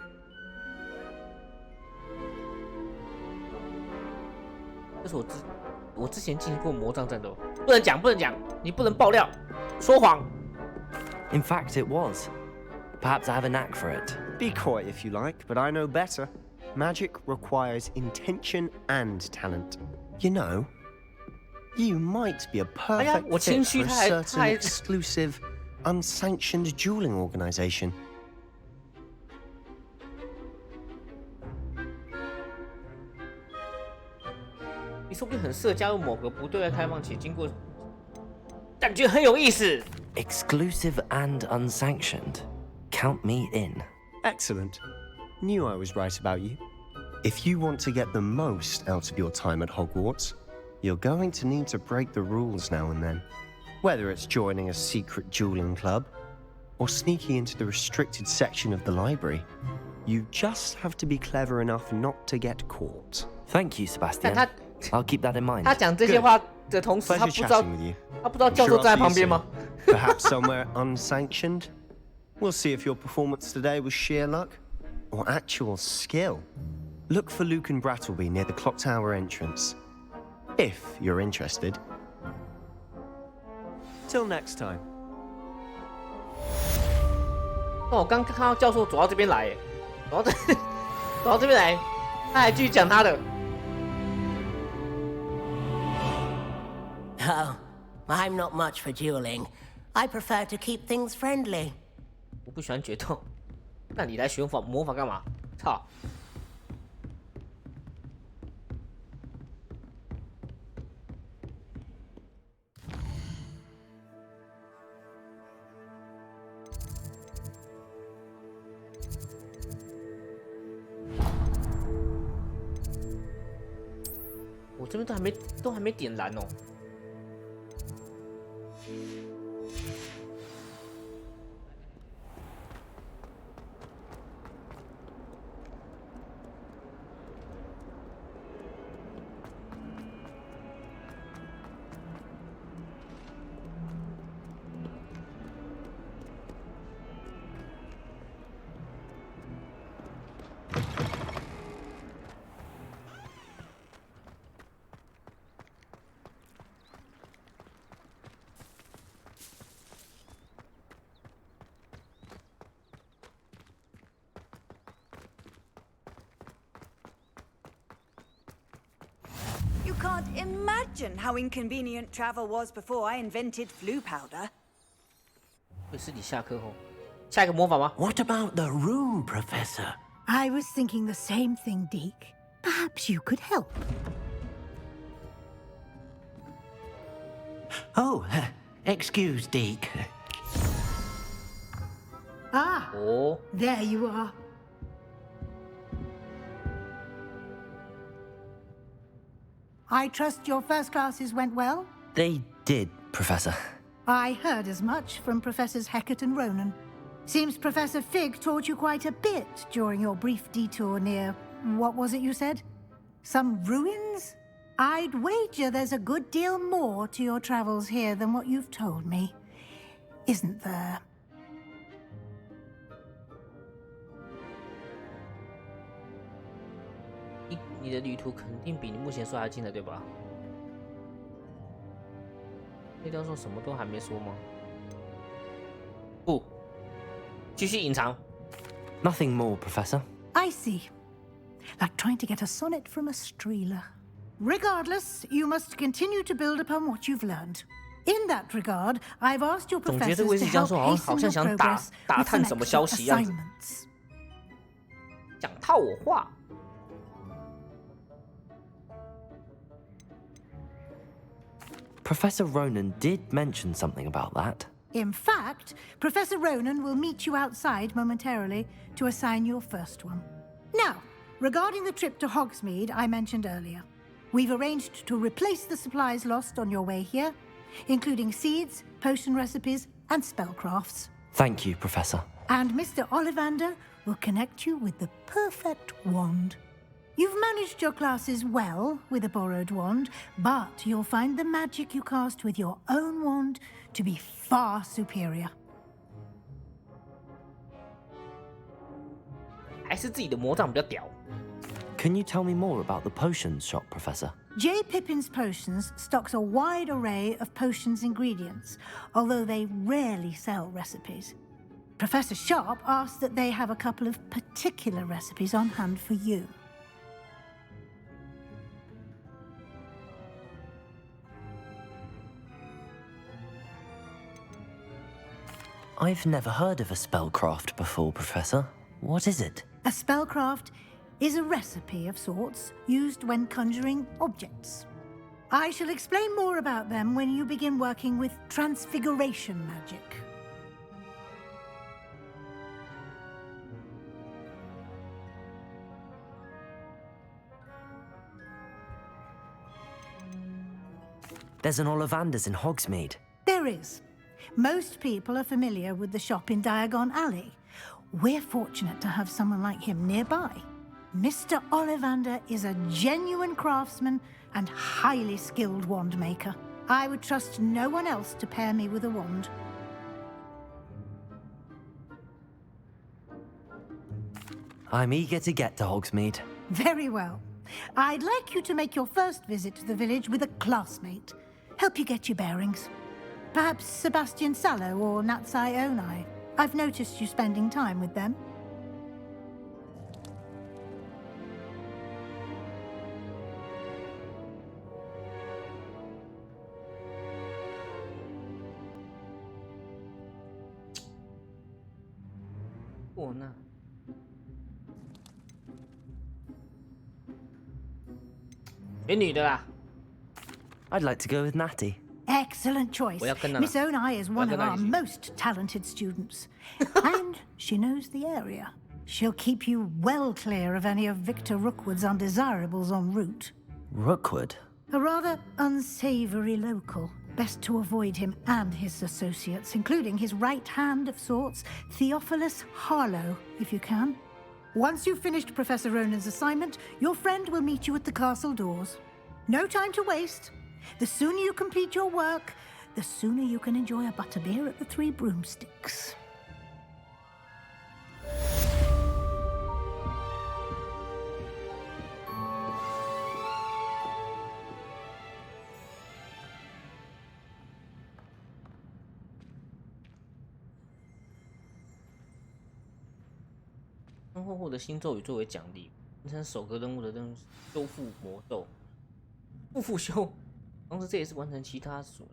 这是我之前进行过魔杖战斗，不能讲，你不能爆料，说谎。In fact, it was. Perhaps I have a knack for it. Be coy if you like, but I know better. Magic requires intention and talent. You know, you might be a perfect fit for a certain exclusive, unsanctioned dueling organization. 你说不定很适合加入某个不对外开放且经过，感觉很有意思。Exclusive and unsanctioned. Count me in. Excellent. Knew I was right about you. If you want to get the most out of your time at Hogwarts, you're going to need to break the rules now and then. Whether it's joining a secret dueling club or sneaking into the restricted section of the library, you just have to be clever enough not to get caught. Thank you, Sebastian. I'll keep that in mind. 他讲这些话的同时，他不知道教授站在旁边吗？ Perhaps somewhere unsanctioned. We'll see if your performance today was sheer luck or actual skill. Look for Luke and Brattleby near the clock tower entrance, if you're interested. Till next time. 那我刚看到教授走到这边来，走到这边来，他还继续讲他的。 Oh, I'm not much for dueling. I prefer to keep things friendly. 我不喜欢决斗，那你来学魔法干嘛？操！我这边都还没点燃哦。You can't imagine how inconvenient travel was before I invented flu powder. 会是你下课后下一个魔法吗 What about the room, Professor? I was thinking the same thing, Deke. Perhaps you could help. Oh, excuse, Deke. Ah, Oh. there you are. I trust your first classes went well? They did, Professor. I heard as much from Professors Hecat and Ronan. Seems Professor Fig taught you quite a bit during your brief detour near... what was it you said? Some ruins? I'd wager there's a good deal more to your travels here than what you've told me. Isn't there? "你的旅途肯定比你目前说还近的，对吧？那教授什么都还没说吗？不，继续隐藏。 Nothing more, Professor. I see. Like trying to get a sonnet from a streeler. Regardless, you must continue to build upon what you've learned. In that regard, I've asked your 总觉得这 professors 位 to 是教 help 授好 hasten 像 your 想 progress 打 with 探 some 什么 extra 消息样子， assignments. 想套我话。 Professor Ronan did mention something about that. In fact, Professor Ronan will meet you outside momentarily to assign your first one. Now, regarding the trip to Hogsmeade I mentioned earlier, we've arranged to replace the supplies lost on your way here, including seeds, potion recipes, and spellcrafts. Thank you, Professor. And Mr. Ollivander will connect you with the perfect wand. You've managed your classes well with a borrowed wand, but you'll find the magic you cast with your own wand to be far superior. 还是自己的魔杖比较屌。 Can you tell me more about the potions shop, Professor? J. Pippin's Potions stocks a wide array of potions ingredients, although they rarely sell recipes. Professor Sharp asked that they have a couple of particular recipes on hand for you. I've never heard of a spellcraft before, Professor. What is it? A spellcraft is a recipe of sorts used when conjuring objects. I shall explain more about them when you begin working with transfiguration magic. There's an Ollivander's in Hogsmeade. There is. Most people are familiar with the shop in Diagon Alley. We're fortunate to have someone like him nearby. Mr. Ollivander is a genuine craftsman and highly skilled wand maker. I would trust no one else to pair me with a wand. I'm eager to get to Hogsmeade. Very well. I'd like you to make your first visit to the village with a classmate. Help you get your bearings. Perhaps Sebastian Sallow or Natsai Onai. I've noticed you spending time with them. Oh, no. 选女的啦。 I'd like to go with Natty. Excellent choice. Miss Onai is one of our most talented students. And she knows the area. She'll keep you well clear of any of Victor Rookwood's undesirables en route. Rookwood? A rather unsavory local. Best to avoid him and his associates, including his right hand of sorts, Theophilus Harlow, if you can. Once you've finished Professor Ronan's assignment, your friend will meet you at the castle doors. No time to waste. The sooner you complete your work, the sooner you can enjoy a butterbeer at the Three Broomsticks. 然后获得新咒语作为奖励，完成首个任务的任务修复魔咒。复修，同时这也是完成其他所。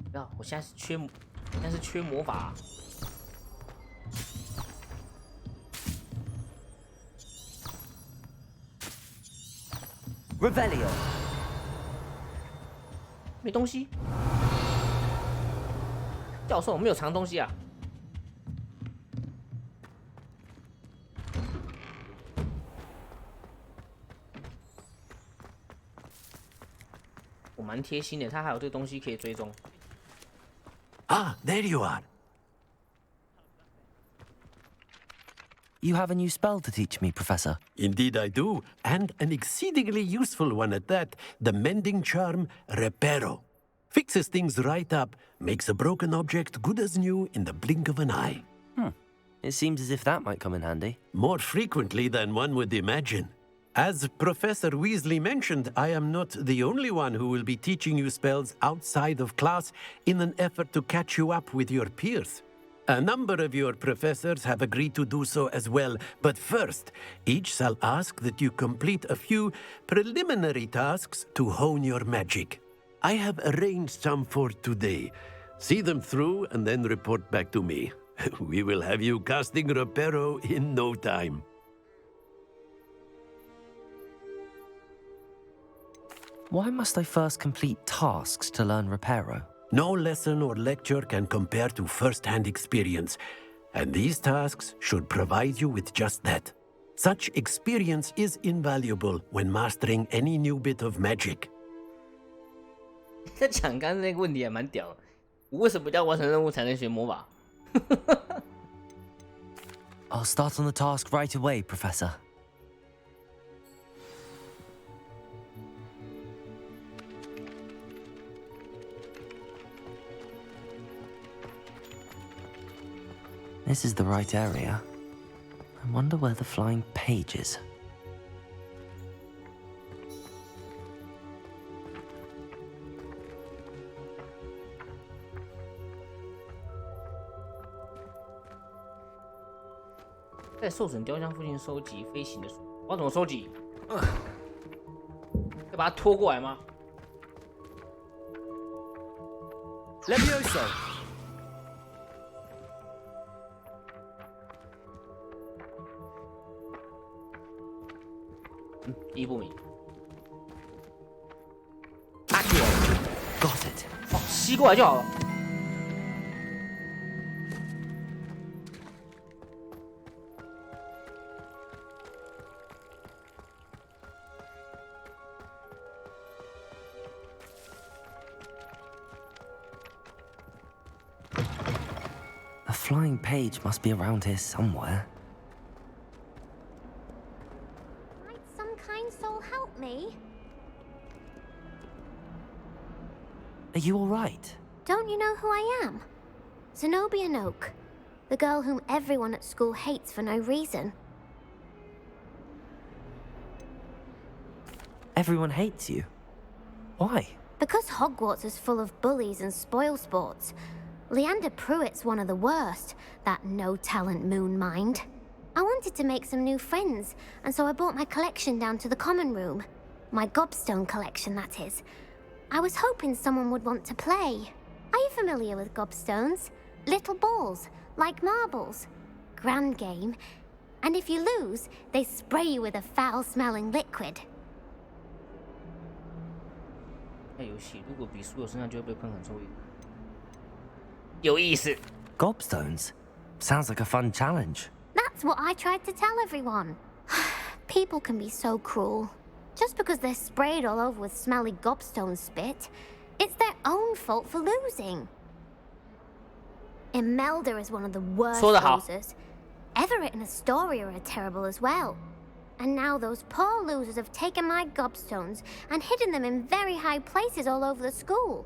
不要，我现在是缺魔法。Revelio。没东西。教授，我没有藏东西啊。我蛮贴心的，他还有这个东西可以追踪。Ah, there you are. You have a new spell to teach me, Professor. Indeed I do, and an exceedingly useful one at that. The mending charm, Reparo. Fixes things right up, makes a broken object good as new in the blink of an eye. It seems as if that might come in handy. More frequently than one would imagine. As Professor Weasley mentioned, I am not the only one who will be teaching you spells outside of class in an effort to catch you up with your peers. A number of your professors have agreed to do so as well, but first, each shall ask that you complete a few preliminary tasks to hone your magic. I have arranged some for today. See them through and then report back to me. We will have you casting Reparo in no time. Why must I first complete tasks to learn Reparo? No lesson or lecture can compare to first-hand experience, and these tasks should provide you with just that. Such experience is invaluable when mastering any new bit of magic. 在讲刚刚那个问题还蛮屌的，我为什么要完成任务才能学魔法？ I'll start on the task right away, Professor. This is the right area. I wonder where the flying page is. "在受损雕像附近收集飞行的书，我要怎么收集？要把它拖过来吗？ Levioso. 第一步明。Got it. 哦，吸过来就好了。The flying page must be around here somewhere. Might some kind soul help me? Are you all right? Don't you know who I am? Zenobia Noak, the girl whom everyone at school hates for no reason. Everyone hates you. Why? Because Hogwarts is full of bullies and spoilsports. Leander Pruitt's one of the worst, that no-talent moon mind. I wanted to make some new friends, and so I brought my collection down to the common room. My gobstone collection, that is. I was hoping someone would want to play. Are you familiar with gobstones? Little balls, like marbles. Grand game. And if you lose, they spray you with a foul-smelling liquid. 在游戏，如果比输有身上就会被喷很臭液。有意思。Gobstones? Sounds like a fun challenge. That's what I tried to tell everyone. People can be so cruel. Just because they're sprayed all over with smelly gobstone spit, it's their own fault for losing. Imelda is one of the worst losers. Everett and Astoria are terrible as well. And now those poor losers have taken my gobstones and hidden them in very high places all over the school.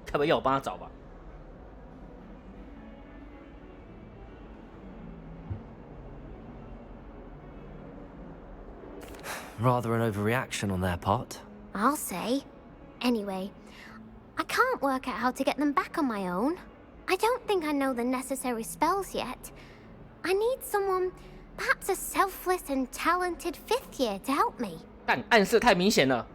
该不会要我帮他找吧？ Rather an overreaction on their part. I'll say. Anyway, I can't work out how to get them back on my own. I don't think I know the necessary spells yet. I need someone, perhaps a selfless and talented 5th year to help me. 但暗示太明显了。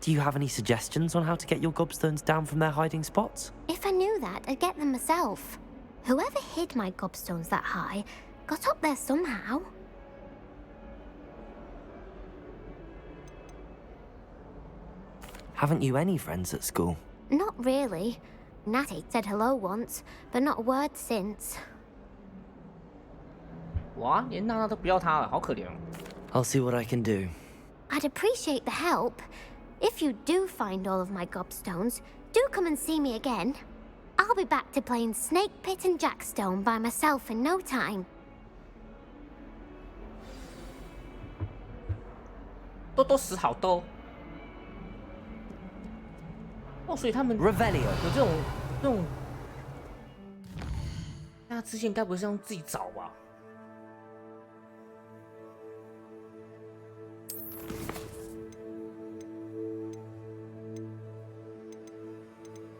Do you have any suggestions on how to get your gobstones down from their hiding spots? If I knew that, I'd get them myself. Whoever hid my gobstones that high got up there somehow. Haven't you any friends at school? Not really. Natty said hello once, but not a word since. 哇，连娜娜都不要他了，好可怜哦。I'll see what I can do. I'd appreciate the help. If you do find all of my gobstones, do come and see me again. I'll be back to playing Snake Pit and Jackstone by myself in no time. 多死好多。哦，所以他们 Revelio 有这种，那支线该不是要自己找吧？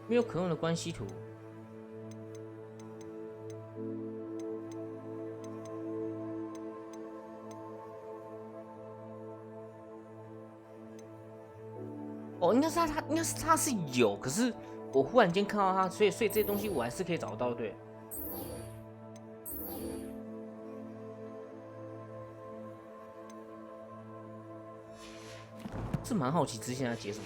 没有可用的关系图。哦，应该是他是有，可是我忽然间看到他，所以这些东西我还是可以找到，对。是蛮好奇支线在解什么。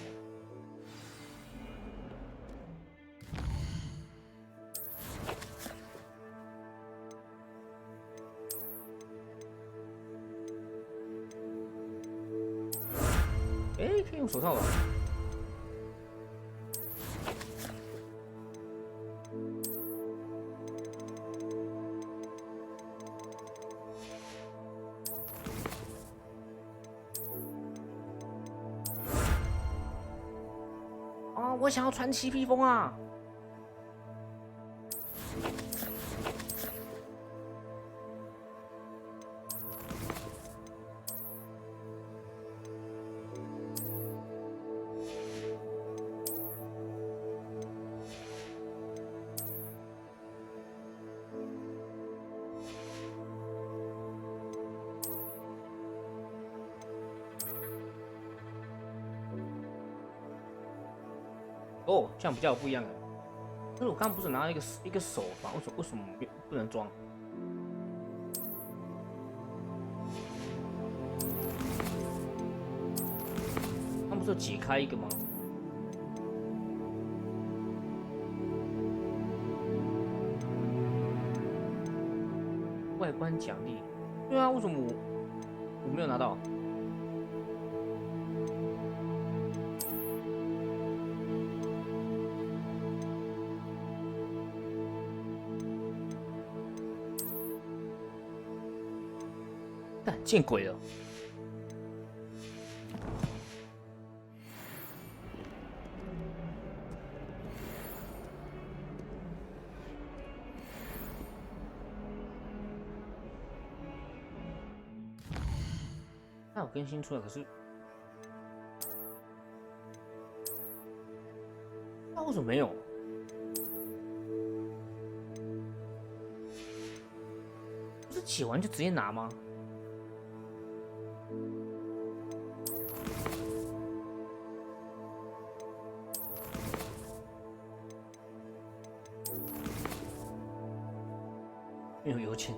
哎，可以用手套吧？啊，我想要传奇披风啊！哦，这样比较不一样的。但是我刚刚不是拿了一个手把，为什么不能装？他们不是有解开一个吗？外观奖励，对啊，为什么我没有拿到？见鬼了！它有更新出来，可是那为什么没有？不是解完就直接拿吗？没有油钱。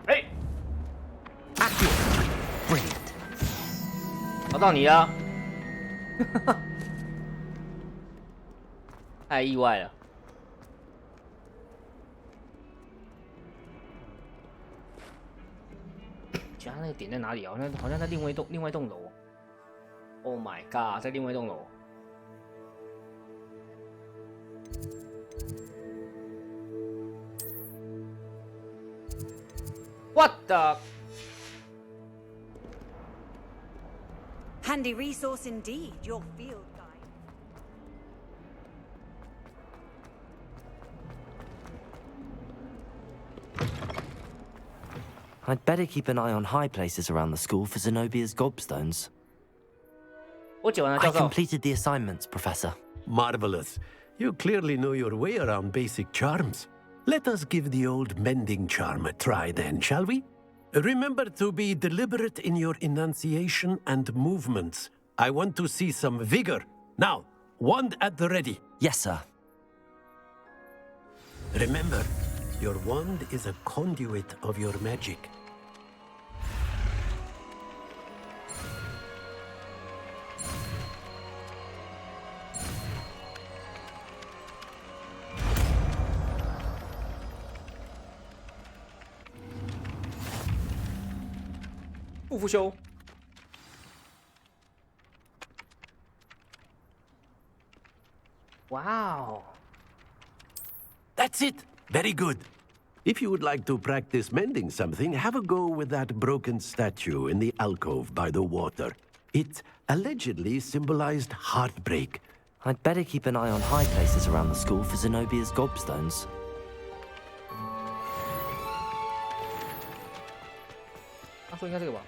哎，找到你了！太意外了。他那个点在哪里啊？好像在另外一栋楼。Oh my god， 在另外一栋楼。What the？ Handy resource indeed, your field guide. I'd better keep an eye on high places around the school for Zenobia's gobstones. 我解完了， I 教授。 completed the assignments, Professor. Marvelous. You clearly know your way around basic charms. Let us give the old mending charm a try then, shall we? Remember to be deliberate in your enunciation and movements. I want to see some vigor. Now, wand at the ready. Yes, sir. Remember, your wand is a conduit of your magic. Wow. That's it. Very good. If you would like to practice mending something, have a go with that broken statue in the alcove by the water. It allegedly symbolized heartbreak. I'd better keep an eye on high places around the school for Zenobia's gobstones. 他说应该这个吧。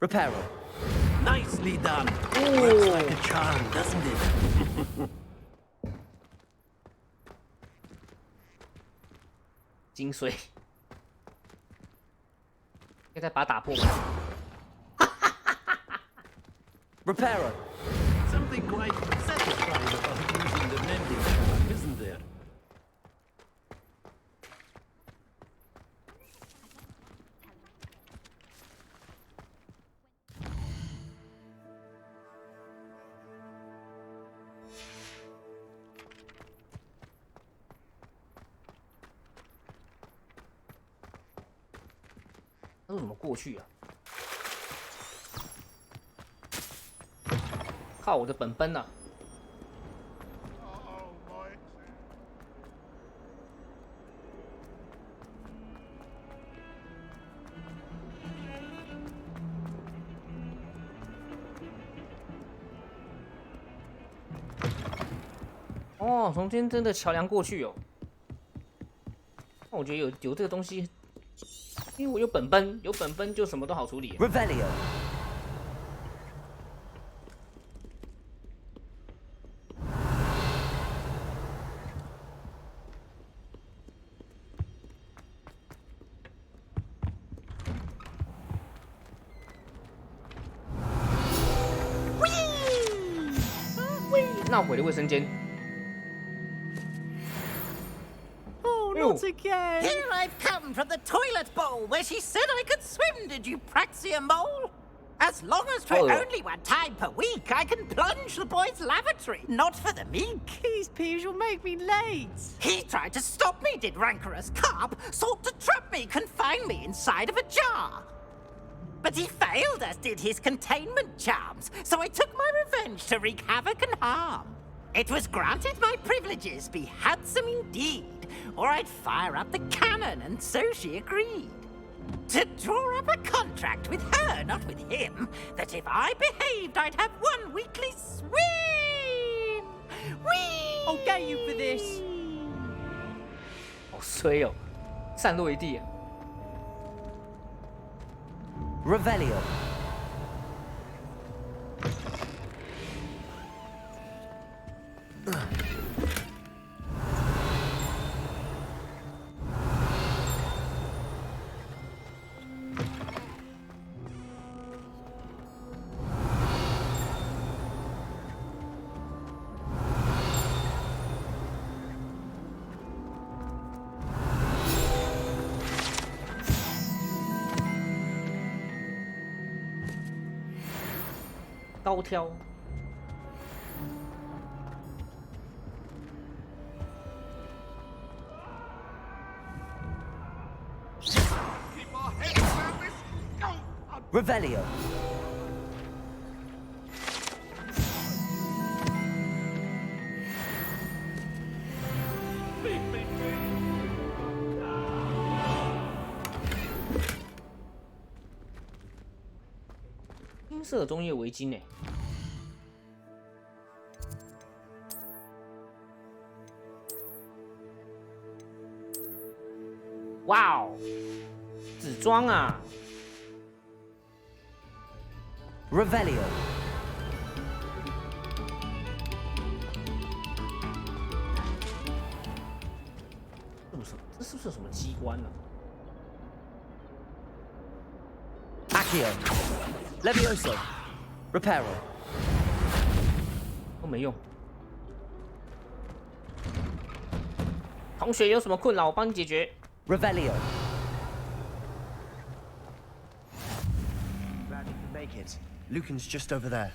Reparo. Nicely done. Works like a charm, doesn't it? 精髓，可以再把它打破吗？ Reparo. Something quite satisfying about using the mending charm, isn't there? 那是怎么过去啊？靠我的本本啊！哦，从今天真的桥梁过去哦。那我觉得有这个东西。 因为我有本本，有本本就什么都好处理。Revelio. Whee! 闹鬼的卫生间。 Not again! Here I've come from the toilet bowl where she said I could swim, did you praxia mole? As long as for only one time per week, I can plunge the boy's lavatory, not for the meek. These peeves will make me late. He tried to stop me, did rancorous carp, sought to trap me, confine me inside of a jar. But he failed, as did his containment charms, so I took my revenge to wreak havoc and harm. It was granted my privileges be handsome indeed, or I'd fire up the cannon, and so she agreed. To draw up a contract with her, not with him, that if I behaved, I'd have one weekly swim! Whee! I'll get you for this. 好衰哦，散落一地啊。 Revelio.高挑。Revelio. "金色中叶围巾"哎。 哇哦！纸装啊 Revelio. 这是不是有什么机关呢、Accio. Levioso. Reparo. 都没用。同学有什么困扰，我帮你解决。 Revelio. Glad you could make it. Lucan's just over there.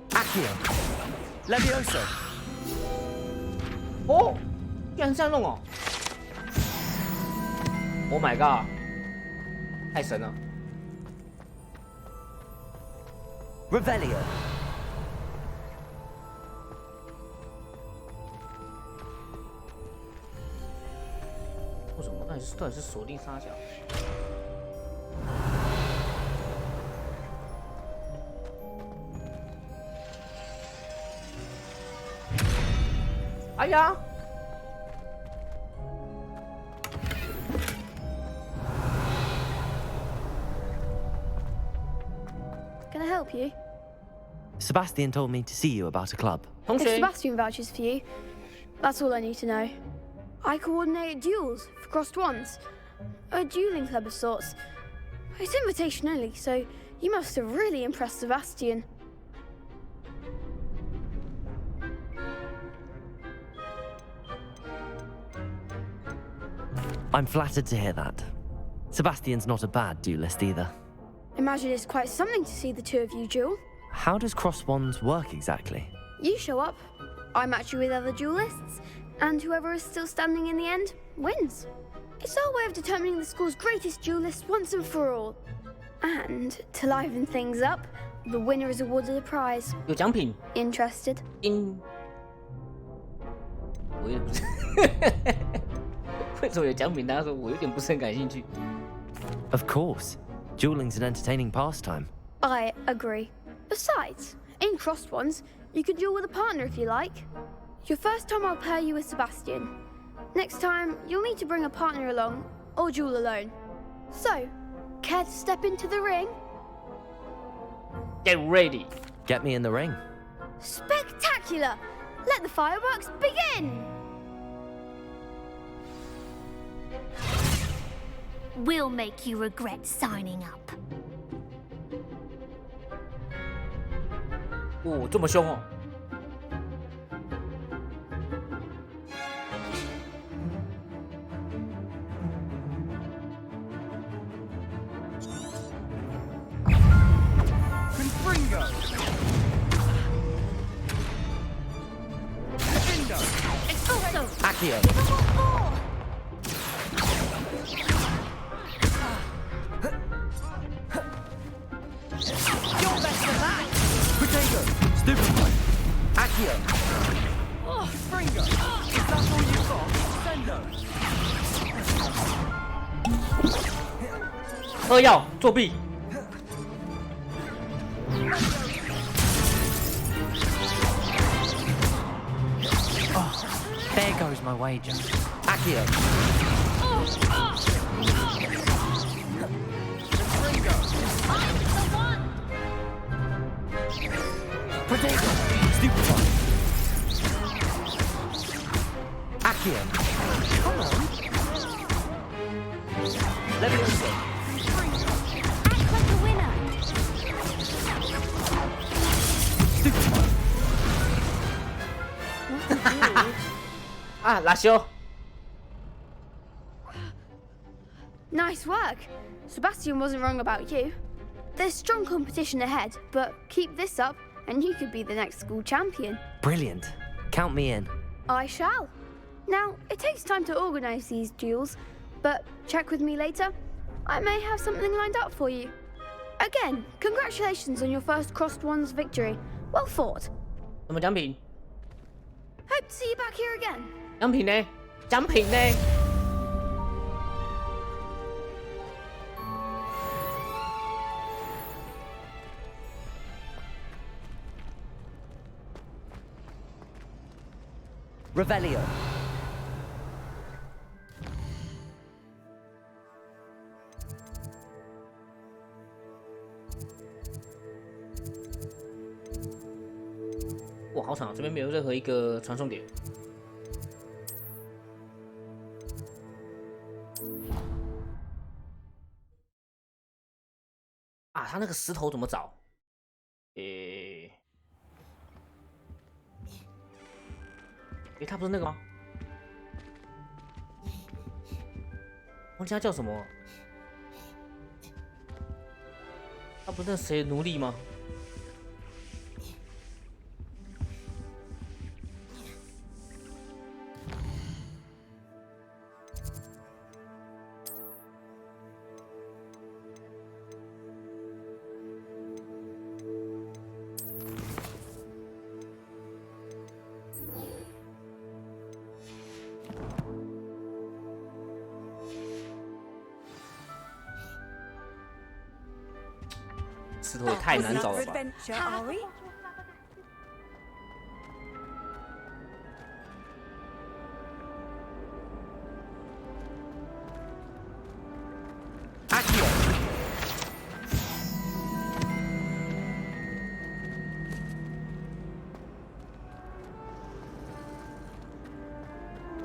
Accio. Levioso. 哦，居然这样弄哦 ！Oh my god， 太神了！ Revelio. 为什么？到底是锁定杀小？哎呀！ Can I help you? Sebastian told me to see you about a club. If Sebastian vouches for you, that's all I need to know. I coordinate duels for crossed wands. A dueling club of sorts. It's invitation only, so you must have really impressed Sebastian. I'm flattered to hear that. Sebastian's not a bad duelist either. Imagine it's quite something to see the two of you duel. How does cross wands work exactly? You show up, I match you with other duelists, and whoever is still standing in the end wins. It's our way of determining the school's greatest duelist once and for all. And to liven things up, the winner is awarded a prize. 有奖品。 Interested? 我也不是，为什么有奖品？大家说我有点不是很感兴趣。 Of course. Dueling's an entertaining pastime. I agree. Besides, in crossed ones, you can duel with a partner if you like. Your first time I'll pair you with Sebastian. Next time, you'll need to bring a partner along, or duel alone. So, care to step into the ring? Get ready. Get me in the ring. Spectacular! Let the fireworks begin! We'll make you regret signing up. 哦，这么凶哦！ Confringo! Defendo! Expulso! Accio! You're best of that! Potato! Stupefy! Accio! Oh, Fringo! Is that all you got? Sendo! 喝药作弊。 Oh, there goes my wager. Accio! Potato! Stupefy! Accio! Come on! Levioso! Act like a winner! Stupefy! 啊，拉修。 Nice work. Sebastian wasn't wrong about you. There's strong competition ahead, but keep this up and you could be the next school champion. Brilliant. Count me in. I shall. Now, it takes time to organise these duels, but check with me later. I may have something lined up for you. Again, congratulations on your first Crossed Wands victory. Well fought. 什么奖品？ Hope to see you back here again. 奖品呢？奖品呢？ Accio! Revelio.哇，好长啊！这边没有任何一个传送点。啊，他那个石头怎么找？他不是那个吗？忘记他叫什么？他不是那谁奴隶吗？石头也太难找了吧！ Adventure, are we?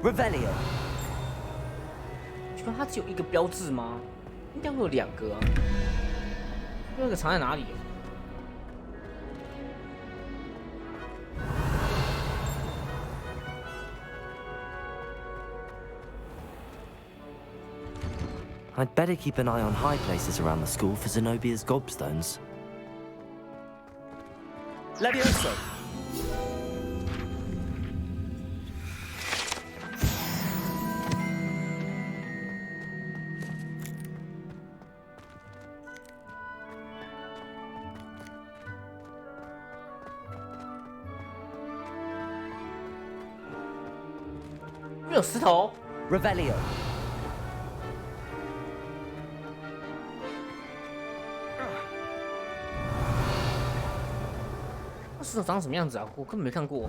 Revelio. 请问它只有一个标志吗？应该会有2个啊。那个藏在哪里？ I'd better keep an eye on high places around the school for Zenobia's gobstones. Levioso. Revelio. 那石头长什么样子啊？我根本没看过。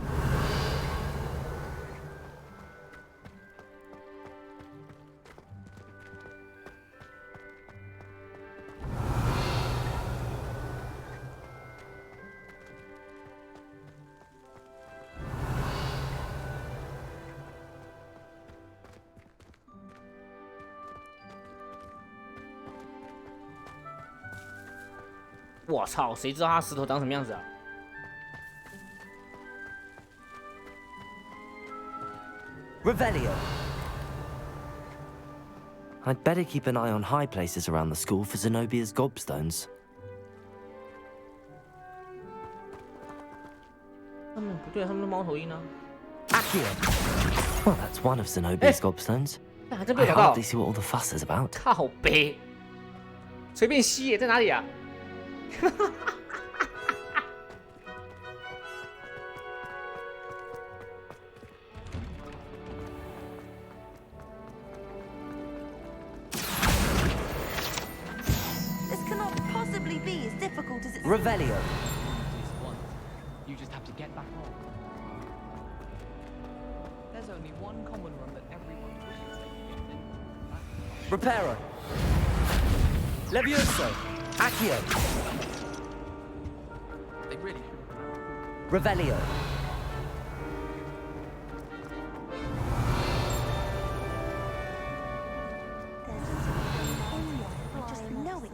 我操，谁知道它石头长什么样子啊？ Revelio. I'd better keep an eye on high places around the school for Zenobia's gobstones. 他们不对，他们的猫头鹰呢 Accio. Well, that's one of Zenobia's gobstones. I hardly see what all the fuss is about. 靠北，随便吸耶，在哪里啊？Revelio. You just have to get back on. There's only one common run that everyone wishes they could get in. Reparo. Levioso. Accio. They really should. Revelio. I just know it.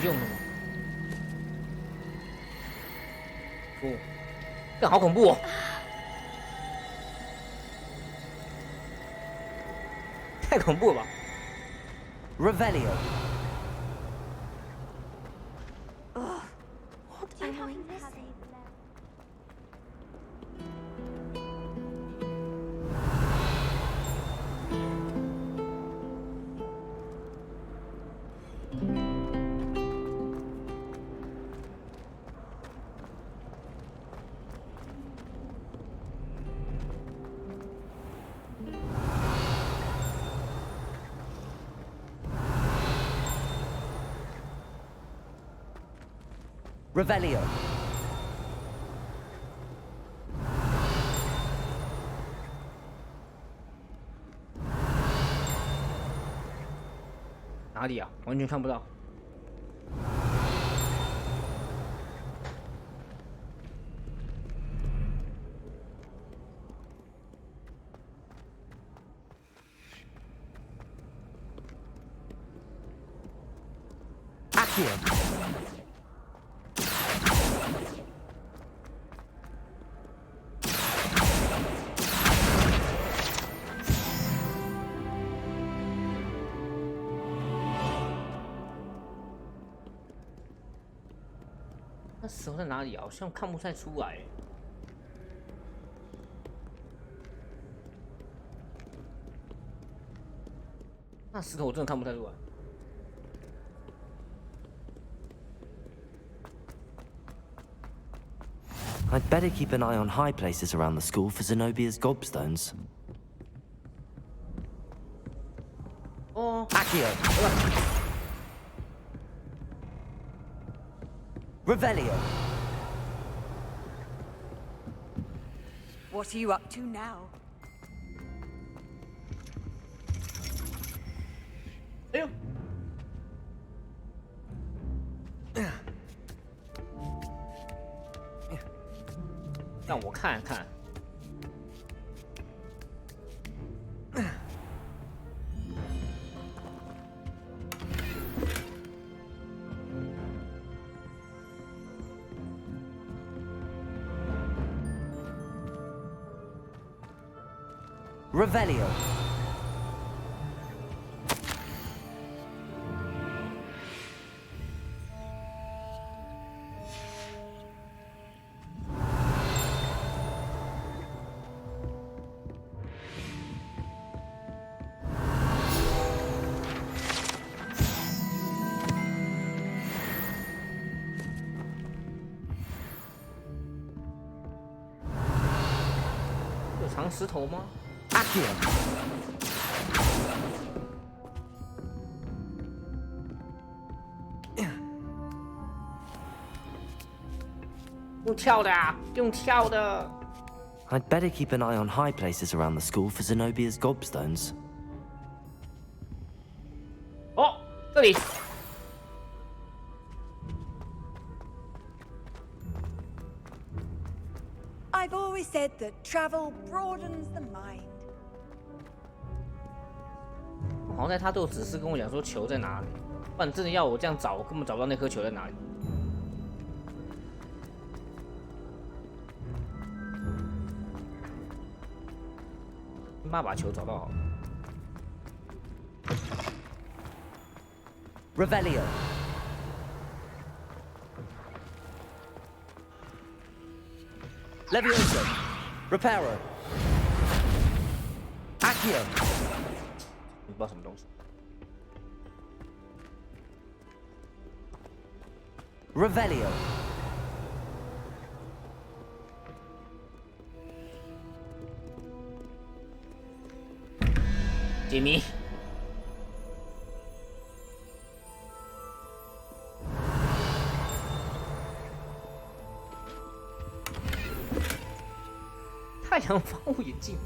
用的吗？哦，干好恐怖哦！太恐怖了吧 Revelio. What am I missing? Revelio. 哪里啊？完全看不到。Accio.那石头在哪里啊？好像看不太出来。那石头我真的看不太出来。 I'd better keep an eye on high places around the school for Zenobia's gobstones. Oh. Accio. Revelio. What are you up to now? 哎呦！让我看看。Revelio.有藏石头吗？ Accio. 用跳的啊，用跳的。 I'd better keep an eye on high places around the school for Zenobia's gobstones. 哦，这里。 I've always said that travel broadens the mind. 好像在他都有指示跟我讲说球在哪里，不然真的要我这样找，我根本找不到那颗球在哪里。先把球找到好了。 Revelio. Levioso. Reparo. Accio. 不知道什么东西。 Revelio. Jimmy. 太阳防护眼镜，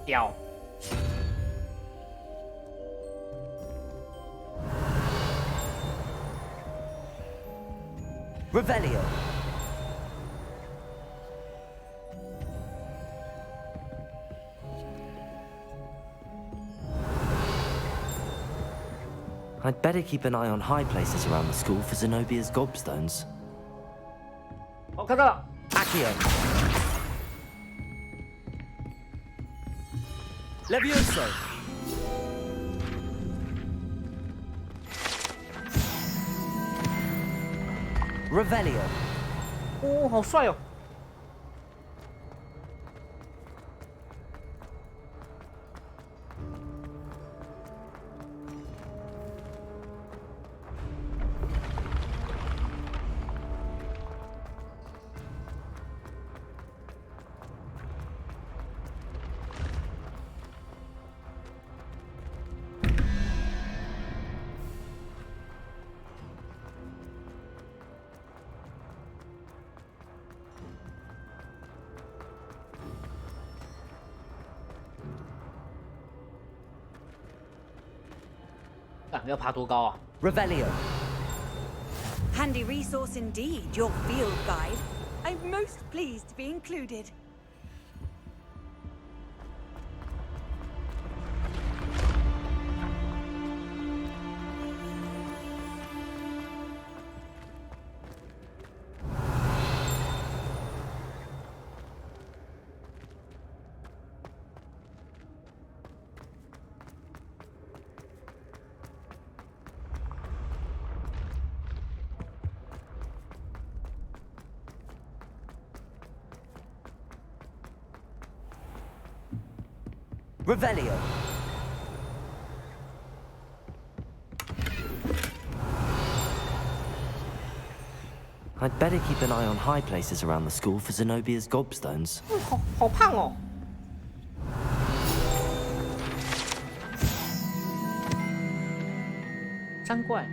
屌！ Revelio. I'd better keep an eye on high places around the school for Zenobia's gobstones. 哦，看到了。 Accio. Levioso. Revelio. 哦，好帅哦！要爬多高啊 Revelio. Handy resource indeed, your field guide. I'm most pleased to be included. Revelio. I'd better keep an eye on high places around the school for Zenobia's gobstones. 好胖哦！三怪。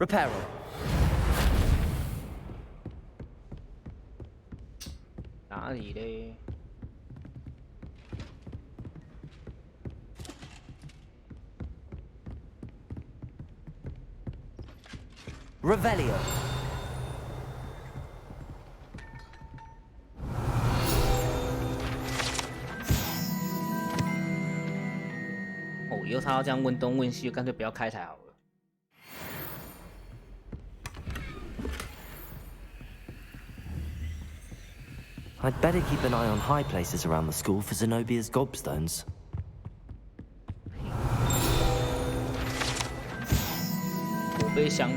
Reparo. 哪里嘞？ Revelio. 哦，以后他要这样问东问西，就干脆不要开台好了。 I'd better keep an eye on high places around the school for Zenobia's gobstones. 我被降服。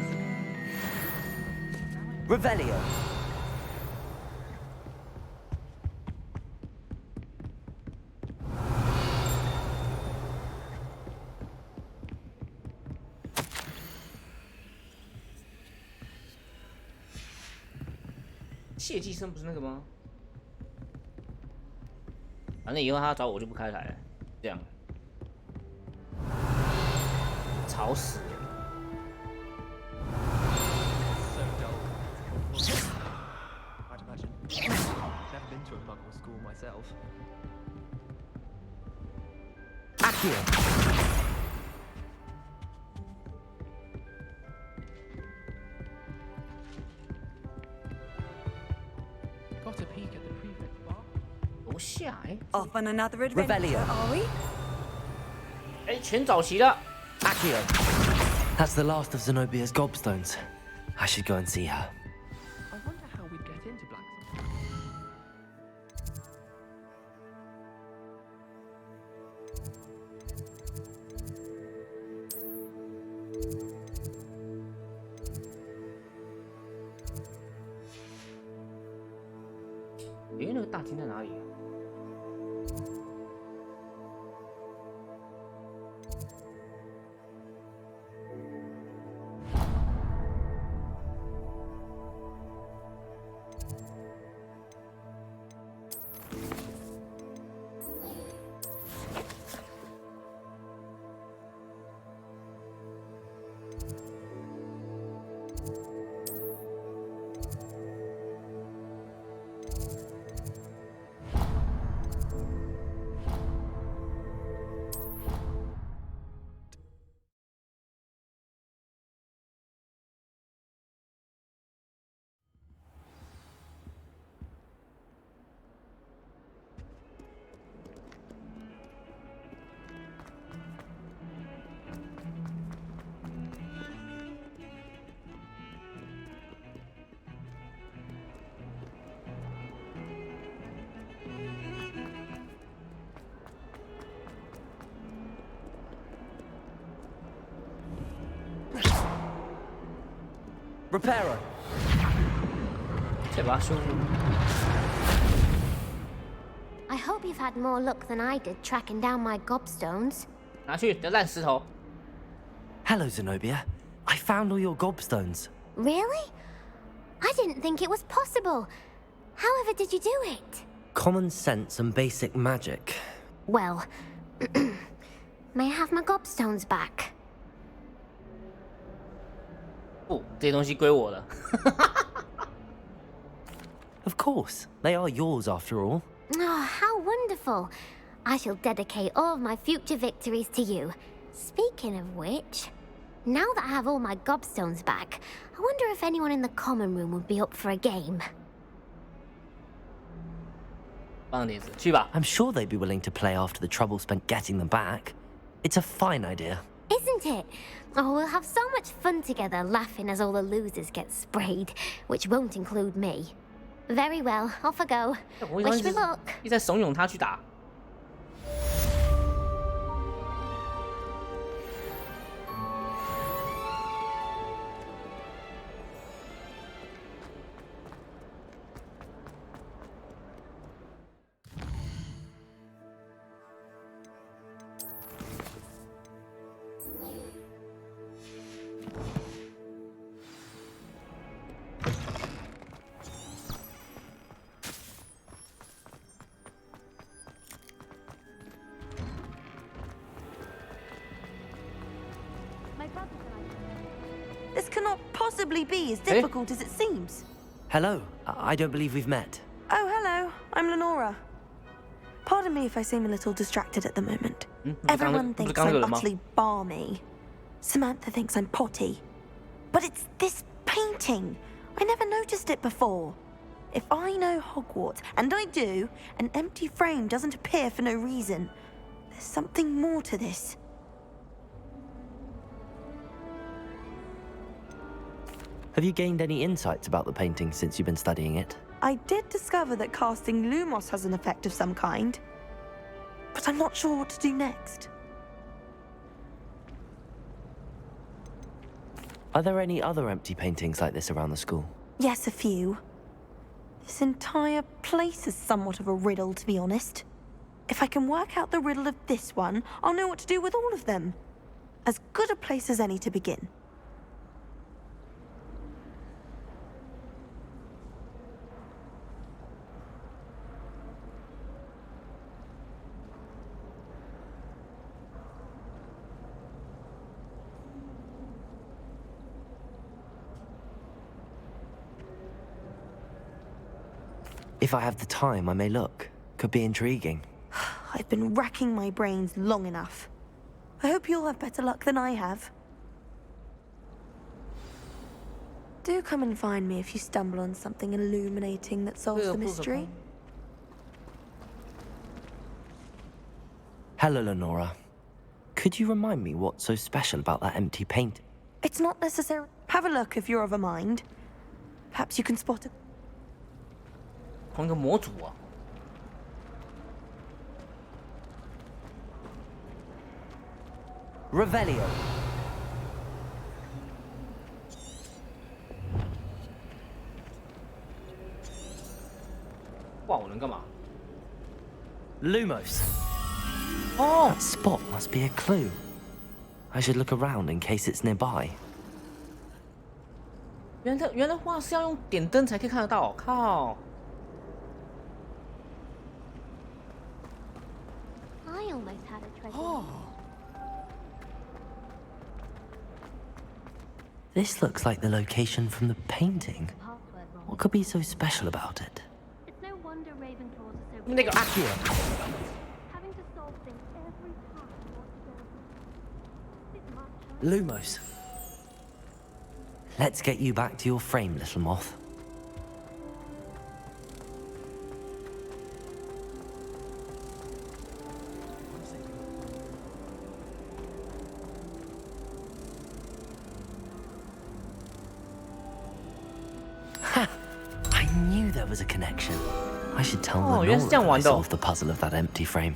Revelio. 谢寄生不是那个吗？反正以后他找我就不开台了，这样。吵死了！ So dull. I'd imagine. Never been to a Muggle school myself. Accio. Got a peek at the prefect bar. 楼下哎。 Off on another adventure, Revelio. are we? 哎，全找齐了。 Accio. That's the last of Zenobia's gobstones. I should go and see her. I wonder how we'd get into Blackstone. Eh，那个大厅在哪里啊？ Reparo. 再把它修复。 I hope you've had more luck than I did tracking down my gobstones. 拿去，的烂石头。Hello, Zenobia. I found all your gobstones. Really? I didn't think it was possible. However did you do it? Common sense and basic magic. Well, may I have my gobstones back? 不，这些东西归我了。Of course, they are yours after all. Oh, how wonderful. I shall dedicate all of my future victories to you. Speaking of which, now that I have all my gobstones back, I wonder if anyone in the common room would be up for a game. 棒点子，去吧。 I'm sure they'd be willing to play after the trouble spent getting them back. It's a fine idea. Isn't it? Oh, we'll have so much fun together laughing as all the losers get sprayed, which won't include me. Very well, off I go. Wish me luck. 一直在怂恿他去打。 This cannot possibly be as difficult as it seems. Hello. I don't believe we've met. Oh, hello. I'm Lenora. Pardon me if I seem a little distracted at the moment. Everyone thinks I'm utterly balmy. Samantha thinks I'm potty. But it's this painting. I never noticed it before. If I know Hogwarts, and I do, an empty frame doesn't appear for no reason. There's something more to this. Have you gained any insights about the painting since you've been studying it? I did discover that casting Lumos has an effect of some kind. But I'm not sure what to do next. Are there any other empty paintings like this around the school? Yes, a few. This entire place is somewhat of a riddle, to be honest. If I can work out the riddle of this one, I'll know what to do with all of them. As good a place as any to begin. If I have the time, I may look. Could be intriguing. I've been racking my brains long enough. I hope you'll have better luck than I have. Do come and find me if you stumble on something illuminating that solves the mystery. Hello, Lenora. Could you remind me what's so special about that empty painting? It's not necessary. Have a look if you're of a mind. Perhaps you can spot it. 同一个模组啊。 Revelio. 哇，我能干嘛？ Lumos. Oh. That spot must be a clue. I should look around in case it's nearby. 原来哇是要用点灯才可以看得到，靠！ I almost had a treasure. Oh. This looks like the location from the painting. What could be so special about it? It's no wonder Ravenclaws are so 那个阿 Q。 having to solve things every time. Lumos. Let's get you back to your frame, little moth. Ha! I knew there was a connection. I should tell Lenora that I solved the puzzle of that empty frame.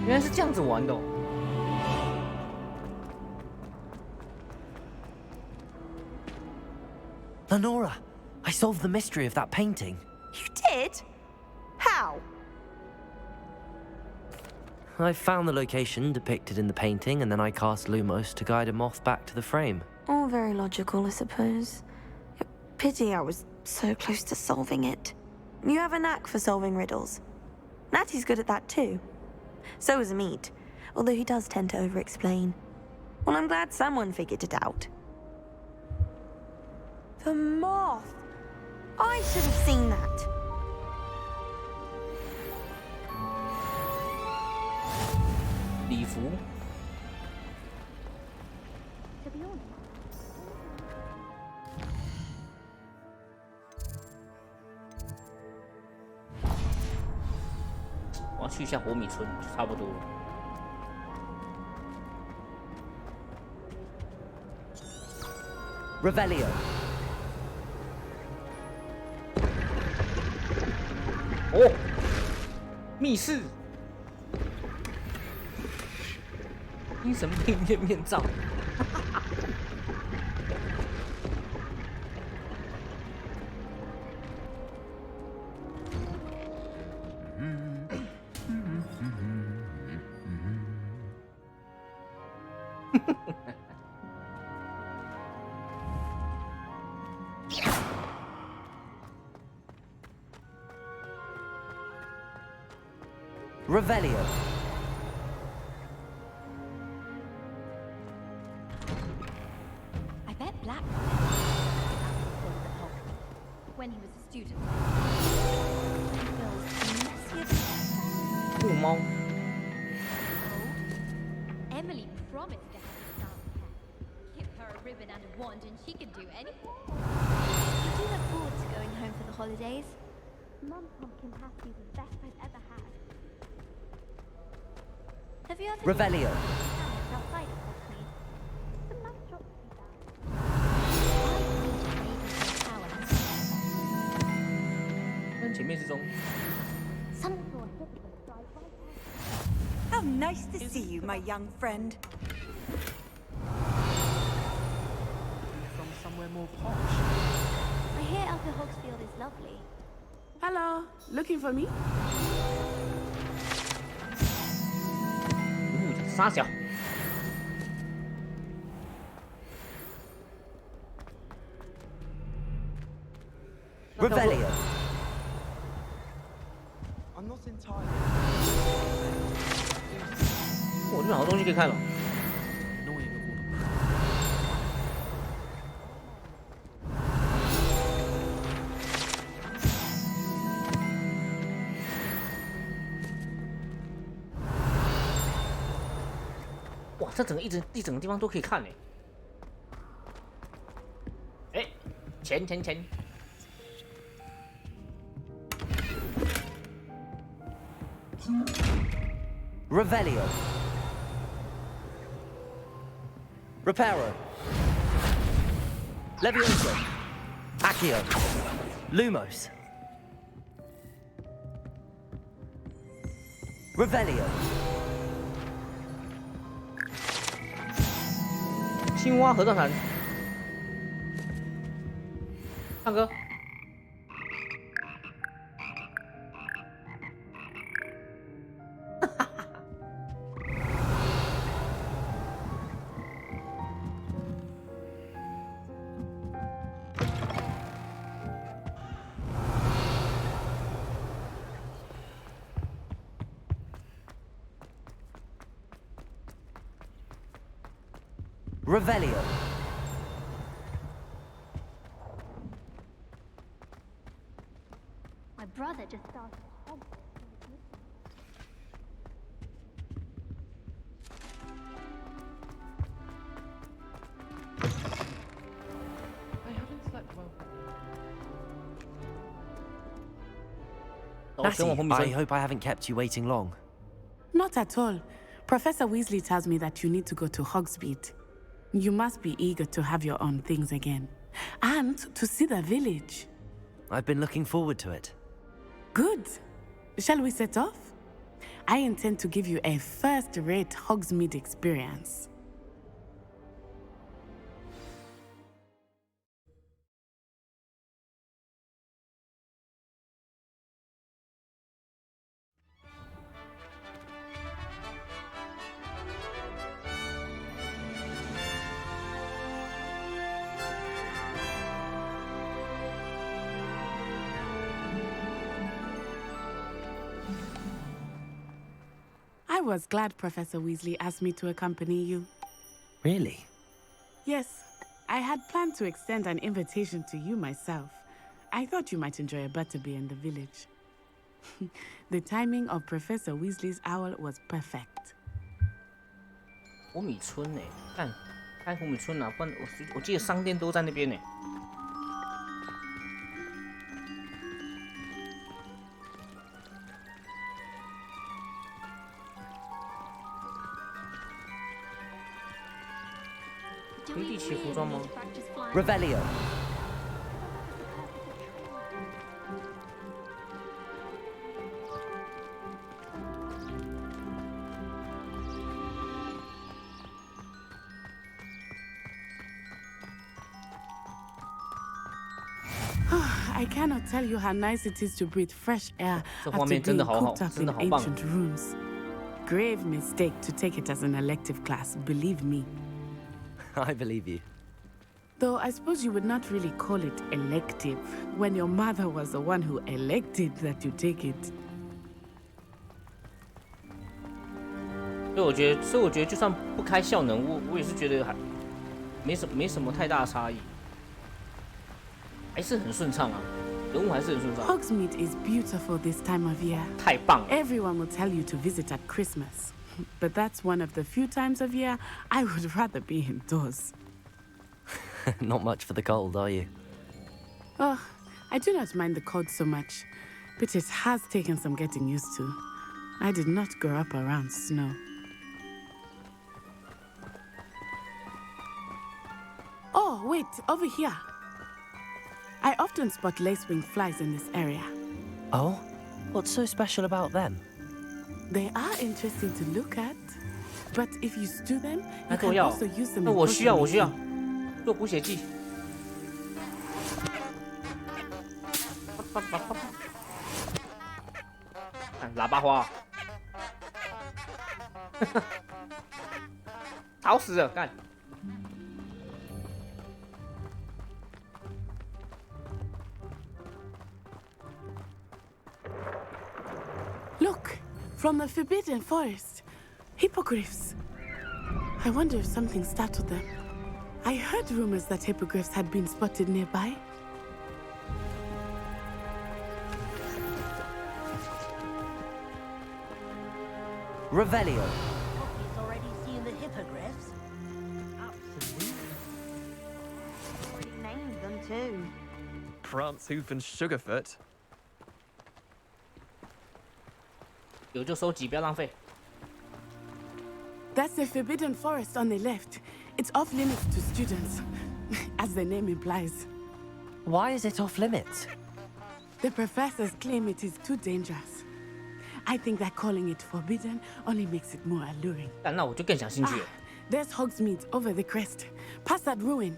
原来是这样子玩的哦。 Lenora, I solved the mystery of that painting. You did? How? I found the location depicted in the painting, and then I cast Lumos to guide a moth back to the frame. All very logical, I suppose. Pity I was so close to solving it. You have a knack for solving riddles. Natty's good at that too. So is Amit, although he does tend to over-explain. Well, I'm glad someone figured it out. The moth! I should have seen that.礼服。我要去一下火米村，差不多了。Revelio. 哦，密室，精神病院面罩。Revelio. I bet Black when he was a student. 布猫。 Emily promised to have a dark hair. Give her a ribbon and a wand and she could do anything. I do look forward to going home for the holidays. Mum's pumpkin pasty was the best I've ever had. Have you ever Revelio. outside of Hogsmeade? The map dropped me down. 跟前面是中。 How nice to see you, my young friend. From somewhere more posh. I hear Upper Hogsfield is lovely. Hello, looking for me? 傻小。 Revelio. I'm not entirely. 哦，这边好多东西可以看了。 哇，这整个一整个地方都可以看呢。哎，钱。 Revelio. Reparo. Levioso. Accio. Lumos. Revelio. 青蛙合唱团，唱歌。Revelio. My brother just started I haven't slept well. Natty, I hope I haven't kept you waiting long. Not at all. Professor Weasley tells me that you need to go to Hogsmeade. You must be eager to have your own things again. And to see the village. I've been looking forward to it. Good. Shall we set off? I intend to give you a first-rate Hogsmeade experience. was glad Professor Weasley asked me to accompany you. Really? Yes, I had planned to extend an invitation to you myself. I thought you might enjoy a butterbeer in the village. The timing of Professor Weasley's owl was perfect. 火米村呢？看，开火米村哪？不然我记得商店都在那边呢。回地奇服装吗 Revelio. I cannot tell you how nice it is to breathe fresh air 这画 after 面真的 being 好好， cooped up 真 in 的好棒。 ancient rooms. Grave mistake to take it as an elective class, believe me. I believe you. Though I suppose you would not really call it elective when your mother was the one who elected that you take it. 所以我觉得就算不开效能，我也是觉得还没什么太大的差异，还是很顺畅啊，人物还是很顺畅。 Hogsmeade is beautiful this time of year. 太棒了 Everyone will tell you to visit at Christmas, but that's one of the few times of year I would rather be indoors. Not much for the cold, are you? Oh, I do not mind the cold so much, but it has taken some getting used to. I did not grow up around snow. Oh, wait, over here. I often spot lacewing flies in this area. Oh? What's so special about them? They are interesting to look at, but if you stew them, you 那个我 can 要 also use them 那 in 我需要 potion 做补血剂。看喇叭花，吵死了！干。 Look, from the Forbidden Forest. Hippogriffs. I wonder if something startled them. I heard rumors that hippogriffs had been spotted nearby. Revelio. He's already seen the hippogriffs. Absolutely. Already named them too. Prance, Hoof, and Sugarfoot. 有就收集，不要浪费。 That's the Forbidden Forest on the left. It's off limits to students, as the name implies. Why is it off limits? The professors claim it is too dangerous. I think that calling it forbidden only makes it more alluring. 那我就更想进去了。 There's Hogsmeade over the crest. Past that ruin.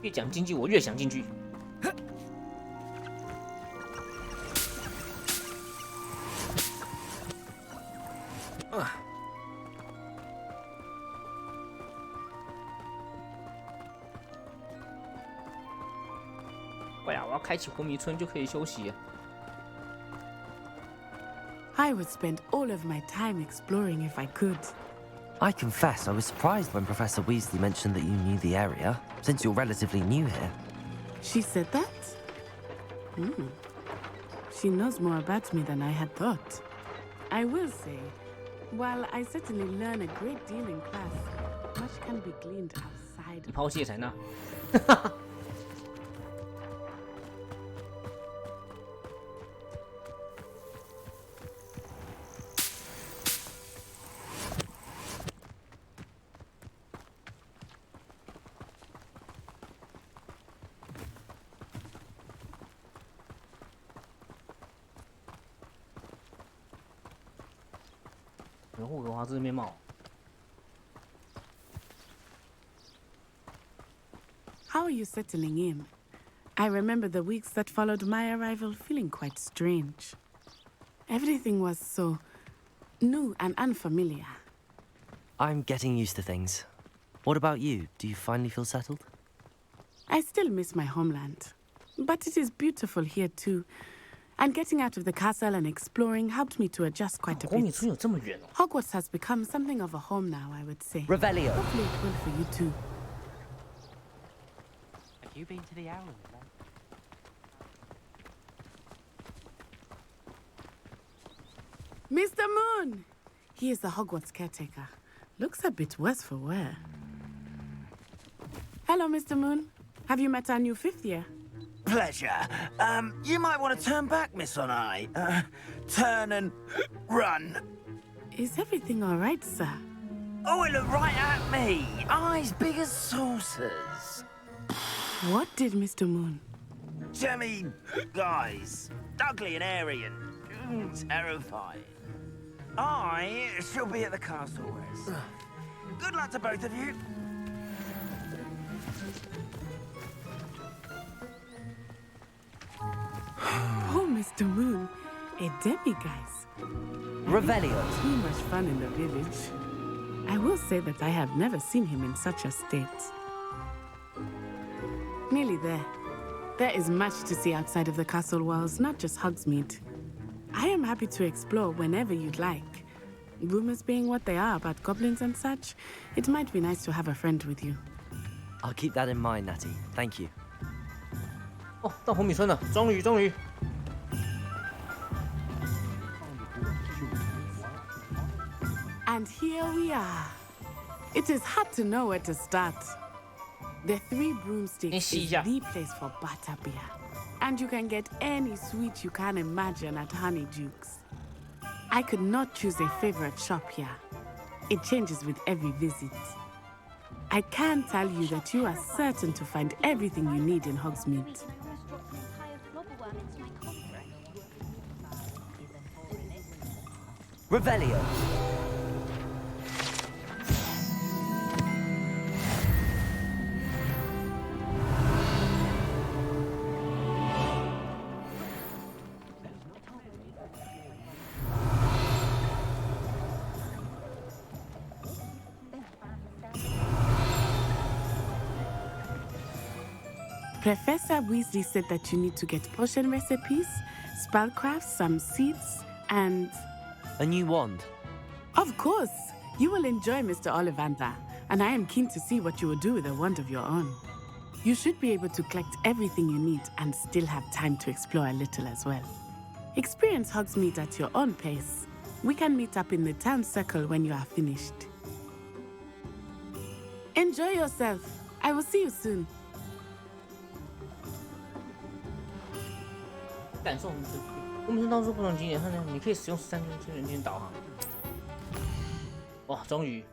越讲经济，我越想进去。快呀！我要开启昏迷村就可以休息。 I would spend all of my time exploring if I could. I confess I was surprised when Professor Weasley mentioned that you knew the area, since you're relatively new here. She said that? She knows more about me than I had thought. I will say, while I certainly learn a great deal in class, much can be gleaned outside. 你抛弃采纳。霍格华兹的面貌。 How are you settling in? I remember the weeks that followed my arrival feeling quite strange. Everything was so new and unfamiliar. I'm getting used to things. What about you? Do you finally feel settled? I still miss my homeland, but it is beautiful here too. And getting out of the castle and exploring helped me to adjust quite a bit. Hogwarts has become something of a home now, I would say. Revelio. Hopefully it will for you too. Have you been to the Owl? Mr. Moon! He is the Hogwarts caretaker. Looks a bit worse for wear. Hello, Mr. Moon. Have you met our new 5th year? Pleasure. You might want to turn back, Miss Onai. Turn and run. Is everything all right, sir? Oh, it looked right at me. Eyes big as saucers. What did Mr. Moon? Jemmy guys. Ugly and airy and terrifying. I shall be at the castle, Wes. Good luck to both of you. Oh, Mr. Moon, a demiguise. Revelio. Too much fun in the village. I will say that I have never seen him in such a state. Nearly there. There is much to see outside of the castle walls, not just Hogsmeade. I am happy to explore whenever you'd like. Rumors being what they are about goblins and such, it might be nice to have a friend with you. I'll keep that in mind, Natty. Thank you. 哦，到红米村了，终于。 And here we are. It is hard to know where to start. The 3 Broomsticks is the place for butterbeer. And you can get any sweet you can imagine at Honeydukes. I could not choose a favorite shop here. It changes with every visit. I can tell you that you are certain to find everything you need in Hogsmeade. Revelio. Professor Weasley said that you need to get potion recipes, spellcrafts, some seeds, and... A new wand. Of course! You will enjoy Mr. Ollivander, and I am keen to see what you will do with a wand of your own. You should be able to collect everything you need and still have time to explore a little as well. Experience Hogsmeade at your own pace. We can meet up in the town circle when you are finished. Enjoy yourself. I will see you soon. 感受我们是到处不同景点上呢，你可以使用13天人间导航。哇，终于！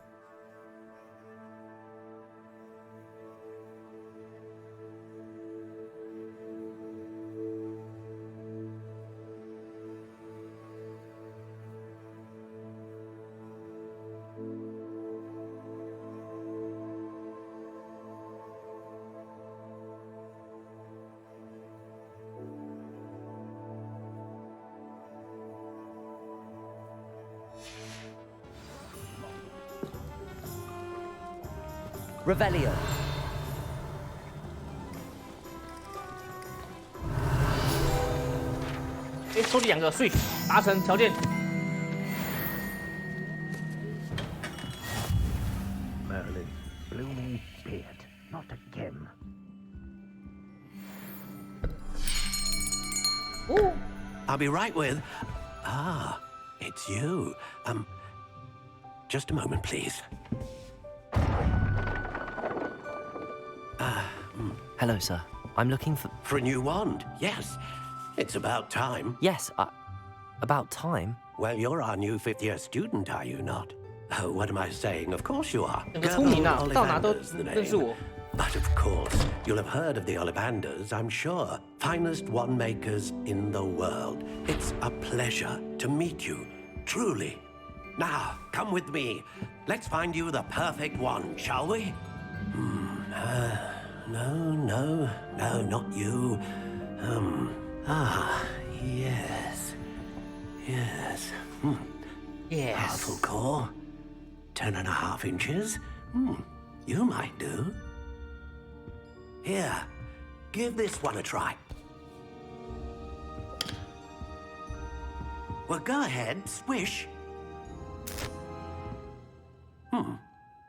Revelio. 收集2个税，达成条件。 Merlin, blooming beard, not again. Oh. I'll be right with. Ah, it's you. Just a moment, please. Hello, sir. I'm looking for... For a new wand, yes. It's about time. Yes, about time? Well, you're our new 5th-year student, are you not? Oh, what am I saying? Of course you are. 整个聪明啊，到哪都 Ollivander's the 认识 name. 我。 But of course, you'll have heard of the Ollivanders, I'm sure. Finest wand makers in the world. It's a pleasure to meet you, truly. Now, come with me. Let's find you the perfect wand, shall we? No, not you. Yes. Yes. Yes. Powerful core. 10.5 inches. You might do. Here, give this one a try. Well, go ahead, swish.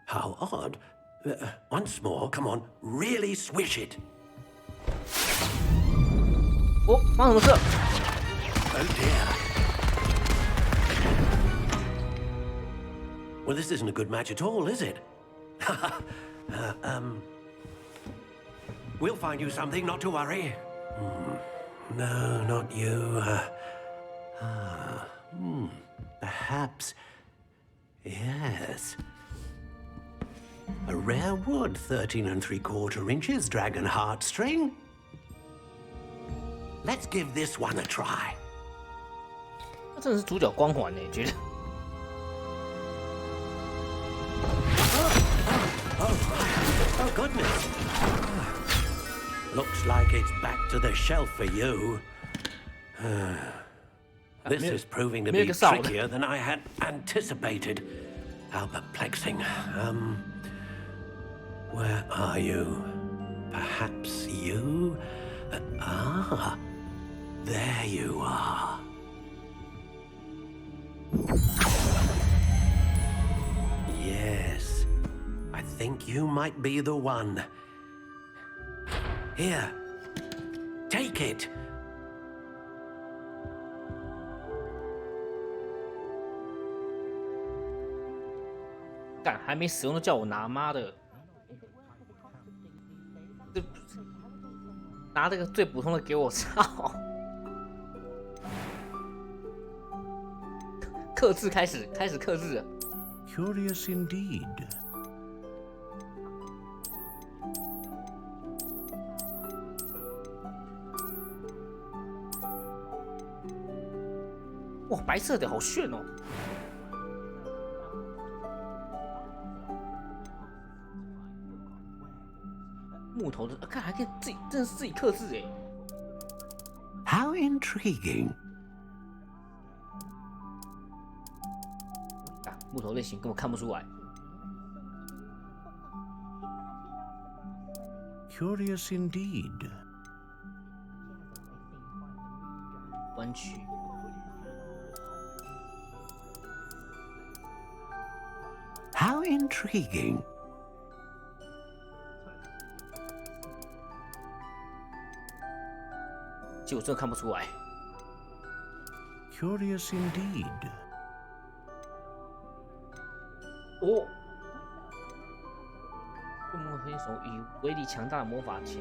How odd. Once more, come on, really swish it. 哦，发生什么事？ Oh dear. Well, this isn't a good match at all, is it? We'll find you something, not to worry. No, not you. Perhaps. Yes. A rare wood, 13 3/4 inches, dragon heartstring. Let's give this one a try. 他真的是主角光环呢，觉得。Oh, goodness. Looks like it's back to the shelf for you. This is proving to be trickier than I had anticipated. How perplexing. Where are you? Perhaps you? There you are. Yes, I think you might be the one. Here, take it. 干，还没使用就叫我拿，妈的！拿这个最普通的给我，操！克制开始克制了。Curious indeed. 哇，白色的好炫哦！木头的，看还可以自己，真的是自己刻字哎。How intriguing. 啊，木头类型根本看不出来。Curious indeed. 弯曲。How intriguing. 其实我真的看不出来。Curious indeed. 哦，用魔黑手与威力强大的魔法前，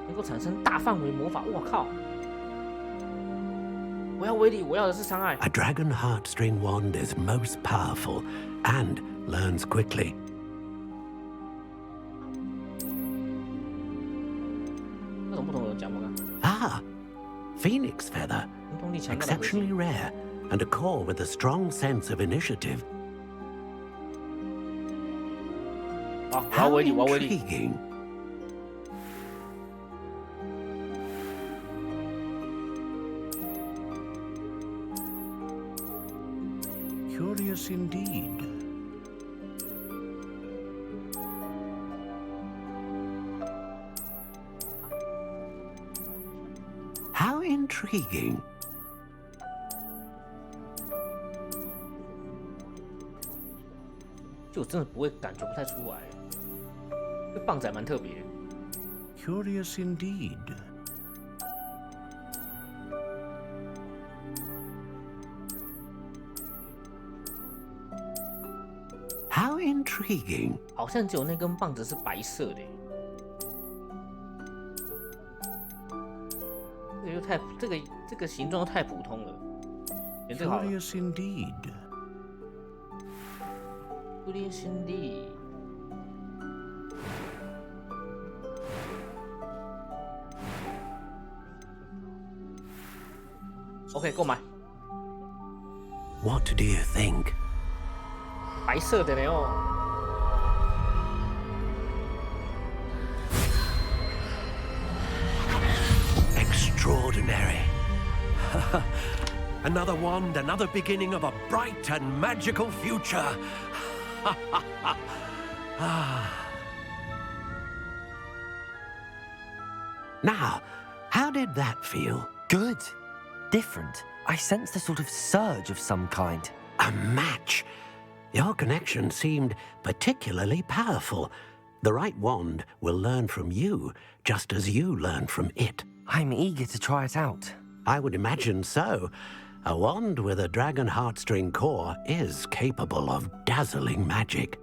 能够产生大范围魔法。我靠！我要威力，我要的是伤害。A dragon heartstring wand is most powerful and learns quickly. 那种不同的讲吗？Phoenix feather. Exceptionally rare, and a core with a strong sense of initiative. 好，我要威力，我要威力。 Intriguing. Curious indeed. How intriguing. 就我真的不会感觉不太出来，这棒仔蛮特别的。Curious indeed. How intriguing. 好像只有那根棒子是白色的。这个又太这个形状太普通了。选这个好了。 Curious indeed. Curious indeed. OK， 购买。What do you think? 白色的呢哦。 Extraordinary. Another wand, another beginning of a bright and magical future. Now, How did that feel? Good. Different. I sensed a sort of surge of some kind. A match. Your connection seemed particularly powerful. The right wand will learn from you, just as you learn from it. I'm eager to try it out. I would imagine so. A wand with a dragon heartstring core is capable of dazzling magic.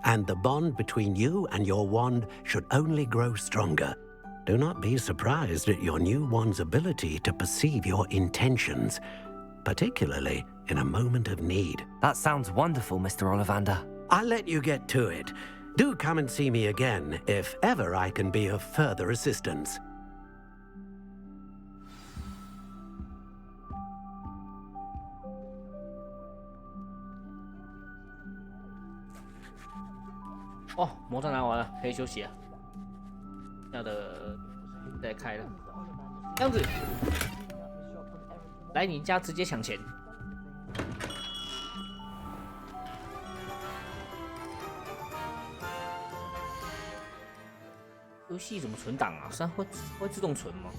And the bond between you and your wand should only grow stronger. Do not be surprised at your new wand's ability to perceive your intentions, particularly in a moment of need. That sounds wonderful, Mr. Ollivander. I'll let you get to it. Do come and see me again if ever I can be of further assistance.哦，魔杖拿完了，可以休息了。要的再开了，这样子，来你家直接抢钱。游戏怎么存档啊？是它会自动存吗？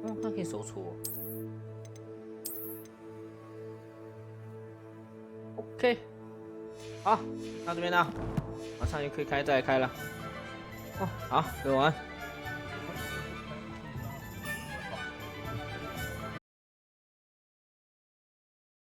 哦，它可以手搓。OK， 好，到这边了，马上就可以再开了。哦，好，各位晚安。